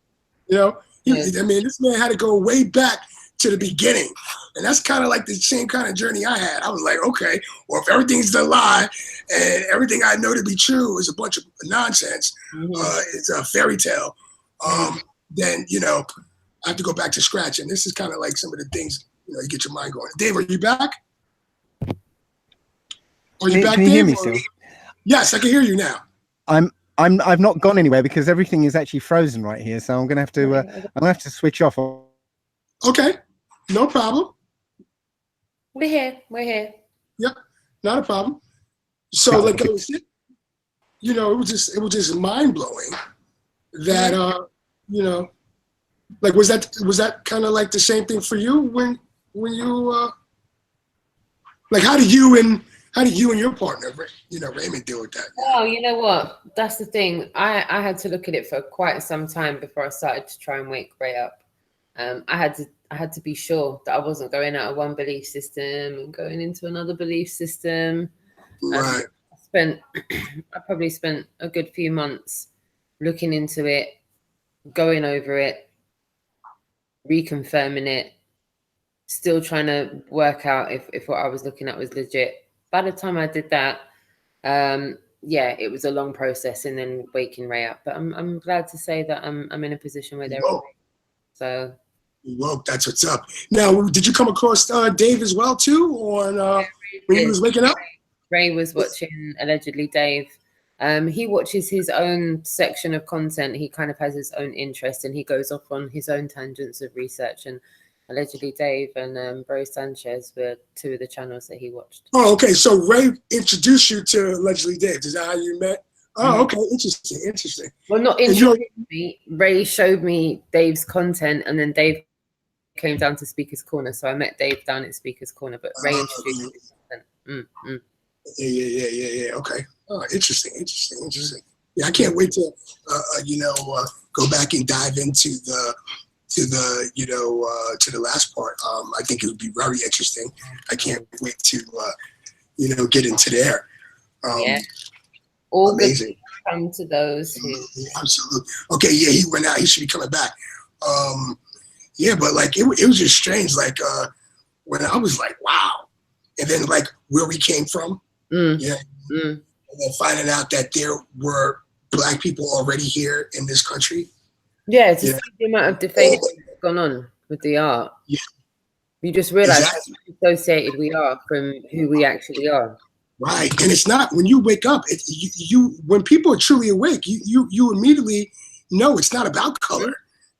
You know, I mean, this man had to go way back to the beginning. And that's kind of like the same kind of journey I had. I was like, okay, well, if everything's a lie and everything I know to be true is a bunch of nonsense, it's a fairy tale, then, you know, I have to go back to scratch. And this is kind of like some of the things, you know, you get your mind going. Dave, are you back? Are you back,
can you
Dave?
Hear me still?
Yes, I can hear you now.
I've not gone anywhere because everything is actually frozen right here. So I'm gonna have to switch off.
Okay, no problem.
We're here.
Yep, not a problem. So like I was saying, you know, it was just mind blowing that you know, like was that kind of like the same thing for you when you like how do you and your partner, you know, Raymond, deal with that?
Oh, you know what? That's the thing. I had to look at it for quite some time before I started to try and wake Ray up. I had to be sure that I wasn't going out of one belief system and going into another belief system.
Right.
I probably spent a good few months looking into it, going over it, reconfirming it, still trying to work out if what I was looking at was legit. By the time I did that, yeah, it was a long process, and then waking Ray up. But I'm glad to say that I'm in a position where they're so.
Well, that's what's up. Now, did you come across Dave as well too, on when he was waking up?
Ray was watching Allegedly Dave. He watches his own section of content. He kind of has his own interest, and he goes off on his own tangents of research. And Allegedly Dave and Bro Sanchez were two of the channels that he watched.
Oh, okay. So Ray introduced you to Allegedly Dave. Is that how you met? Oh, okay. Interesting.
Well, not introduced me. Ray showed me Dave's content, and then Dave came down to Speaker's Corner. So I met Dave down at Speaker's Corner, but Ray introduced me to his content.
Yeah. Okay. Oh, interesting. Yeah, I can't wait to go back and dive into the last part. I think it would be very interesting. I can't wait to get into there.
Yeah. All
amazing.
Good come to those who.
Yeah, absolutely. Okay. Yeah, he went out. He should be coming back. Yeah, but like it was just strange. Like when I was like, wow, and then like where we came from. Yeah. And then finding out that there were Black people already here in this country.
Yeah, it's just the amount of debate that's gone on with the art.
Yeah.
You just realize how associated we are from who we actually are.
Right. And it's not when you wake up, when people are truly awake, you immediately know it's not about color.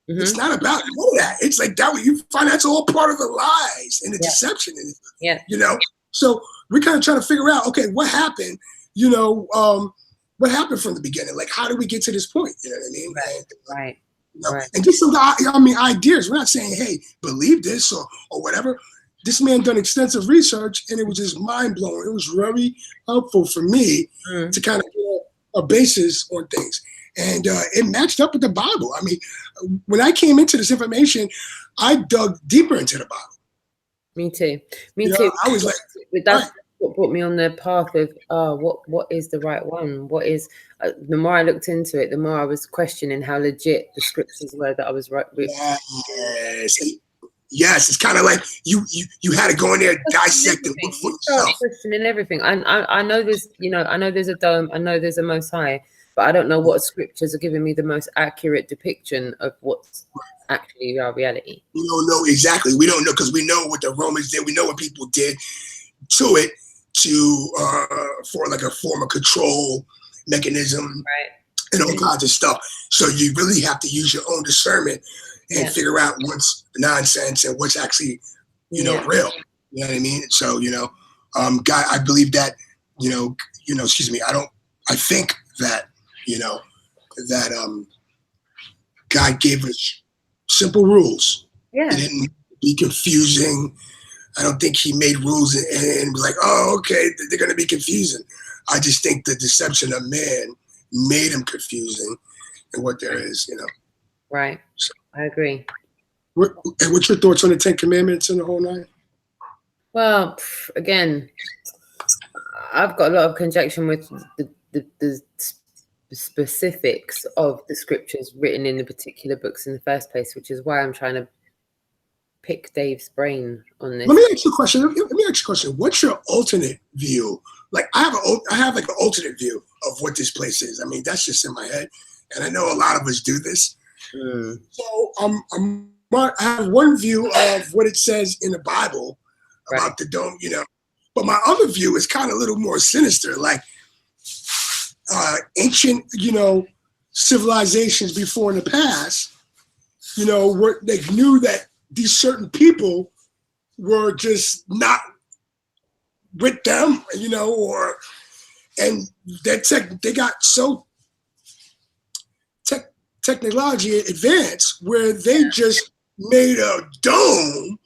It's not about that. It's like that. You find that's all part of the lies and the deception.
Yeah.
So we're kind of trying to figure out, okay, what happened? What happened from the beginning? Like, how did we get to this point? You know what I mean?
Right.
Right. And just some ideas. We're not saying, hey, believe this or whatever. This man done extensive research, and it was just mind blowing. It was very helpful for me to kind of get a basis on things. And it matched up with the Bible. I mean, when I came into this information, I dug deeper into the Bible.
Me too. I was like, that's what brought me on the path of what is the right one? What is the more I looked into it, the more I was questioning how legit the scriptures were that I was right with.
Yes, it's kind of like you had to go in there and dissect and look for yourself.
Questioning everything. I know there's a dome. I know there's a Most High, but I don't know what scriptures are giving me the most accurate depiction of what's actually our reality.
We don't know exactly. We don't know because we know what the Romans did. We know what people did to it for like a form of control mechanism and all kinds of stuff. So you really have to use your own discernment and figure out what's nonsense and what's actually, real. You know what I mean? So, God, I believe that, I think that, that God gave us simple rules.
Yeah.
It didn't be confusing. I don't think he made rules and was like, oh, okay, they're going to be confusing. I just think the deception of man made him confusing and what there is,
Right. So, I agree.
And what's your thoughts on the 10 Commandments and the whole nine?
Well, again, I've got a lot of conjecture with the specifics of the scriptures written in the particular books in the first place, which is why I'm trying to pick Dave's brain on this.
Let me ask you a question. What's your alternate view? Like I have like an alternate view of what this place is. I mean, that's just in my head, and I know a lot of us do this. So I have one view of what it says in the Bible about the dome, but my other view is kind of a little more sinister, like ancient, civilizations before in the past, where they knew that these certain people were just not with them, and they got so technology advanced where they just made a dome,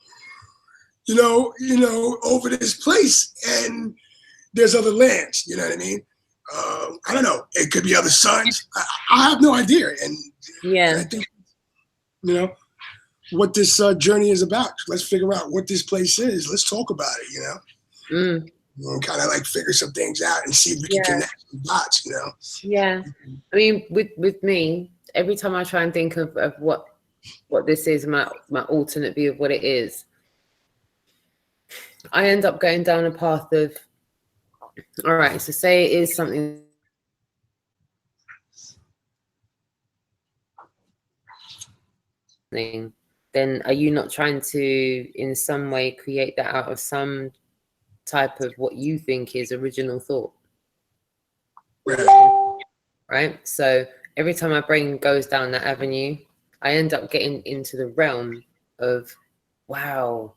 over this place, and there's other lands. You know what I mean? I don't know. It could be other suns. I have no idea. And I think, what this journey is about. Let's figure out what this place is. Let's talk about it. and kind of like figure some things out and see if we can connect some dots, you know?
Yeah. I mean, with me, every time I try and think of what this is, my alternate view of what it is, I end up going down a path of, all right, so say it is something then are you not trying to in some way create that out of some type of what you think is original thought? Right? So every time my brain goes down that avenue, I end up getting into the realm of, wow,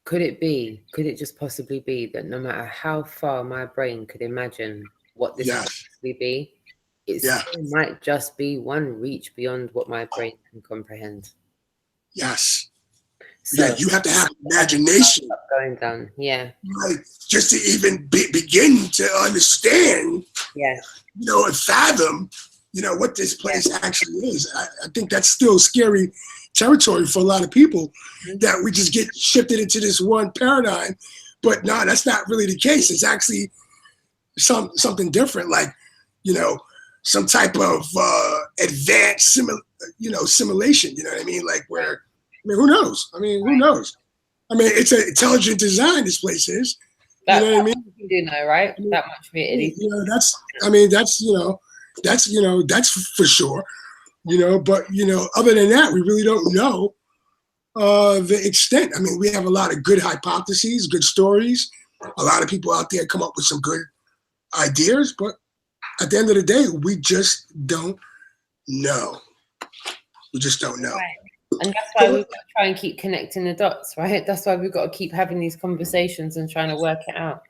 could it just possibly be that no matter how far my brain could imagine what this could possibly be, it still might just be one reach beyond what my brain can comprehend.
Yes. So yeah, you have to have imagination.
Going down, yeah.
Right. Just to even begin to understand, you know, and fathom, you know, what this place actually is. I think that's still scary territory for a lot of people, that we just get shifted into this one paradigm. But no, that's not really the case. It's actually something different, like, you know, some type of advanced simulation, you know what I mean? Like where, I mean, who knows? I mean, who knows? I mean, it's an intelligent design, this place is. You know what I mean?
You do know, right? That much of it.
You know, that's for sure. You know, but, you know, other than that, we really don't know the extent. I mean, we have a lot of good hypotheses, good stories. A lot of people out there come up with some good ideas, but at the end of the day, we just don't know. We just don't know.
Right. And that's why we've got to try and keep connecting the dots, right? That's why we've got to keep having these conversations and trying to work it out,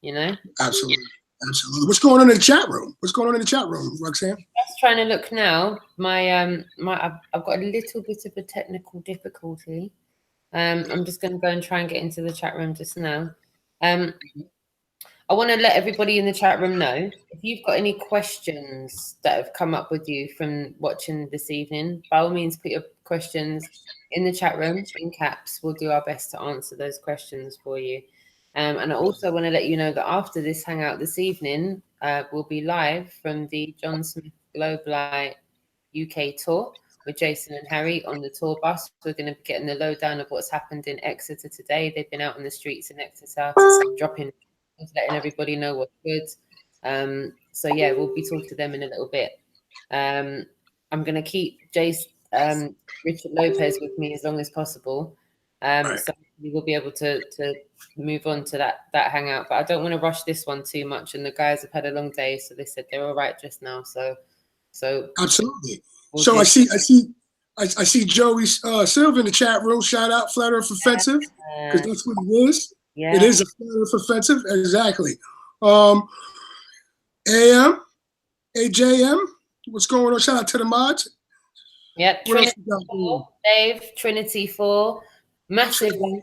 you know?
Absolutely. Absolutely. What's going on in the chat room? What's going on in the chat room, Roxanne?
Just trying to look now. I've got a little bit of a technical difficulty. I'm just going to go and try and get into the chat room just now. I want to let everybody in the chat room know if you've got any questions that have come up with you from watching this evening, by all means, put your questions in the chat room in caps. We'll do our best to answer those questions for you. And I also want to let you know that after this hangout this evening, we'll be live from the John Smith Global UK tour with Jason and Harry on the tour bus. We're going to be getting the lowdown of what's happened in Exeter today. They've been out on the streets in Exeter, dropping, letting everybody know what's good. So yeah, we'll be talking to them in a little bit. I'm going to keep Richard Lopez with me as long as possible. So we will be able to move on to that hangout, but I don't want to rush this one too much. And the guys have had a long day, so they said they're all right just now. So
absolutely. So I see Joey Silva in the chat room. Shout out Flat Earth Offensive, because that's what it is. Yeah. It is a Flat Earth Offensive, exactly. AJM, what's going on? Shout out to the mods.
Yep, Trinity 4, Dave, Trinity 4. Massive, my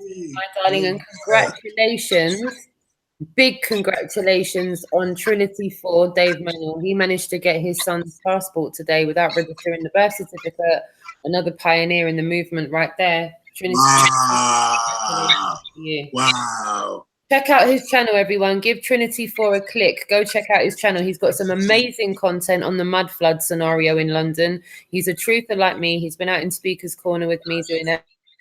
darling, and congratulations, big congratulations on Trinity 4, Dave Manuel. He managed to get his son's passport today without registering the birth certificate. Another pioneer in the movement right there. Trinity.
Wow.
Check out his channel, everyone. Give Trinity 4 a click. Go check out his channel. He's got some amazing content on the mud flood scenario in London. He's a truther like me. He's been out in Speaker's Corner with me doing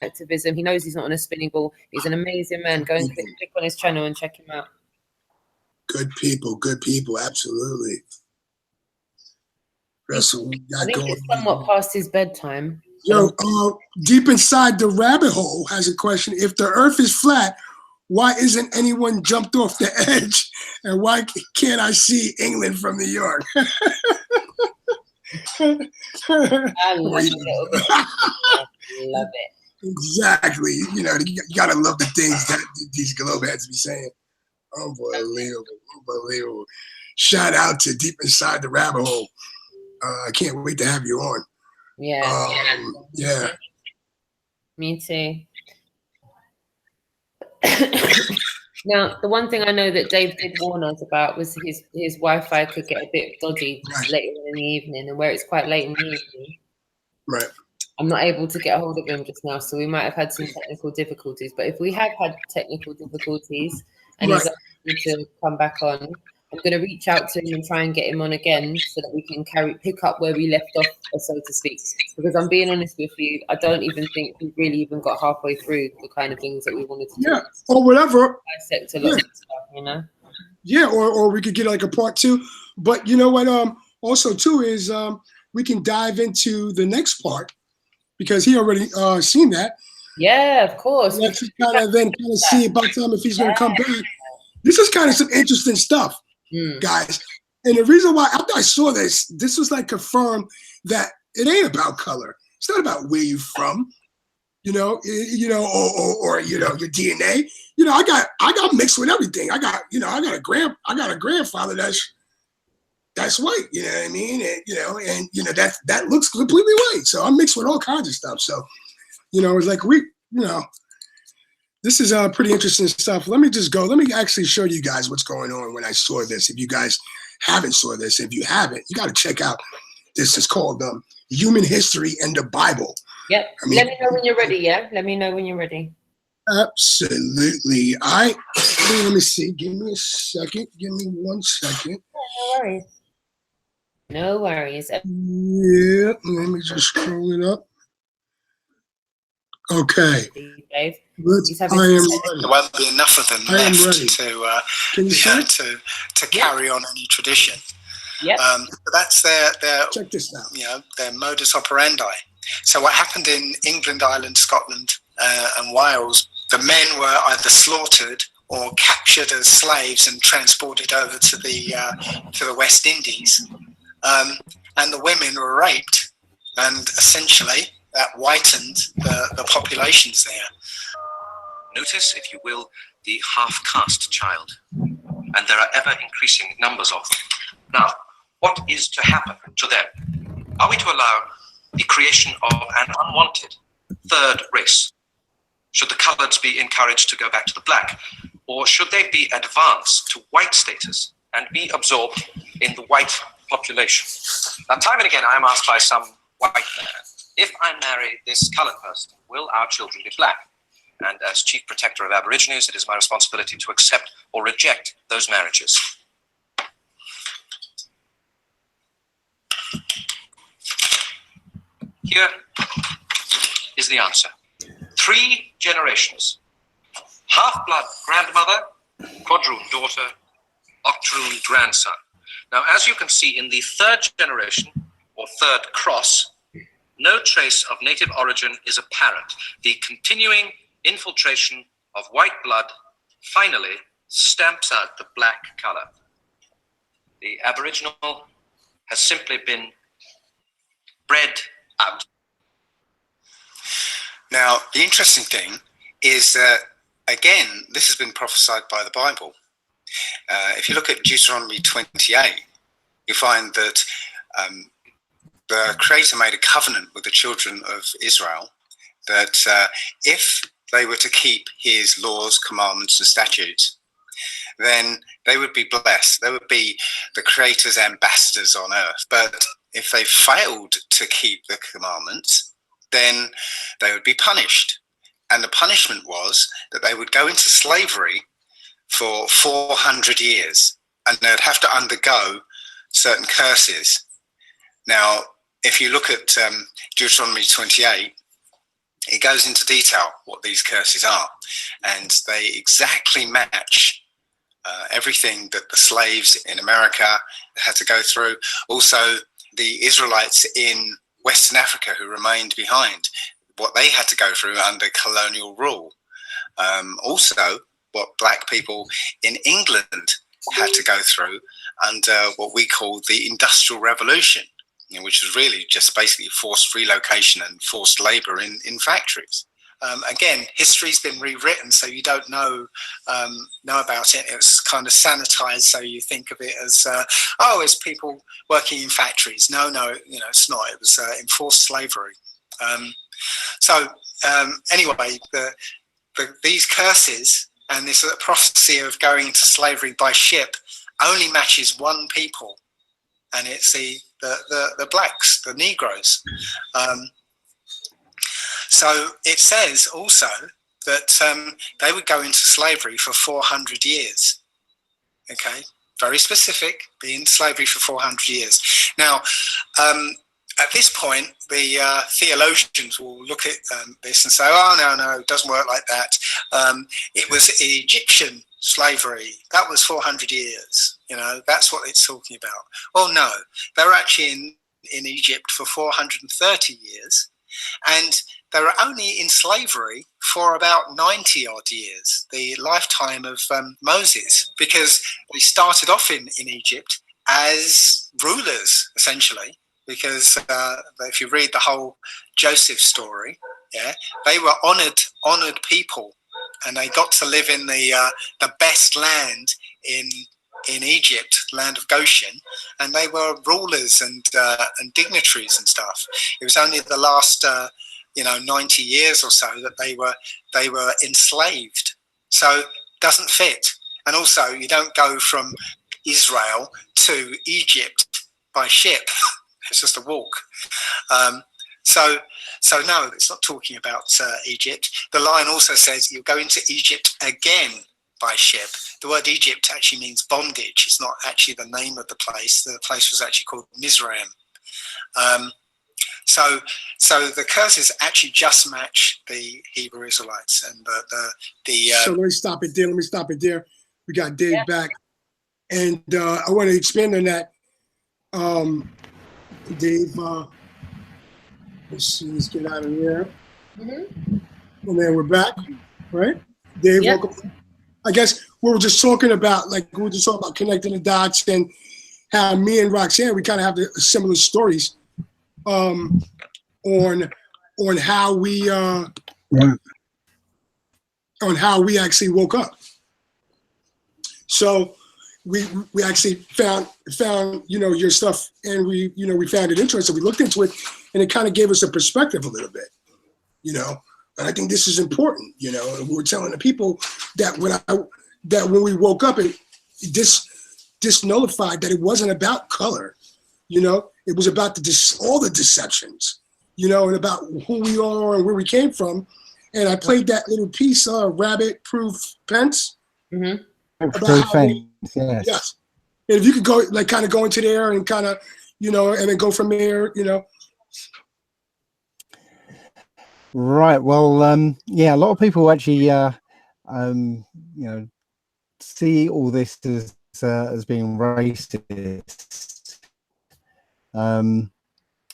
activism. He knows he's not on a spinning ball. He's an amazing man. Go and click on his channel and check him out.
Good people, absolutely. That's what we got going.
It's somewhat past his bedtime.
Yo, Deep Inside the Rabbit Hole has a question. If the earth is flat, why isn't anyone jumped off the edge? And why can't I see England from New York?
I love it.
Exactly. You know, you gotta love the things that these globe heads be saying. Unbelievable. Shout out to Deep Inside the Rabbit Hole. I can't wait to have you on.
Yeah. Me too. Now, the one thing I know that Dave did warn us about was his Wi-Fi could get a bit dodgy later in the evening, and where it's quite late in the evening.
Right.
I'm not able to get a hold of him just now, so we might have had some technical difficulties. But if we have had technical difficulties and he's you to come back on. I'm going to reach out to him and try and get him on again so that we can pick up where we left off, so to speak. Because I'm being honest with you, I don't even think we really even got halfway through the kind of things that we wanted to do.
Or whatever.
Dissect a lot of stuff, you know?
Yeah, or we could get like a part 2. But you know what? Also too is we can dive into the next part because he already seen that.
Yeah, of course.
Let's kind of see about time if he's going to come back. This is kind of some interesting stuff, guys. And the reason why after I saw this was like confirmed that it ain't about color. It's not about where you're from, or your DNA. I got mixed with everything. I got a grandfather that's white. You know what I mean? And that looks completely white. So I'm mixed with all kinds of stuff. So, it's like this is pretty interesting stuff. Let me actually show you guys what's going on when I saw this. If you guys haven't saw this, if you haven't, you got to check out this. Is called Human History and the Bible.
Yep. Let me know when you're ready. Yeah. Let me know when you're ready.
Absolutely. Let me see. Give me a second. Give me 1 second.
No worries. No worries.
Yeah. Let me just scroll it up. Okay.
Dave.
I am ready.
There won't be enough of them left to carry on any tradition.
Yeah.
But that's their
check this out.
Their modus operandi. So what happened in England, Ireland, Scotland, and Wales? The men were either slaughtered or captured as slaves and transported over to the West Indies, and the women were raped, and essentially that whitened the populations there.
Notice, if you will, the half-caste child, and there are ever-increasing numbers of them. Now, what is to happen to them? Are we to allow the creation of an unwanted third race? Should the coloureds be encouraged to go back to the black? Or should they be advanced to white status and be absorbed in the white population? Now, time and again, I'm asked by some white man, if I marry this coloured person, will our children be black? And as chief protector of Aborigines, it is my responsibility to accept or reject those marriages. Here is the answer. 3 generations. Half-blood grandmother, quadroon daughter, octoroon grandson. Now, as you can see in the 3rd generation, or 3rd cross, no trace of native origin is apparent. The continuing infiltration of white blood finally stamps out the black color. The Aboriginal has simply been bred out.
Now, the interesting thing is that, again, this has been prophesied by the Bible. If you look at Deuteronomy 28, you find that the Creator made a covenant with the children of Israel that if they were to keep his laws, commandments, and statutes, then they would be blessed. They would be the Creator's ambassadors on earth. But if they failed to keep the commandments, then they would be punished. And the punishment was that they would go into slavery for 400 years, and they'd have to undergo certain curses. Now, if you look at Deuteronomy 28, it goes into detail what these curses are, and they exactly match everything that the slaves in America had to go through. Also, the Israelites in Western Africa who remained behind, what they had to go through under colonial rule. Also, what black people in England had to go through under what we call the Industrial Revolution, which was really just basically forced relocation and forced labor in factories. Again, history's been rewritten, so you don't know about it. It was kind of sanitized, so you think of it as, it's people working in factories. No, it's not. It was enforced slavery. Anyway, these curses and this prophecy of going into slavery by ship only matches one people, and it's the blacks, the Negroes. So it says also that they would go into slavery for 400 years. Okay, very specific, be in slavery for 400 years. Now, at this point, the theologians will look at this and say, oh, no, it doesn't work like that. It was Egyptian slavery. That was 400 years. You know, that's what it's talking about. Well, no, they were actually in Egypt for 430 years. And they were only in slavery for about 90 odd years, the lifetime of Moses, because they started off in Egypt as rulers, essentially. Because if you read the whole Joseph story, yeah, they were honored people, and they got to live in the best land in Egypt, land of Goshen, and they were rulers and dignitaries and stuff. It was only the last 90 years or so that they were enslaved. So doesn't fit. And also, you don't go from Israel to Egypt by ship. It's just a walk. So no, it's not talking about Egypt. The line also says you'll go into Egypt again by ship. The word Egypt actually means bondage. It's not actually the name of the place. The place was actually called Mizraim. So the curses actually just match the Hebrew Israelites and
So let me stop it there. We got Dave back, and I want to expand on that. Dave, let's get out of here. And then we're back, right? Dave, welcome. I guess we were just talking about, connecting the dots, and how me and Roxanne, we kind of have the similar stories on how we actually woke up. So we actually found your stuff, and we found it interesting. We looked into it, and it kind of gave us a perspective a little bit, and I think this is important, and we were telling the people that when we woke up, this nullified that it wasn't about color, it was about all the deceptions, and about who we are and where we came from. And I played that little piece, Rabbit Proof Pence.
Yes.
Yes. And if you could go, kind of go into there and kind of, and then go from there,
Right. Well, a lot of people actually, see all this as being racist.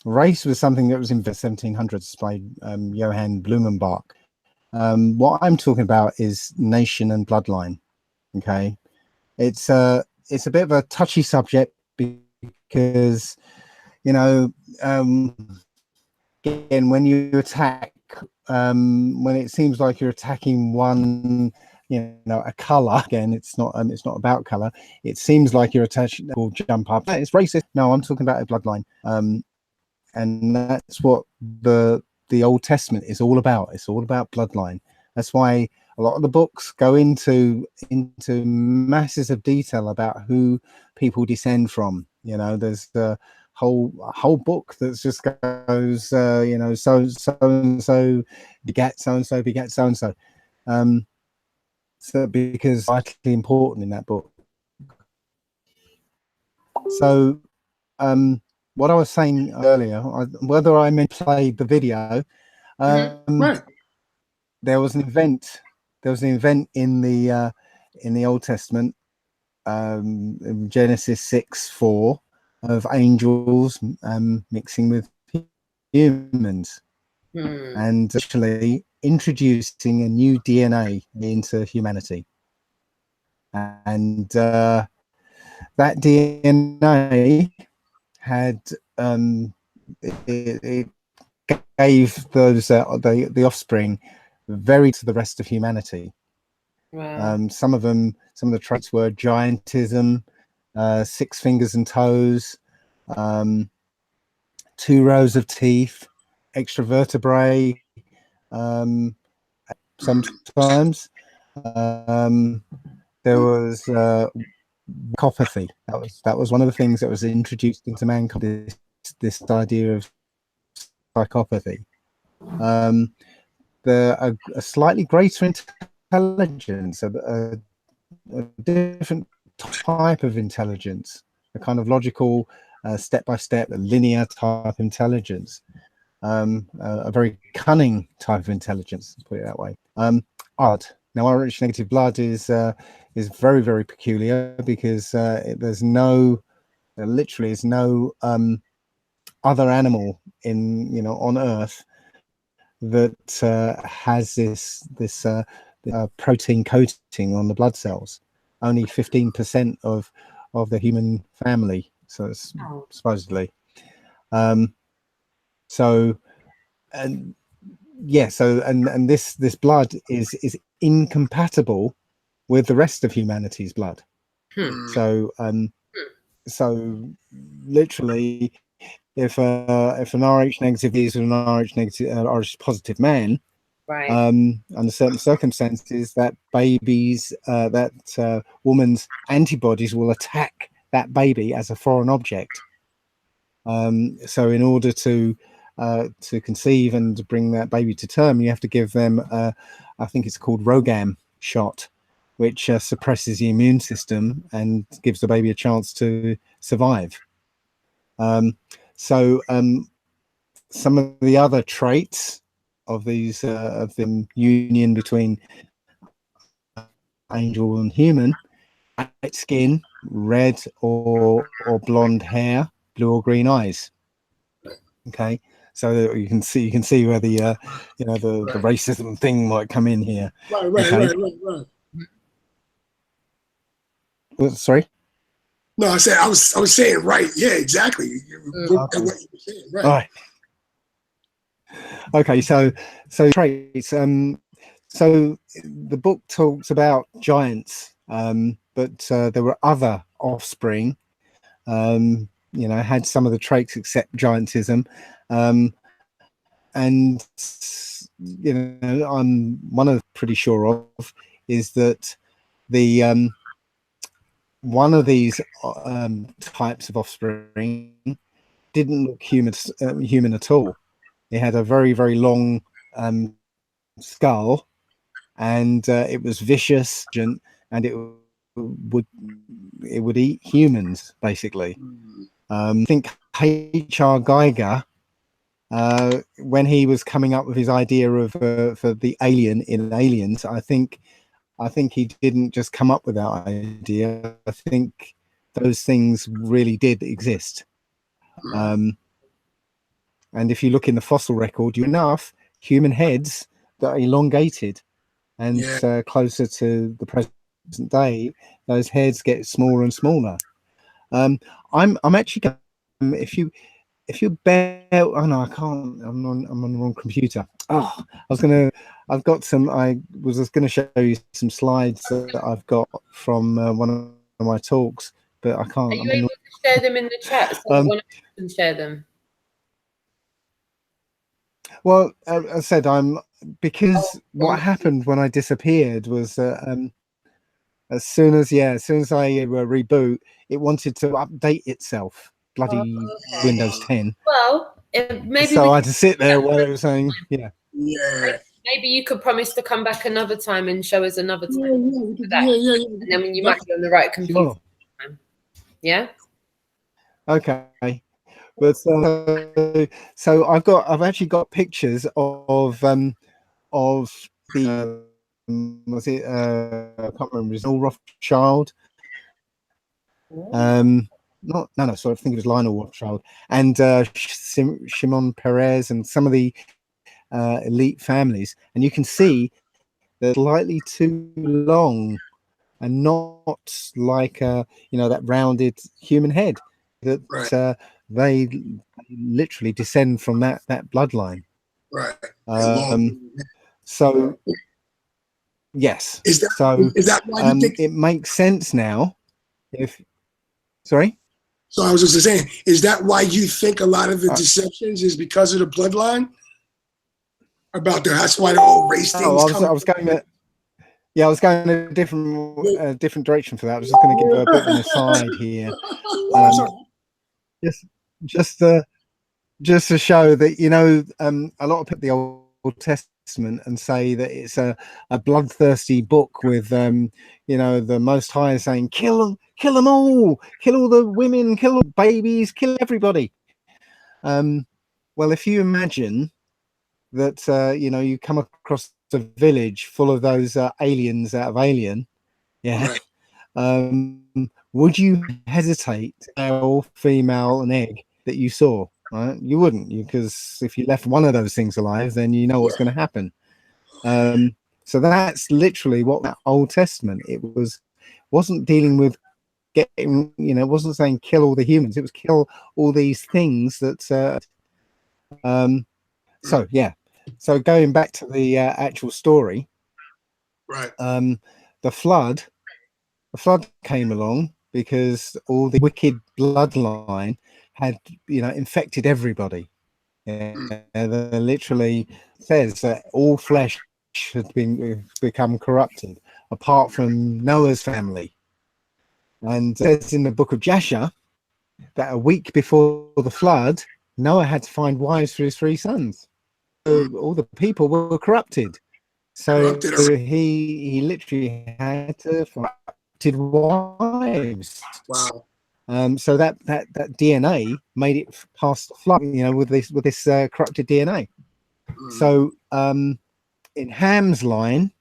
Race was something that was in the 1700s by Johann Blumenbach. What I'm talking about is nation and bloodline. Okay, it's a bit of a touchy subject because again, when you attack, when it seems like you're attacking one, a color, again, it's not about color. It seems like you're attaching, will jump up. It's racist. No, I'm talking about a bloodline. And that's what the Old Testament is all about. It's all about bloodline. That's why a lot of the books go into masses of detail about who people descend from. There's the whole book that just goes, so and so begat so and so begat so and so. So because it's vitally important in that book. So what I was saying earlier, whether I meant to play the video,
right.
There was an event in the Old Testament, in Genesis 6:4, of angels mixing with humans, and actually introducing a new DNA into humanity. And that DNA had it gave those the offspring very to the rest of humanity.
Wow.
Some of the traits were giantism, 6 fingers and toes, 2 rows of teeth, extra vertebrae. Sometimes there was psychopathy. That was one of the things that was introduced into mankind. This idea of psychopathy. A slightly greater intelligence, a different type of intelligence, a kind of logical, step-by-step, linear type intelligence, a very cunning type of intelligence, let's put it that way. Odd. Now, Rh negative blood is very, very peculiar because there's no, literally, is no other animal on Earth that has this protein coating on the blood cells. Only 15% of the human family, so it's supposedly. So this blood is incompatible with the rest of humanity's blood. So literally, if an Rh negative is an Rh negative, Rh positive man,
right,
under certain circumstances, that baby's that woman's antibodies will attack that baby as a foreign object. So in order to conceive and to bring that baby to term, you have to give them I think it's called Rogam shot, which suppresses the immune system and gives the baby a chance to survive. Some of the other traits of these of the union between angel and human: white skin, red or blonde hair, blue or green eyes. Okay, so you can see where the the racism thing might come in here.
Right.
Well, sorry.
No, I said I was saying right. Yeah, exactly. What you were saying, right.
All right. Okay, so traits. So the book talks about giants, but there were other offspring. Had some of the traits except giantism, and I'm one of pretty sure of is that the one of these types of offspring didn't look human at all. It had a very, very long skull, and it was vicious, and it would eat humans basically. I think H.R. Geiger, when he was coming up with his idea of for the alien in Aliens, I think he didn't just come up with that idea. I think those things really did exist. And if you look in the fossil record, enough human heads that are elongated, and closer to the present day, those heads get smaller and smaller. I'm actually going, if you bear, oh no, I can't. I'm on the wrong computer. Oh, I was going to show you some slides that I've got from one of my talks, but I can't.
Are you able to share them in the chat so that one of us can share them?
Well, I said because what happened when I disappeared was as soon as I reboot, it wanted to update itself. Bloody Windows 10.
Well, maybe
so I had to sit there while it was saying,
Maybe you could promise to come back another time and show us another time. And then you might be on the right computer.
Sure.
Yeah.
Okay. But so I've actually got pictures of the was it I can't remember, his Rothschild. Sorry, I think it was Lionel Rothschild and Shimon Peres and some of the elite families, and you can see they're slightly too long and not like that rounded human head that they literally descend from that bloodline.
Right.
So yes.
Is that why you think
it makes sense now? Sorry?
So I was just saying, is that why you think a lot of the deceptions is because of the bloodline? That's why the whole race thing.
I was going a different direction for that. I was just going to give a bit of an aside here. Just to show that a lot of the Old Testament Testament and say that it's a bloodthirsty book with, you know, the Most High saying, kill them all, kill all the women, kill all the babies, kill everybody. Well, if you imagine that, you know, you come across a village full of those aliens out of Alien, yeah, would you hesitate to male, female, and egg that you saw? Right, you wouldn't, because if you left one of those things alive, then you know what's going to happen. So that's literally what that Old Testament, it wasn't dealing with getting, you know, it wasn't saying kill all the humans, it was kill all these things that so yeah, so going back to the actual story,
right,
the flood came along because all the wicked bloodline had, you know, infected everybody. Yeah, that literally says that all flesh had become corrupted, apart from Noah's family. And it says in the book of Jasher that a week before the flood, Noah had to find wives for his 3 sons. So all the people were corrupted. So he literally had to find wives.
Wow.
So that DNA made it past the flood, you know, with this corrupted DNA. So in Ham's line,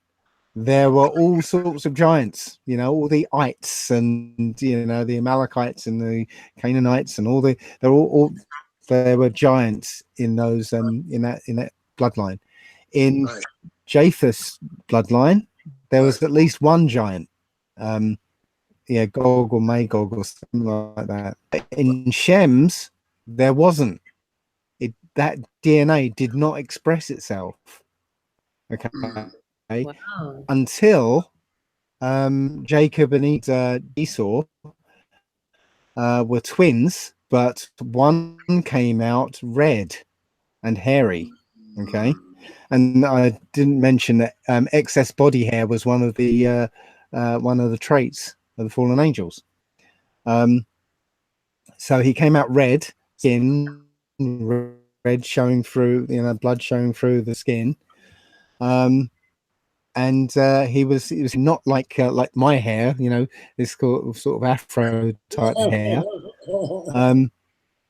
there were all sorts of giants, you know, all the ites and, you know, the Amalekites and the Canaanites and all there were giants in those in that bloodline. In Japheth's bloodline, there was at least one giant. Yeah, Gog or Magog or something like that. In Shem's, there wasn't. That DNA did not express itself. Okay.
Wow.
Until Jacob and Esau were twins, but one came out red and hairy. Okay. And I didn't mention that excess body hair was one of the traits of the fallen angels. So he came out red skin, red showing through, you know, blood showing through the skin. And he was not like my hair, you know, this sort of afro type hair.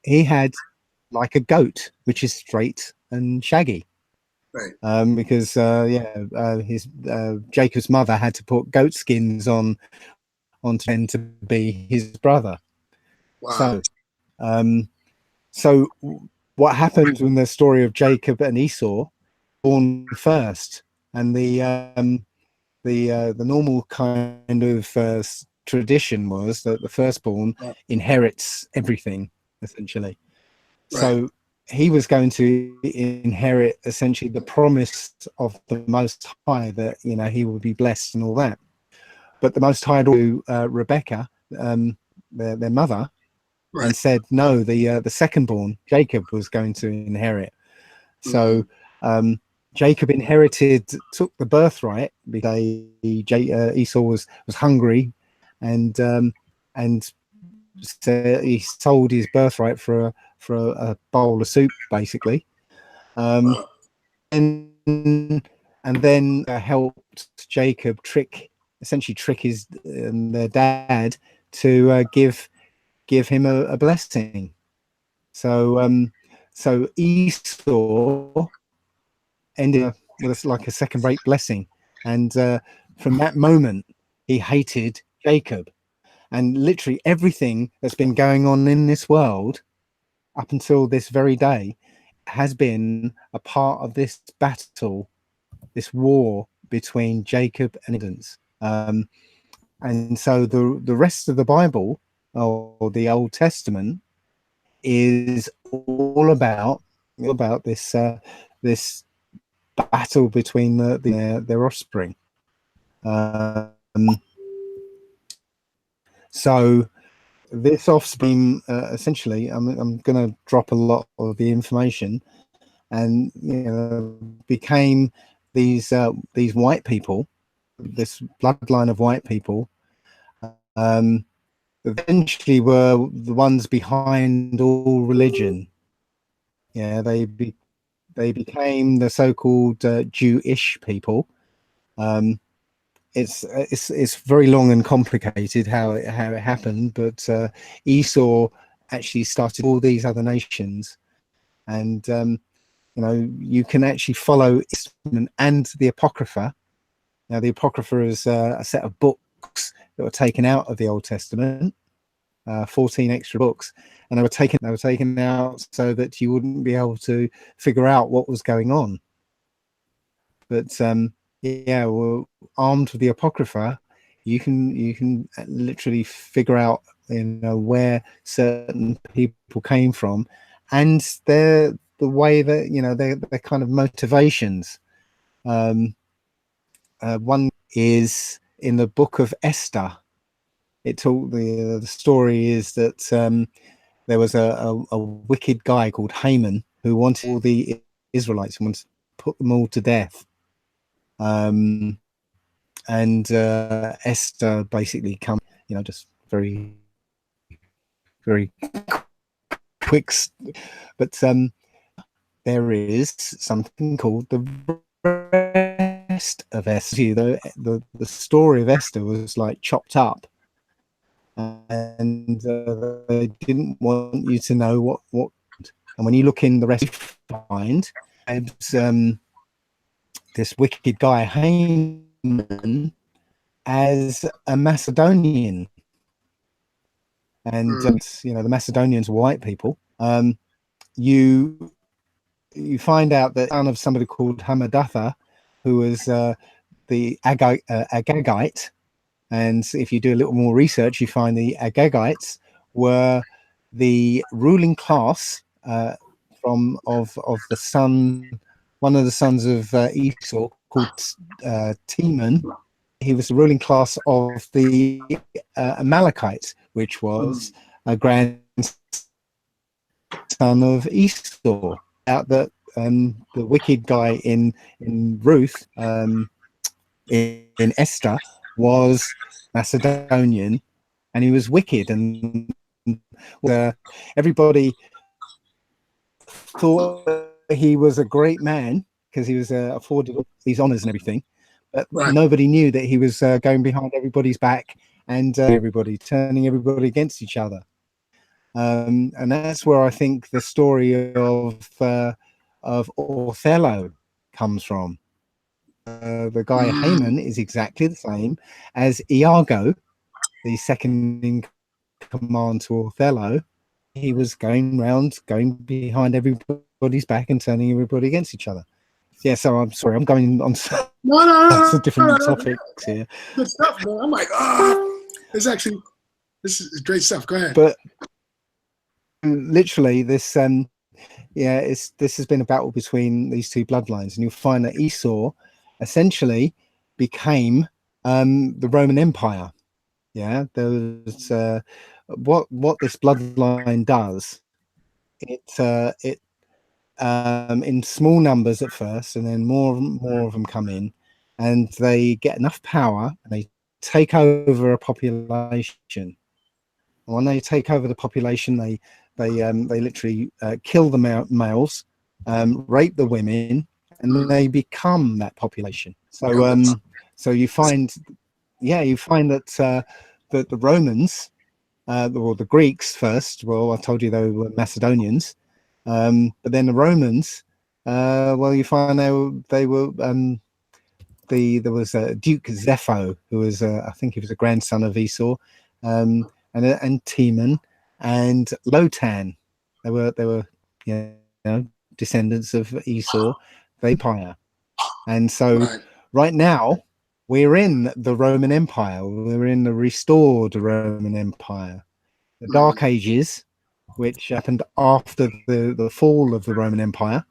He had like a goat, which is straight and shaggy.
Right.
Because his Jacob's mother had to put goat skins on to be his brother.
Wow.
So what happened in the story of Jacob and Esau, born first, and the normal kind of tradition was that the firstborn inherits everything, essentially.
Right.
So he was going to inherit essentially the promise of the Most High, that, you know, he would be blessed and all that. But the Most High to Rebecca, their mother, and said no, the second-born Jacob was going to inherit. So Jacob took the birthright because Esau was hungry, and so he sold his birthright for a bowl of soup, basically, and then helped Jacob trick his their dad to give him a blessing. So so Esau ended up with like a second-rate blessing, and from that moment he hated Jacob. And literally everything that's been going on in this world up until this very day has been a part of this battle, this war between Jacob and Evidence. And so the rest of the Bible, or the Old Testament, is all about this this battle between their offspring. So this offspring, essentially, I'm going to drop a lot of the information, and, you know, became these white people, this bloodline of white people. Eventually were the ones behind all religion. Yeah, they they became the so-called Jewish people. It's very long and complicated how it happened, but Esau actually started all these other nations, and you know, you can actually follow Islam and the Apocrypha. Now, the Apocrypha is a set of books that were taken out of the Old Testament, 14 extra books, and they were taken out so that you wouldn't be able to figure out what was going on. But yeah, well, armed with the Apocrypha, you can literally figure out, you know, where certain people came from, and the way that, you know, their kind of motivations. One is in the book of Esther. It told the story is that there was a wicked guy called Haman who wanted all the Israelites and wanted to put them all to death. And Esther basically come, you know, just very quick, but there is something called the rest of Esther. The story of Esther was like chopped up, and they didn't want you to know what. And when you look in the rest, you find this wicked guy Haman as a Macedonian, and you know, the Macedonians were white people. You find out that son of somebody called Hamadatha, who was the Agagite, and if you do a little more research, you find the Agagites were the ruling class of the son, one of the sons of Esau, called Teman. He was the ruling class of the Amalekites, which was a grandson of Esau. Out that the wicked guy in Ruth, in Esther, was Macedonian, and he was wicked, and everybody thought he was a great man because he was afforded these honors and everything, but nobody knew that he was going behind everybody's back and turning everybody against each other. And that's where I think the story of Othello comes from. The guy Haman is exactly the same as Iago, the second in command to Othello. He was going behind everybody's back and turning everybody against each other. Yeah, so I'm sorry, I'm going on to different topics here.
Good stuff, man. I'm like, this is great stuff. Go ahead.
But literally, this has been a battle between these two bloodlines, and you'll find that Esau essentially became the Roman Empire. Yeah, there was what this bloodline does. It in small numbers at first, and then more of them come in, and they get enough power, and they take over a population. And when they take over the population, they literally kill the males, rape the women, and then they become that population. So you find that that the Romans, or the Greeks first. Well, I told you they were Macedonians, but then the Romans. Well, you find they were. There was Duke Zepho, who was I think he was a grandson of Esau, and Teman and Lotan. They were you know, descendants of Esau, the empire. And so right now we're in the Roman Empire. We're in the restored Roman Empire. The Dark Ages, which happened after the fall of the Roman Empire.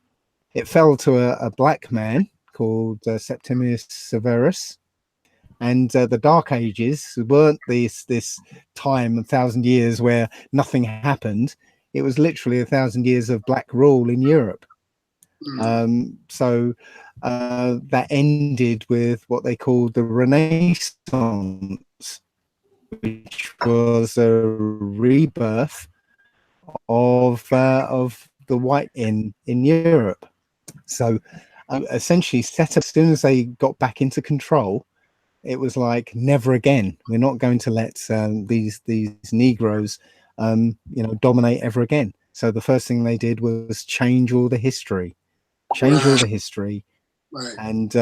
It fell to a black man called Septimius Severus. And the Dark Ages weren't this time, 1,000 years, where nothing happened. It was literally 1,000 years of black rule in Europe. So that ended with what they called the Renaissance, which was a rebirth of the white in Europe. So essentially, set up as soon as they got back into control, it was like never again. We're not going to let these Negroes, dominate ever again. So the first thing they did was change all the history,
Right.
and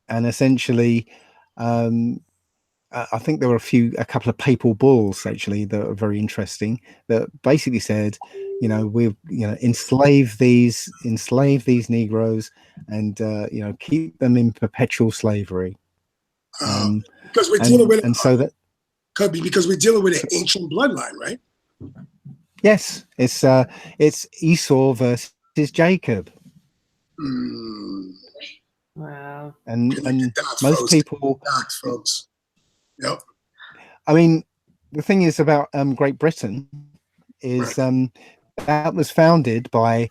essentially, I think there were a couple of papal bulls actually that are very interesting that basically said, we enslave these Negroes and keep them in perpetual slavery.
Because we're dealing with
because
we're dealing with an ancient bloodline, right?
Yes, it's Esau versus Jacob.
Wow.
And most people,
folks. Yep.
I mean, the thing is about Great Britain is that was founded by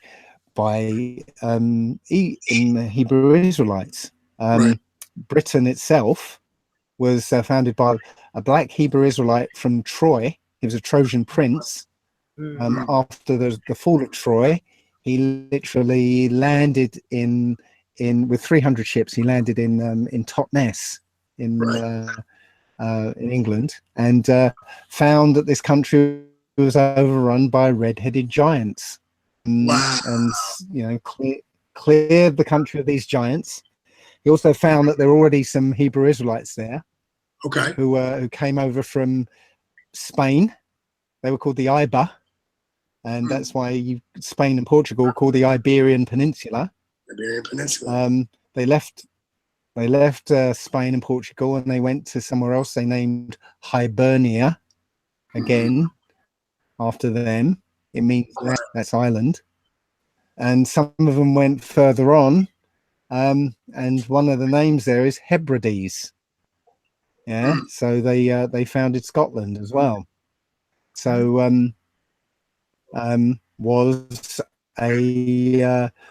Hebrew Israelites. Britain itself was founded by a black Hebrew Israelite from Troy. He was a Trojan prince. After the fall of Troy, he literally landed in with 300 ships. He landed in Totnes in England, and found that this country was overrun by red-headed giants. And cleared the country of these giants. He also found that there were already some Hebrew Israelites there, who came over from Spain. They were called the Iber, and that's why Spain and Portugal called the Iberian Peninsula. They left Spain and Portugal, and they went to somewhere else. They named Hibernia again after them. It means that's island. And some of them went further on, and one of the names there is Hebrides. Yeah, so they founded Scotland as well. So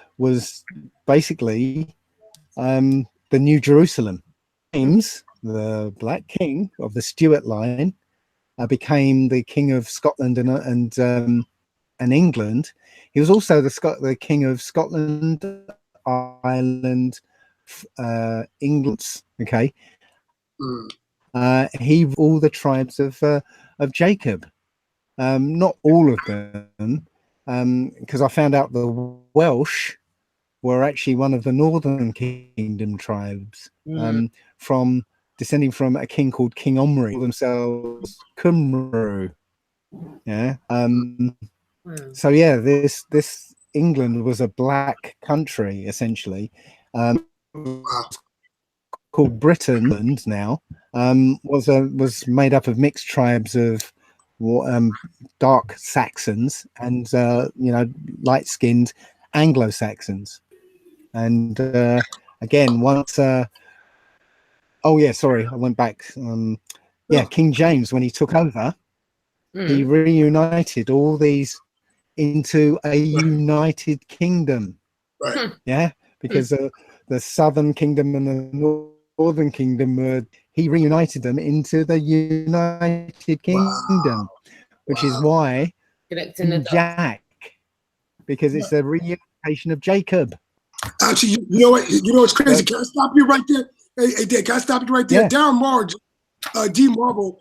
was basically the New Jerusalem. James, the Black King of the Stuart line, became the King of Scotland and England. He was also the King of Scotland, Ireland, England. Okay, he all the tribes of Jacob. Not all of them, because I found out the Welsh were actually one of the Northern Kingdom tribes, from descending from a king called King Omri, themselves Cymru. Yeah. So yeah, this England was a black country essentially, called Britain now. Was made up of mixed tribes of dark Saxons and light-skinned Anglo-Saxons. And again, once I went back. King James, when he took over, he reunited all these into a united kingdom. Yeah, because the Southern Kingdom and the Northern Kingdom he reunited them into the United Kingdom, which is why Jack, because it's a reunification of Jacob.
Actually, you know what's crazy? Can I stop you right there? Hey, Dave, can I stop you right there? Yeah. Darren Marge, D Marble,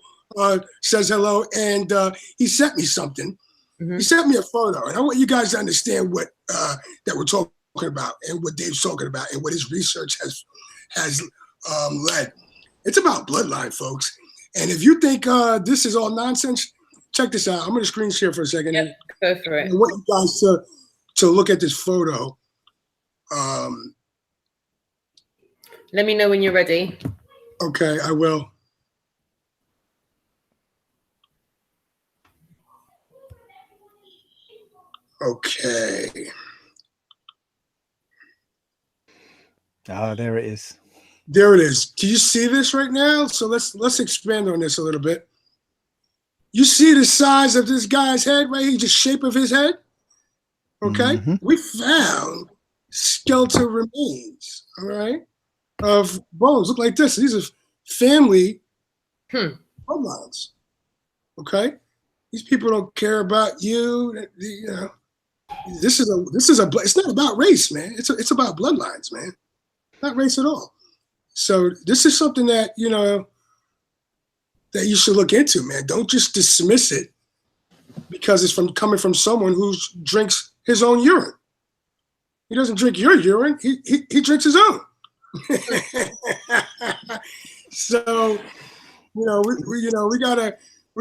says hello, and he sent me something. He sent me a photo, and I want you guys to understand what that we're talking about, and what Dave's talking about, and what his research has led. It's about bloodline, folks. And if you think this is all nonsense, check this out. I'm going to screen share for a second.
Yep, go for it.
I want you guys to look at this photo.
Let me know when you're ready.
Okay, I will. Okay.
Oh, there it is.
There it is. Do you see this right now? So let's expand on this a little bit. You see the size of this guy's head right here, the shape of his head? Okay. We found skeletal remains, all right, of bones. Look like this. These are family bloodlines. Okay. These people don't care about you. This is a. It's not about race, man. It's about bloodlines, man. Not race at all. So this is something that that you should look into, man. Don't just dismiss it because it's coming from someone who drinks his own urine. He doesn't drink your urine. He drinks his own. So we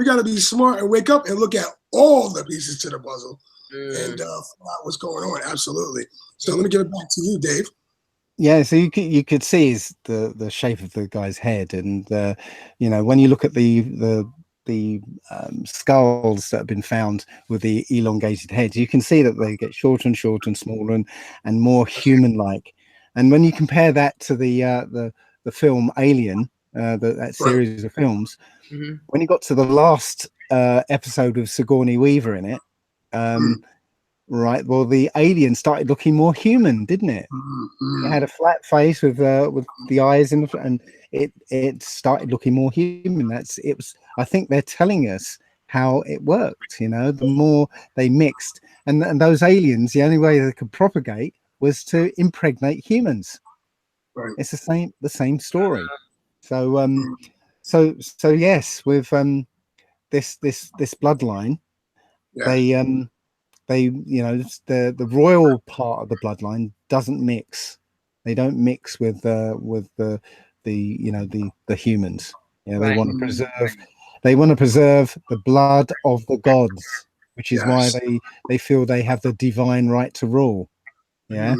gotta be smart and wake up and look at all the pieces to the puzzle and find out what's going on. Absolutely. So let me give it back to you, Dave.
Yeah, so you could see the shape of the guy's head, and when you look at the skulls that have been found with the elongated heads, you can see that they get shorter and shorter and smaller and more human-like. And when you compare that to the film Alien, that series of films, when you got to the last episode of Sigourney Weaver in it, right, well, the alien started looking more human, didn't it? It had a flat face with the eyes in and it started looking more human. I think they're telling us how it worked. The more they mixed, and those aliens, the only way they could propagate was to impregnate humans.
Right.
It's the same story. So so yes, with this bloodline, the royal part of the bloodline doesn't mix. They don't mix with the humans. They want to preserve the blood of the gods, which is why they feel they have the divine right to rule. Yeah.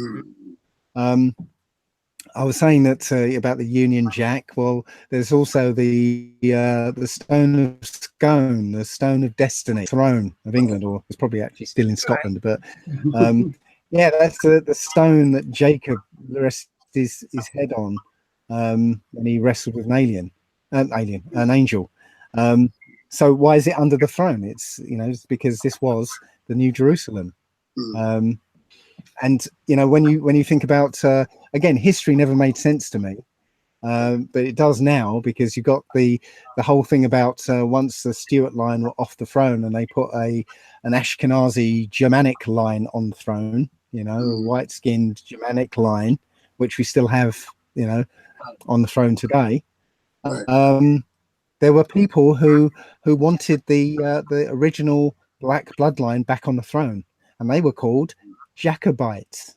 I was saying that about the Union Jack. Well, there's also the Stone of Scone, the Stone of Destiny, throne of England, or it's probably actually still in Scotland. But yeah, that's the stone that Jacob rested his head on when he wrestled with an angel. So why is it under the throne? It's because this was the New Jerusalem. And when you think about again, history never made sense to me, but it does now, because you got the whole thing about once the Stuart line were off the throne and they put an Ashkenazi Germanic line on the throne, a white-skinned Germanic line, which we still have, on the throne today. There were people who wanted the original black bloodline back on the throne, and they were called Jacobites.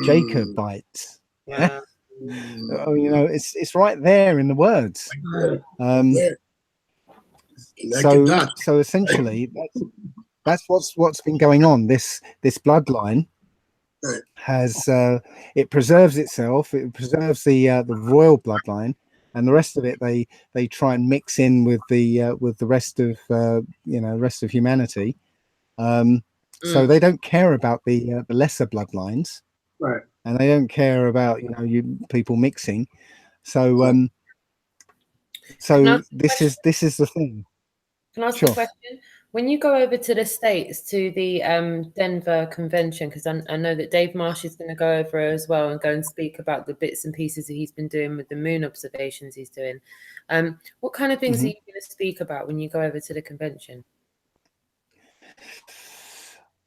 Jacobites. Yeah. It's right there in the words. So essentially that's what's been going on. This bloodline has it preserves itself. It preserves the royal bloodline, and the rest of it they try and mix in with the rest of rest of humanity. So they don't care about the lesser bloodlines,
right?
And they don't care about you people mixing. So this is the thing.
Can I ask a question? When you go over to the States to the Denver convention, because I know that Dave Marsh is going to go over as well and go and speak about the bits and pieces that he's been doing with the moon observations he's doing. What kind of things are you going to speak about when you go over to the convention?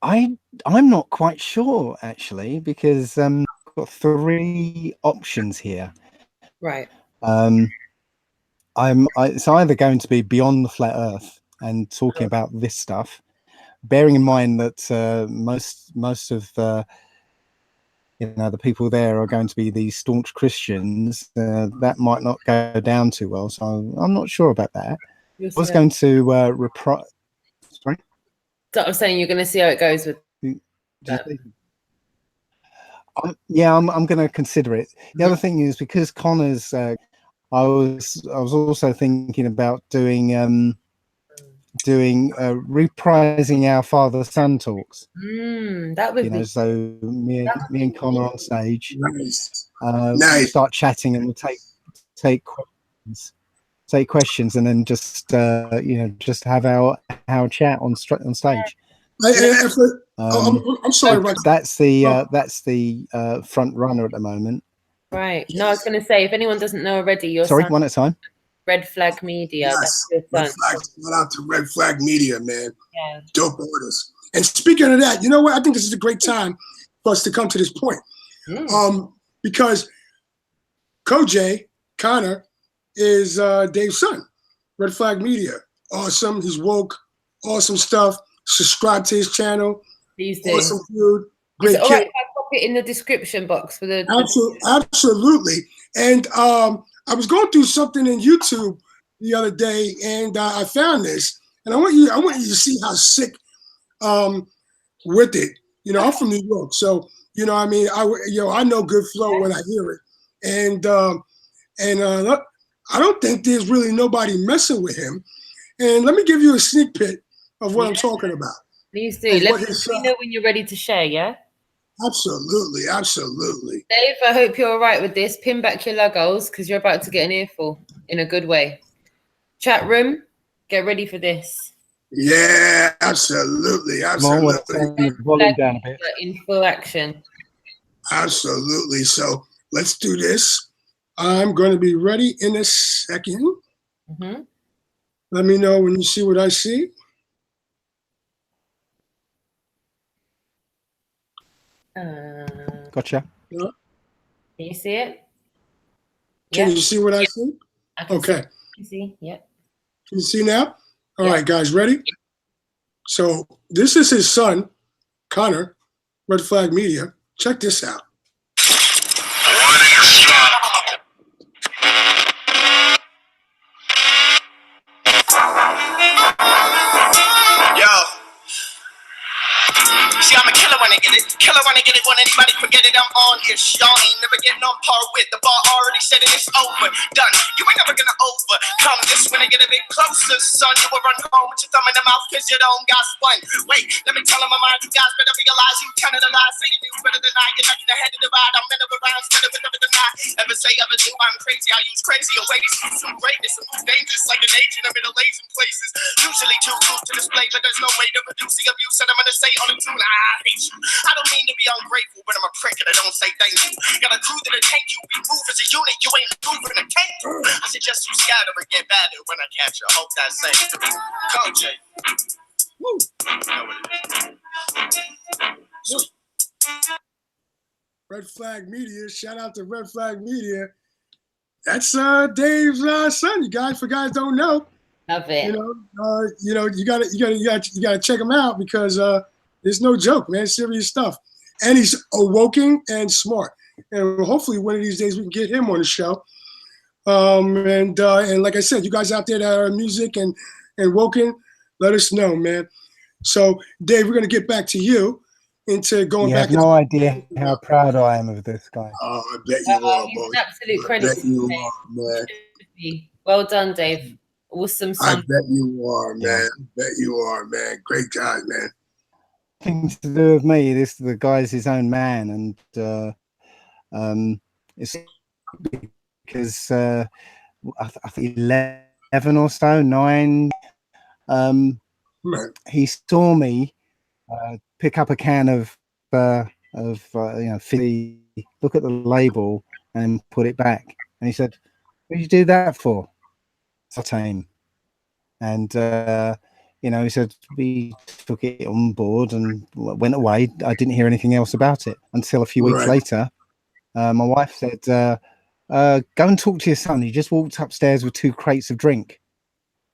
I'm not quite sure, actually, because I've got 3 options here.
Right.
It's either going to be beyond the flat Earth and talking about this stuff, bearing in mind that most of the people there are going to be these staunch Christians. That might not go down too well, so I'm not sure about that. I was going to reprise. Sorry.
So I'm saying you're going to see how it goes with that.
Yeah, I'm going to consider it. The other thing is, because Connor's, I was also thinking about doing reprising our father-son talks.
That would be.
So me and Connor on stage,
nice.
We'll start chatting, and we'll take questions, and then just just have our chat on stage.
I'm sorry, Roxanne.
That's the front runner at the moment.
Right. No, I was going to say, if anyone doesn't know already, your
sorry,
son,
one at a time.
Red Flag Media.
Yes. Red Flag, shout out to Red Flag Media, man.
Yeah.
Dope artists. And speaking of that, you know what? I think this is a great time for us to come to this point. Because Kojay, Connor, is Dave's son. Red Flag Media. Awesome. He's woke. Awesome stuff. Subscribe to his channel.
Please do.
Awesome dude. Great
Is it all
kid.
right if I pop it in the description box for the
Absolutely. And I was going through something in YouTube the other day, and I found this, and I want you to see how sick with it. You know, I'm from New York, so you know, I mean, I know good flow when I hear it, and I don't think there's really nobody messing with him. And let me give you a sneak peek of what I'm talking about.
Please do. Let me know when you're ready to share. Yeah.
Absolutely, absolutely.
Dave, I hope you're all right with this. Pin back your logos because you're about to get an earful in a good way. Chat room, get ready for this.
Yeah, absolutely, absolutely.
Volume down a bit.
In full action.
Absolutely. So let's do this. I'm going to be ready in a second. Let me know when you see what I see.
Gotcha.
Can you see it?
Can you see what I see? Okay.
See, yep.
Can you see now? All right, guys, ready? So this is his son, Connor, Red Flag Media. Check this out.
See, I'm a killer when I get it. Killer when I get it. When anybody forget it, I'm on ish. Y'all ain't never getting on par with. The bar already said it is over. Done. You ain't never gonna overcome this when I get a bit closer, son. You will run home with your thumb in the mouth because you don't got spun. Wait, let me tell him my mind. You guys better realize you kind of the lies. Say you do better than I. You're like the head of the ride. I'm in of around instead of never deny. Ever say, ever do. I'm crazy. I use crazy ways. Some greatness. I'm too dangerous like an agent. I'm in Asian places. Usually too cool to display, but there's no way to produce the abuse that I'm gonna say on the tune. I hate you. I don't mean to be ungrateful, but I'm a prick and I don't say thank you. Got a crew that'll take you. We move as a unit. You ain't moving a tank. I suggest you scatter and get better when I catch you. I hope that's safe. Kojay. Woo.
Red Flag Media. Shout out to Red Flag Media. That's Dave's son. You guys, for guys don't know.
Love it.
You gotta check him out because it's no joke, man. Serious stuff. And he's awoken and smart. And hopefully one of these days we can get him on the show. And like I said, you guys out there that are music and woken, let us know, man. So Dave, we're gonna get back to you into going back.
You have no idea how proud I am of this guy.
Oh, I bet you are, boy.
Absolute credit.
I bet you are, man.
Well done, Dave. Awesome son.
I bet you are, man. I bet you are, man. Great guy, man.
Things to do with me. The guy's his own man, and it's because I think 11 or so, 9. He saw me pick up a can of fizzy, look at the label, and put it back. And he said, "What did you do that for?" Sartain. And he said we took it on board and went away. I didn't hear anything else about it until a few weeks later. My wife said, "Go and talk to your son. He just walked upstairs with 2 crates of drink."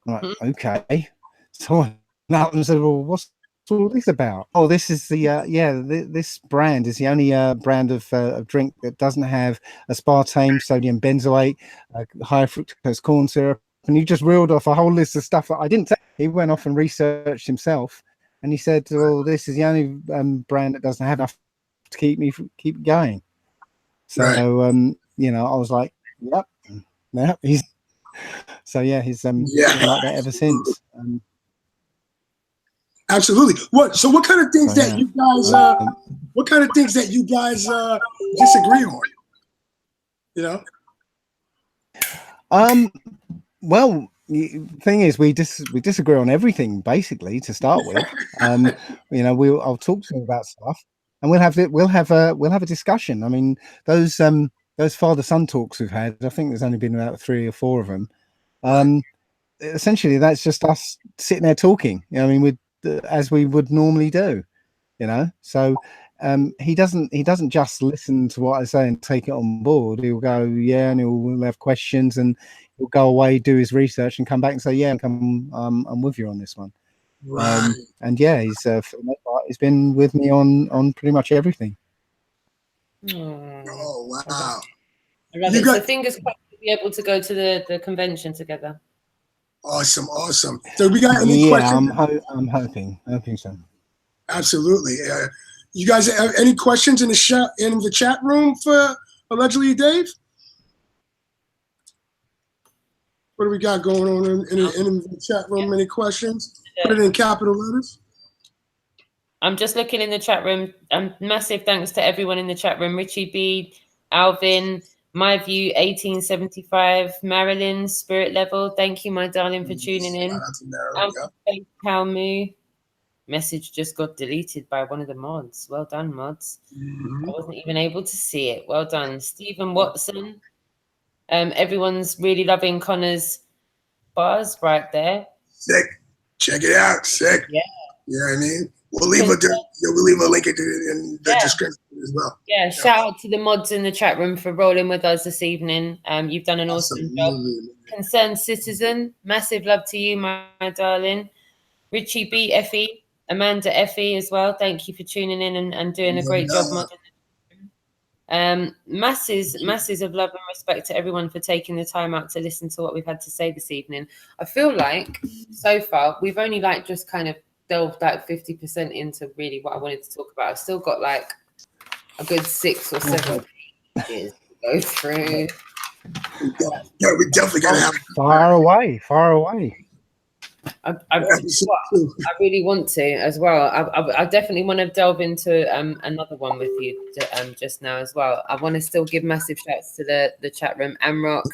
I'm like, okay. So I went out and said, "Well, what's all this about?" "Oh, this is the this brand is the only brand of drink that doesn't have aspartame, sodium benzoate, high fructose corn syrup." And he just reeled off a whole list of stuff that I didn't tell. He went off and researched himself, and he said, "Well, this is the only brand that doesn't have enough to keep going." So I was like, "Yep." He's he's been like that ever since.
Absolutely. What kind of things that you guys what kind of things that you guys disagree on?
Well, the thing is, we disagree on everything basically to start with. I'll talk to him about stuff, and we'll have a discussion. I mean, those father-son talks we've had, I think there's only been about 3 or 4 of them. Essentially, that's just us sitting there talking. I mean, as we would normally do, you know. So he doesn't just listen to what I say and take it on board. He'll go, yeah, and he'll have questions, and he'll go away, do his research, and come back and say, yeah, I'm with you on this one.
Right.
And yeah, he's been with me on pretty much everything.
Oh wow!
I love it. So fingers crossed we'll be able to go to the convention together.
Awesome. So we got any questions?
I'm hoping so.
Absolutely. You guys have any questions in the chat room for Allegedly Dave? What do we got going on in the chat room? Any questions? Put it in capital letters.
I'm just looking in the chat room. Massive thanks to everyone in the chat room. Richie B, Alvin, My View 1875, Marilyn, Spirit Level. Thank you, my darling, for tuning in. Calmu. Message just got deleted by one of the mods. Well done, mods. I wasn't even able to see it. Well done. Stephen Watson. Everyone's really loving Connor's bars right there.
Sick. Check it out. Sick. Yeah. You know what I mean? We'll leave a link in the description as well.
Yeah, shout out to the mods in the chat room for rolling with us this evening. You've done an awesome job. Concerned Citizen, massive love to you, my darling. Richie B, Effie, Amanda Effie as well. Thank you for tuning in and doing a great job modding. Masses of love and respect to everyone for taking the time out to listen to what we've had to say this evening. I feel like so far we've only just kind of delved 50% into really what I wanted to talk about. I've still got a good 6 or 7 pages to go through.
Yeah, we definitely gotta have
far away.
I really want to as well. I definitely want to delve into another one with you just now as well. I want to still give massive shouts to the chat room. Amrock,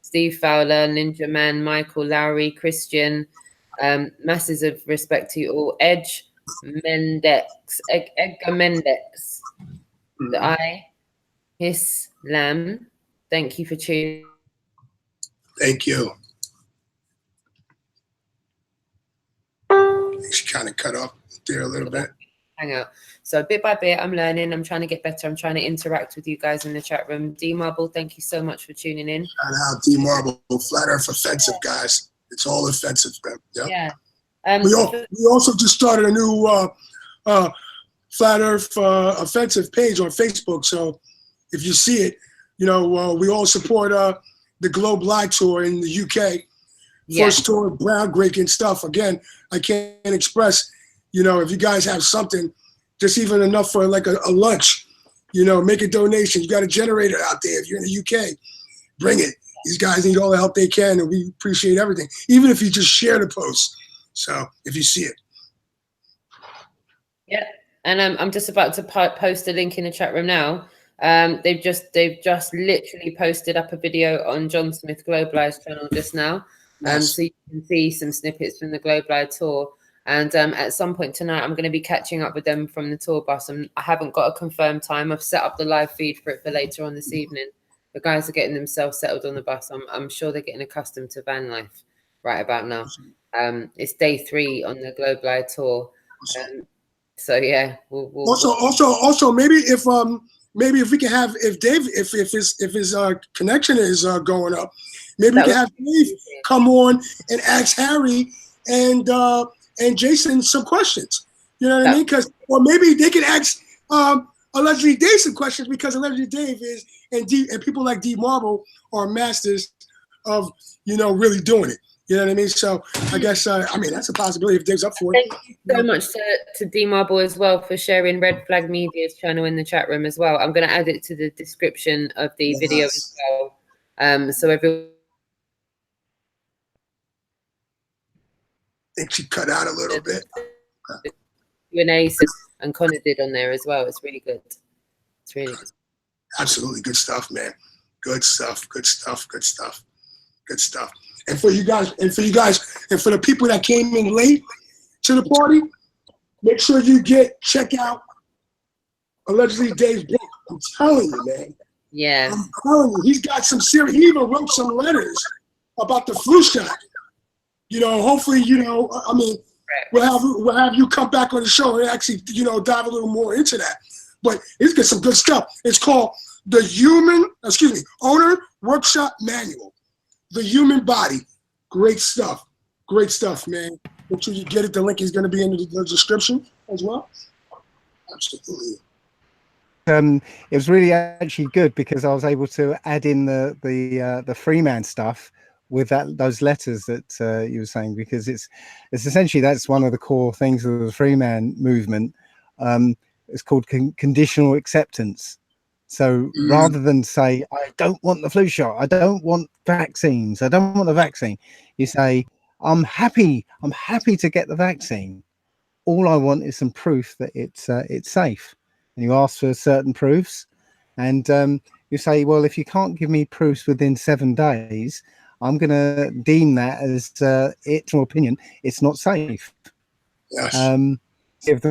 Steve Fowler, Ninja Man, Michael, Lowry, Christian. Masses of respect to you all. Edge Mendex, Edgar Mendex, the I, His Lamb. Thank you for tuning.
Thank you. She kind of cut off there a little bit.
Hang out. So bit by bit, I'm learning. I'm trying to get better. I'm trying to interact with you guys in the chat room. D Marble, thank you so much for tuning in.
Shout out D Marble, Flat Earth offensive, guys. It's all offensive, man. Yep.
Yeah.
We also just started a new Flat Earth offensive page on Facebook. So if you see it, we all support the Globe Lie Tour in the UK. First tour, groundbreaking stuff. Again, I can't express, if you guys have something, just even enough for a lunch, make a donation. You got a generator out there. If you're in the UK, bring it. These guys need all the help they can, and we appreciate everything, even if you just share the post. So if you see it.
Yeah, and I'm just about to post a link in the chat room now. They've just literally posted up a video on John Smith Globalized channel just now. So you can see some snippets from the Globalized tour. And at some point tonight, I'm going to be catching up with them from the tour bus. I haven't got a confirmed time. I've set up the live feed for it for later on this evening. The guys are getting themselves settled on the bus. I'm sure they're getting accustomed to van life right about now. It's day 3 on the Globalized tour. So yeah, we'll
also maybe if we can have Dave if his connection is going up, maybe we can have Dave come on and ask Harry and Jason some questions. You know what I mean? Or maybe they can ask Allegedly Dave some questions, because Allegedly Dave is and people like D Marble are masters of really doing it. You know what I mean? So I guess that's a possibility if Dave's up for it.
Thank you so much to D Marble as well for sharing Red Flag Media's channel in the chat room as well. I'm going to add it to the description of the video as well. So everyone.
I think she cut out a little bit.
Q&A and Connor did on there as well. It's really good. It's really good.
Absolutely good stuff, man. Good stuff. And for you guys, and for the people that came in late to the party, make sure you check out Allegedly Dave's book. I'm telling you, man.
Yeah.
I'm telling you, he's got some serious. He even wrote some letters about the flu shot. Hopefully, we'll have you come back on the show and actually, dive a little more into that. But it's got some good stuff. It's called the Owner Workshop Manual. The Human Body. Great stuff. Great stuff, man. Make sure you get it. The link is going to be in the description as well. Absolutely.
It was really actually good because I was able to add in the Freeman stuff with those letters that you were saying, because it's essentially, that's one of the core things of the Freeman movement. It's called conditional acceptance. So rather than say, I don't want the flu shot, I don't want vaccines, I don't want a vaccine, you say, I'm happy to get the vaccine. All I want is some proof that it's safe. And you ask for certain proofs, and you say, well, if you can't give me proofs within 7 days, I'm going to deem that as it's your opinion, it's not safe.
Yes.
Give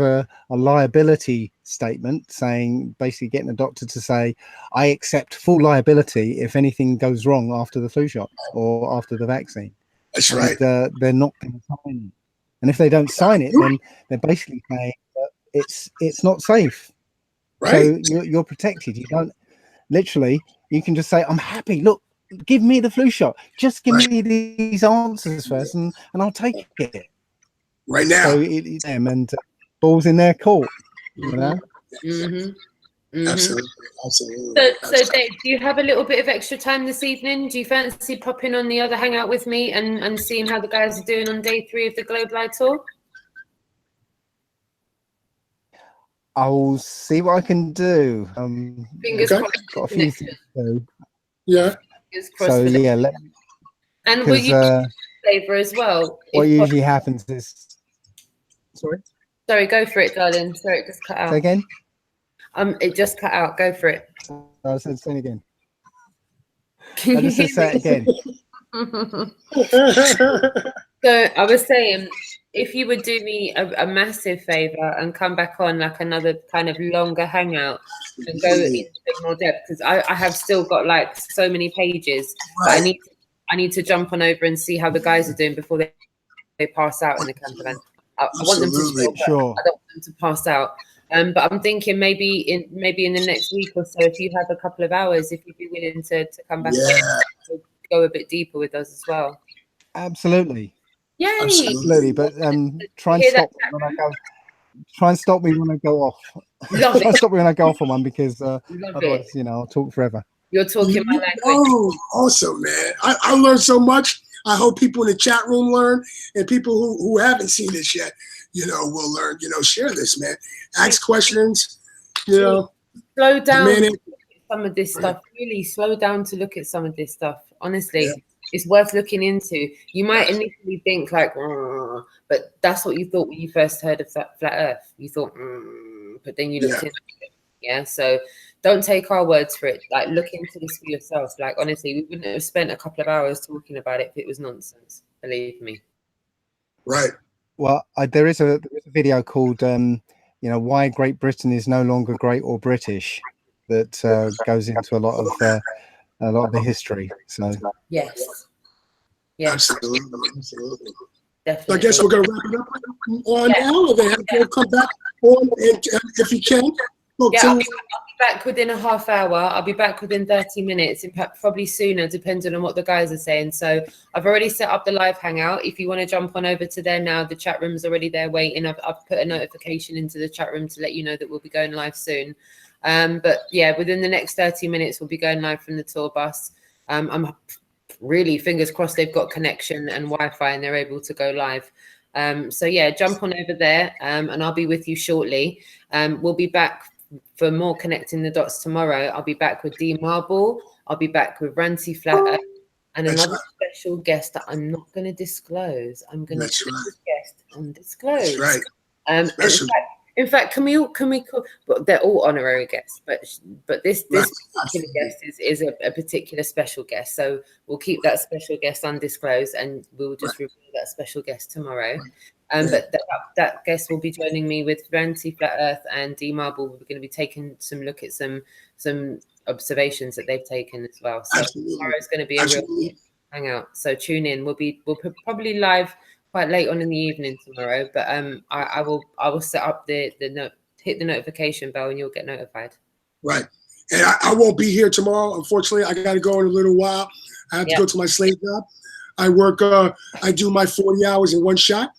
a liability statement, saying, basically getting a doctor to say, I accept full liability if anything goes wrong after the flu shot or after the vaccine.
That's right.
They're not going to sign it. And if they don't sign it, then they're basically saying that it's not safe.
Right.
So you're protected. You don't, literally, you can just say, I'm happy. Look, give me the flu shot. Just give me these answers first, and I'll take it.
Right now.
So it's them, and balls in their court, you know?
Absolutely.
So Dave, do you have a little bit of extra time this evening? Do you fancy popping on the other hangout with me and seeing how the guys are doing on day 3 of the Globe tour?
I'll see what I can do.
Fingers crossed.
Got a few things to do.
Yeah.
Fingers crossed.
So yeah,
and will you flavor as well?
What usually happens is,
sorry, go for it, darling. Sorry, it just cut out.
Say again.
It just cut out. Go for it.
I said say it again.
Can
I
you
just say it again.
So I was saying, if you would do me a massive favor and come back on like another kind of longer hangout and go into more depth, because I have still got like so many pages, but I need to jump on over and see how the guys are doing before they pass out in the camper van. I want them to still, but I don't want them to pass out. But I'm thinking maybe in the next week or so, if you have a couple of hours, if you'd be willing to come back and go a bit deeper with us as well.
Absolutely.
Yay!
Absolutely, but try and stop me when I go. Try and stop me when I go off. Try and stop me when I go off on one, because otherwise, I'll talk forever.
You're talking my language.
Oh, awesome, man! I learned so much. I hope people in the chat room learn, and people who haven't seen this yet, will learn. Share this, man. Ask questions.
Slow down to look at some of this stuff. Really slow down to look at some of this stuff. Honestly. Yeah. It's worth looking into. You might initially think like, but that's what you thought when you first heard of that flat Earth. You thought, but then you looked into it. Yeah. So don't take our words for it. Like, look into this for yourself. Like, honestly, we wouldn't have spent a couple of hours talking about it if it was nonsense. Believe me.
Right.
Well, there is a video called, Why Great Britain is No Longer Great or British, that goes into a lot of the history. So
yes.
Absolutely.
Definitely.
I guess we're gonna wrap it up on now, and then we'll come back on, and if you can.
I'll be back within a half hour. I'll be back within 30 minutes, in fact, probably sooner, depending on what the guys are saying. So I've already set up the live hangout. If you want to jump on over to there now, the chat room's already there waiting. I've put a notification into the chat room to let you know that we'll be going live soon. But yeah, within the next 30 minutes, we'll be going live from the tour bus. I'm really, fingers crossed, they've got connection and Wi-Fi and they're able to go live. So yeah, jump on over there, and I'll be with you shortly. We'll be back for more Connecting the Dots tomorrow. I'll be back with D Marble. I'll be back with Ranty Flat and another special guest that I'm not going to disclose. I'm going to keep the guest undisclosed.
That's right.
In fact, can we call? Well, they're all honorary guests, but this particular guest is a particular special guest. So we'll keep that special guest undisclosed, and we'll just reveal that special guest tomorrow. But that guest will be joining me with Ranty Flat Earth and D Marble. We're going to be taking some look at some observations that they've taken as well. So tomorrow is going to be a real hangout. So tune in. We'll probably live quite late on in the evening tomorrow, but I will set up the note, hit the notification bell, and you'll get notified.
Right. And I won't be here tomorrow. Unfortunately, I got to go in a little while. I have to go to my slave job. I work, I do my 40 hours in one shot.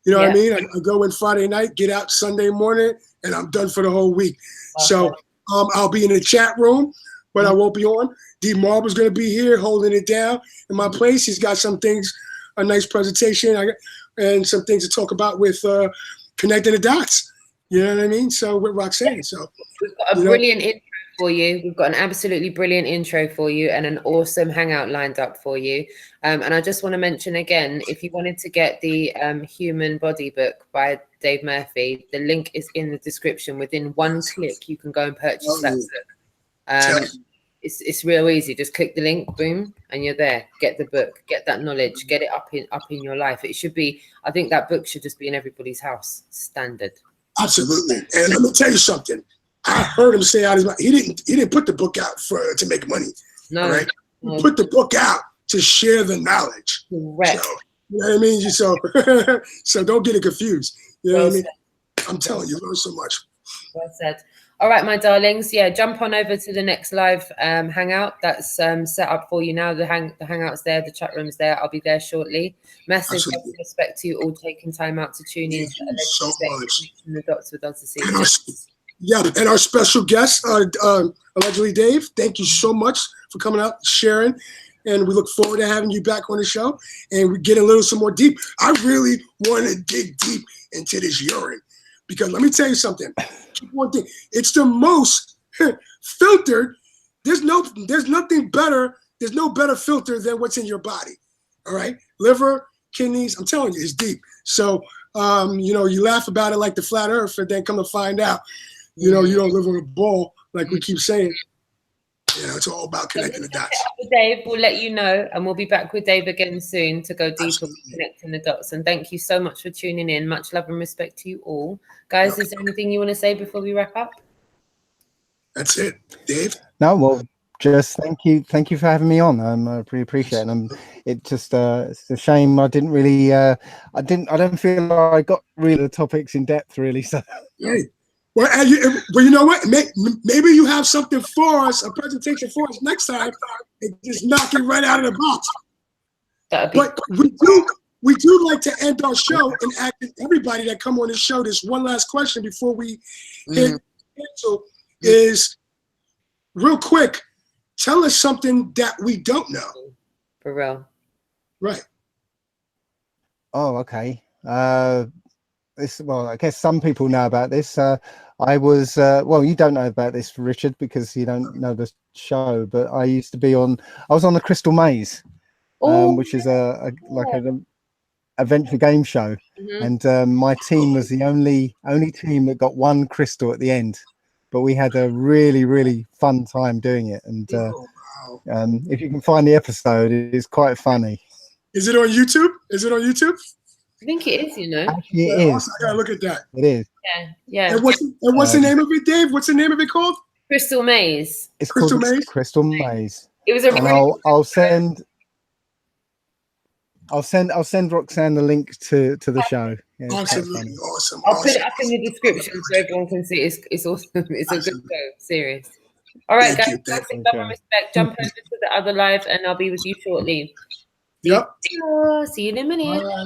You know what I mean? I go in Friday night, get out Sunday morning, and I'm done for the whole week. Okay. So I'll be in the chat room, but I won't be on. D Marble's going to be here holding it down in my place. He's got some things, a nice presentation, and some things to talk about with connecting the dots. You know what I mean? So with Roxanne. So
we've got a brilliant intro for you. We've got an absolutely brilliant intro for you and an awesome hangout lined up for you. And I just want to mention again, if you wanted to get the Human Body book by Dave Murphy, the link is in the description. Within one click, you can go and purchase that book. It's real easy. Just click the link, boom, and you're there. Get the book, get that knowledge, get it up in your life. It should be. I think that book should just be in everybody's house, standard.
Absolutely. And let me tell you something. I heard him say out his mouth, he didn't put the book out to make money. No. Right? No. He put the book out to share the knowledge.
Correct.
So, you know what I mean? So so don't get it confused. You know what I mean? I'm telling you, learn so much.
Well said. All right, my darlings. Yeah, jump on over to the next live hangout. That's set up for you now. The hangout's there, the chat room's there. I'll be there shortly. Massive respect to you all taking time out to tune in.
Thank you so much.
The dots with us this evening.
Yeah, and our special guest, Allegedly Dave, thank you so much for coming out, sharing, and we look forward to having you back on the show, and we get a little some more deep. I really want to dig deep into this urine, because let me tell you something. One thing, it's the most filtered. There's nothing better. There's no better filter than what's in your body. All right, liver, kidneys. I'm telling you, it's deep. So, you know, you laugh about it like the flat Earth, and then come to find out, you know, you don't live on a ball like we keep saying. Yeah, it's all about connecting the dots.
Dave, we'll let you know, and we'll be back with Dave again soon to go deeper with connecting the dots. And thank you so much for tuning in. Much love and respect to you all. Guys, is there anything you want to say before we wrap up?
That's it. Dave?
No, well, just thank you for having me on. I really appreciate it. It just it's a shame I didn't really I don't feel like I got really the topics in depth really. So
hey. Well, you know what? Maybe you have something for us, a presentation for us next time, and just knock it right out of the box. But we do like to end our show and ask everybody that come on this show this one last question before we hit cancel is, real quick, tell us something that we don't know.
For real.
Right.
Oh, okay. Well, I guess some people know about this. I was, well, you don't know about this, Richard, because you don't know the show, but I was on the Crystal Maze, which is like an adventure game show. And my team was the only team that got one crystal at the end, but we had a really, really fun time doing it. And if you can find the episode, it is quite funny.
Is it on YouTube?
I think it is, you know.
Actually, it is.
I gotta look at that.
It is.
Yeah.
And what's the name of it, Dave? What's the name of it called?
Crystal Maze.
It's
Crystal
called
Maze?
Crystal Maze.
It was a
and I'll send Roxanne the link to the show. Yeah,
absolutely awesome.
I'll put it up in the description so everyone can see. It's awesome. It's a good show. Serious. All right, guys. Love and respect. Jump over to the other live, and I'll be with you shortly.
Yep.
See you in a minute.